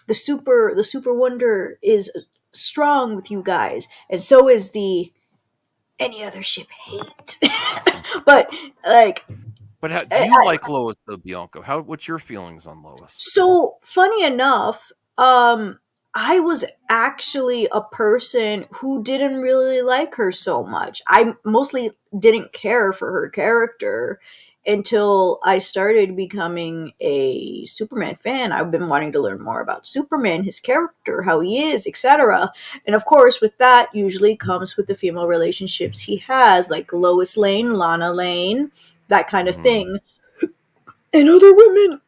the Super Wonder is strong with you guys, and so is the any other ship hate. But like, but do you like Lois though, Bianca? What's your feelings on Lois? So funny enough, I was actually a person who didn't really like her so much. I mostly didn't care for her character until I started becoming a Superman fan. I've been wanting to learn more about Superman, his character, how he is, etc. And of course, with that usually comes with the female relationships he has, like Lois Lane, Lana Lane, that kind of thing, and other women.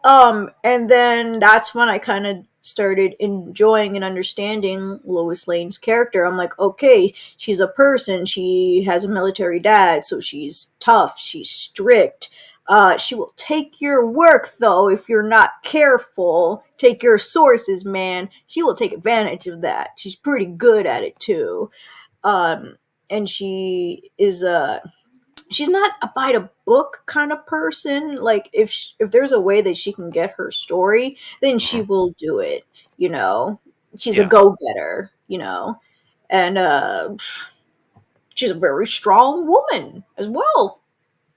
And then that's when I kind of started enjoying and understanding Lois Lane's character. I'm like, okay, she's a person. She has a military dad, so she's tough. She's strict. She will take your work, though, if you're not careful. Take your sources, man. She will take advantage of that. She's pretty good at it, too. And she is she's not a by the book kind of person. Like if there's a way that she can get her story, then she will do it. She's a go-getter. And she's a very strong woman as well.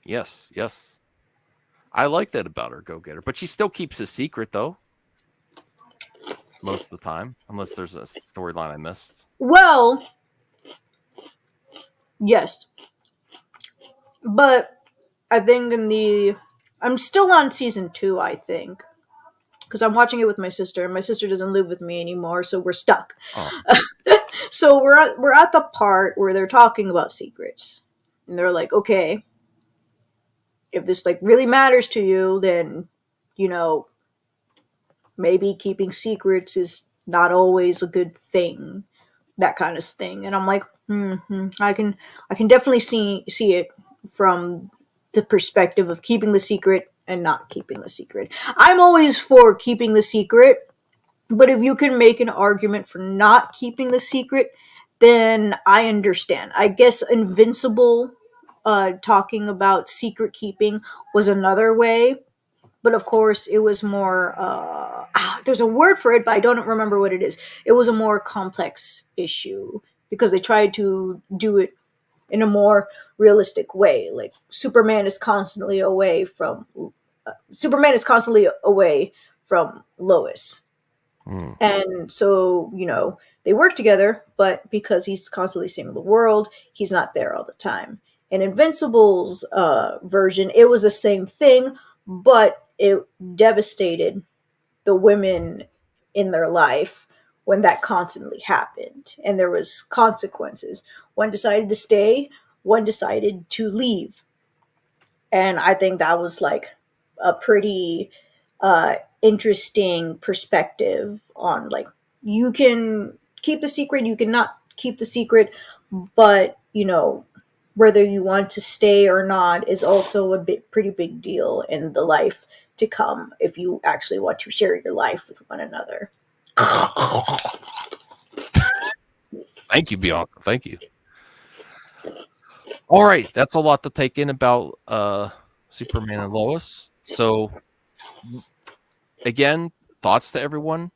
Yes. I like that about her, go-getter. But she still keeps a secret though. Most of the time, unless there's a storyline I missed. Well, yes. But I think I'm still on season 2, I think. Because I'm watching it with my sister, and my sister doesn't live with me anymore, so we're stuck. Oh. So we're at the part where they're talking about secrets. And they're like, okay, if this really matters to you, then, maybe keeping secrets is not always a good thing. That kind of thing. And I'm like, I can definitely see it from the perspective of keeping the secret and not keeping the secret. I'm always for keeping the secret, but if you can make an argument for not keeping the secret, then I understand. I guess Invincible talking about secret keeping was another way, but of course it was more there's a word for it, but I don't remember what it is. It was a more complex issue because they tried to do it in a more realistic way. Like Superman is constantly away from Lois. And so, they work together, but because he's constantly saving the world, he's not there all the time. In Invincible's version, it was the same thing, but it devastated the women in their life when that constantly happened. And there was consequences. One decided to stay, one decided to leave. And I think that was like a pretty interesting perspective on, like, you can keep the secret, you cannot keep the secret, but whether you want to stay or not is also a pretty big deal in the life to come if you actually want to share your life with one another. Thank you, Bianca. Thank you. All right, that's a lot to take in about Superman and Lois. So, again, thoughts to everyone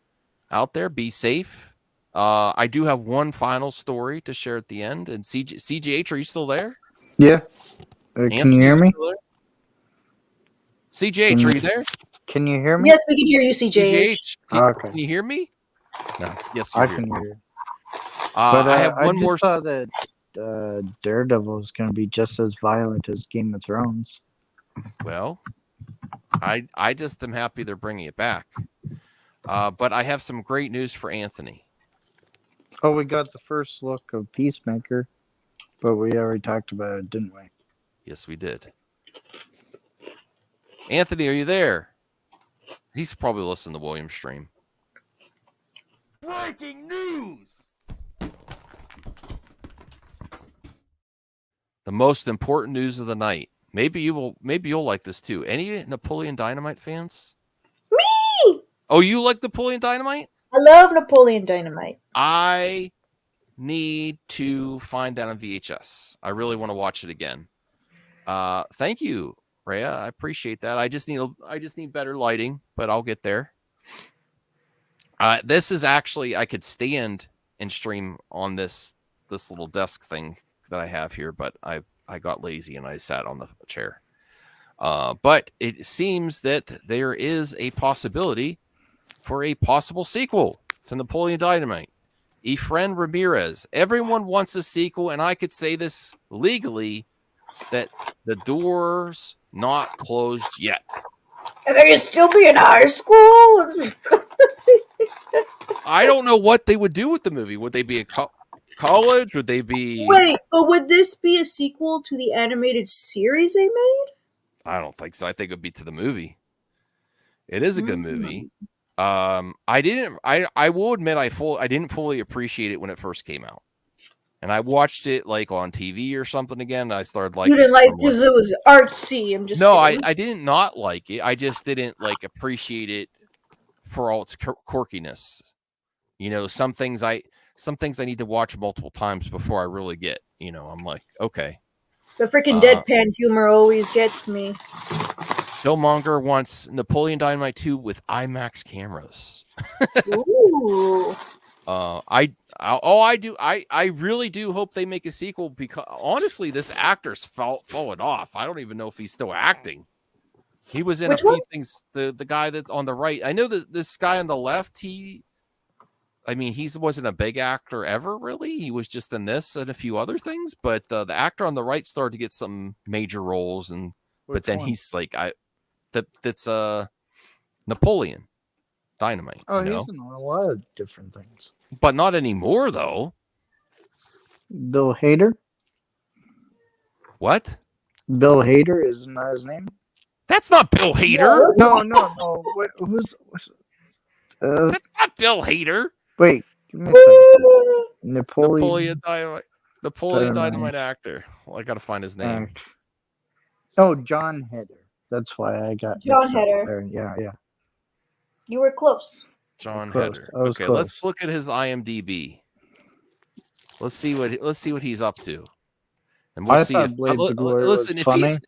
out there: be safe. I do have one final story to share at the end. And CGH, are you still there? Yeah. Can you hear me? CGH, are you there? Can you hear me? Yes, we can hear you, CGH. Can you hear me? No, yes, I can hear you. But I have one more. Saw that Daredevil is going to be just as violent as Game of Thrones. Well, I just am happy they're bringing it back. But I have some great news for Anthony. Oh, we got the first look of Peacemaker, but we already talked about it, didn't we? Yes, we did. Anthony, are you there? He's probably listening to William's stream. Breaking news! The most important news of the night. Maybe you'll like this too. Any Napoleon Dynamite fans? Me! Oh, you like Napoleon Dynamite? I love Napoleon Dynamite. I need to find that on VHS. I really want to watch it again. Thank you, Rhea. I appreciate that. I just need better lighting, but I'll get there. This is actually, I could stand and stream on this little desk thing that I have here, but I got lazy and I sat on the chair. But it seems that there is a possibility for a possible sequel to Napoleon Dynamite. Efren Ramirez. Everyone wants a sequel, and I could say this legally that the door's not closed yet. And they could still be in high school. I don't know what they would do with the movie. Would they be a college? Would they be... Wait, but would this be a sequel to the animated series they made? I don't think so. I think it would be to the movie. It is a good movie. I will admit I didn't fully appreciate it when it first came out. And I watched it like on TV or something again. And I started like, you didn't like because it was artsy. I'm just kidding. I didn't not like it. I just didn't like appreciate it for all its quirkiness. Some things I need to watch multiple times before I really get. I'm like, okay. The freaking deadpan humor always gets me. Killmonger wants Napoleon Dynamite 2 with IMAX cameras. Ooh. I really do hope they make a sequel, because honestly, this actor's fallen off. I don't even know if he's still acting. He was in a few things. The guy that's on the right, I know that this guy on the left, he wasn't a big actor ever, really. He was just in this and a few other things, but the actor on the right started to get some major roles, but then he's like, that's Napoleon Dynamite. Oh, he's in a lot of different things. But not anymore, though. Bill Hader? What? Bill Hader, isn't that his name? That's not Bill Hader. No. Who's that's not Bill Hader. Wait, give me a second. Napoleon Dynamite actor. Well, I gotta find his name. Oh, John Heder. That's why I got John Heder. Yeah. You were close. John Heder. Okay, close. Let's look at his IMDb. Let's see what he's up to. And we'll see if listen,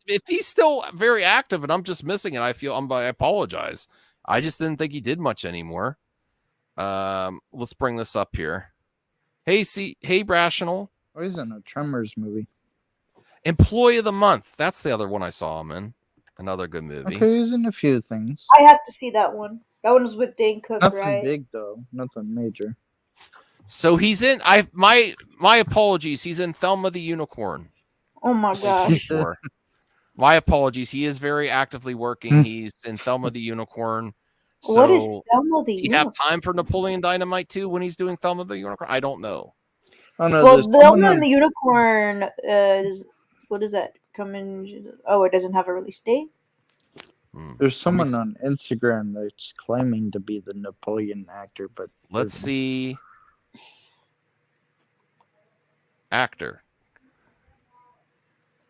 if he's still very active and I'm just missing it, I apologize. I just didn't think he did much anymore. Let's bring this up here. Hey, Rational. Oh, he's in a Tremors movie. Employee of the Month. That's the other one I saw him in. Another good movie. Okay, he's in a few things. I have to see that one. That one was with Dane Cook, Nothing right? big though. Nothing major. So he's in. My apologies. He's in Thelma the Unicorn. Oh my gosh. Sure. My apologies. He is very actively working. He's in Thelma the Unicorn. So What is Thelma the do you Unicorn? have time for Napoleon Dynamite too when he's doing Thelma the Unicorn? I don't know. Oh no. Well, Thelma and the Unicorn is what is that coming? Oh, it doesn't have a release date. There's someone on Instagram that's claiming to be the Napoleon actor, but let's see. Actor.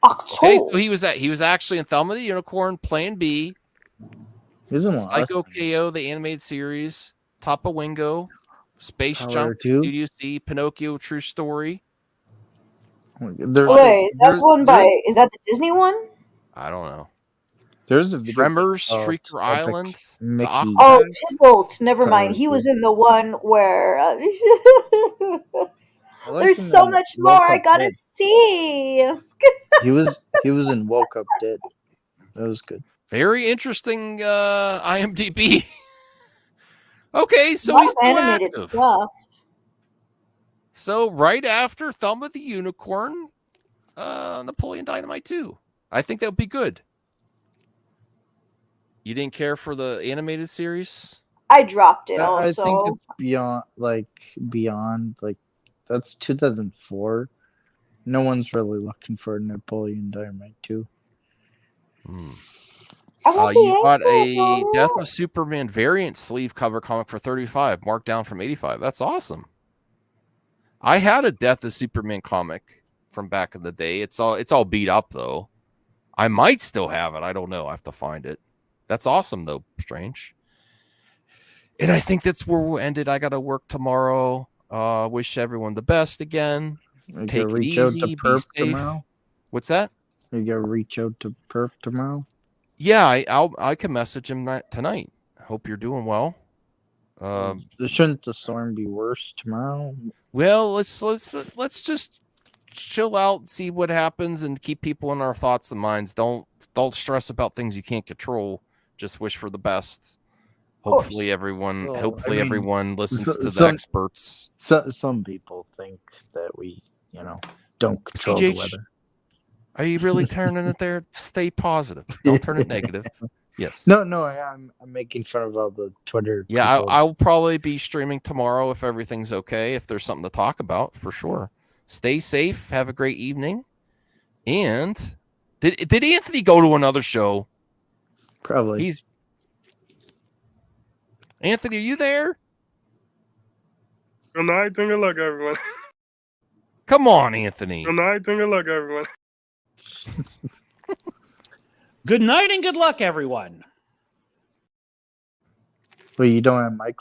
Okay, so he was actually in Thelma the Unicorn, Plan B, Psycho KO, the animated series, Topa Wingo, Space Junk, Studio C, Pinocchio, True Story. Wait, is that the Disney one? I don't know. There's a video Tremors, Shrieker Island. Oh, Tybalt. Never mind. He was in the one where there's so much more I gotta see. He was in Woke Up Dead. That was good. Very interesting IMDb. Okay, so he's animated active. stuff. So right after Thelma the Unicorn, Napoleon Dynamite 2. I think that would be good. You didn't care for the animated series? I dropped it I also. think it's beyond that's 2004. No one's really looking for Napoleon Dynamite 2. You bought a Death of Superman variant sleeve cover comic for $35, marked down from $85. That's awesome. I had a Death of Superman comic from back in the day. It's all beat up though. I might still have it. I don't know. I have to find it. That's awesome though, Strange. And I think that's where we'll end it. I got to work tomorrow. Wish everyone the best again. Take it easy. Be safe. Tomorrow? What's that? You gotta reach out to Perf tomorrow. Yeah, I can message him tonight. Hope you're doing well. Shouldn't the storm be worse tomorrow? Well, let's just chill out and see what happens and keep people in our thoughts and minds. Don't stress about things you can't control. Just wish for the best. Hopefully everyone listens to the experts. Some people think that we, don't control the weather. Are you really turning it there? Stay positive. Don't turn it negative. Yes. No, I'm making fun of all the Twitter. Yeah, people. I'll probably be streaming tomorrow if everything's okay. If there's something to talk about, for sure. Stay safe. Have a great evening. And did Anthony go to another show? Probably. Anthony, are you there? Good night and good luck, everyone. Come on, Anthony. Good night and good luck, everyone. Good night and good luck, everyone. Well, you don't have Mike.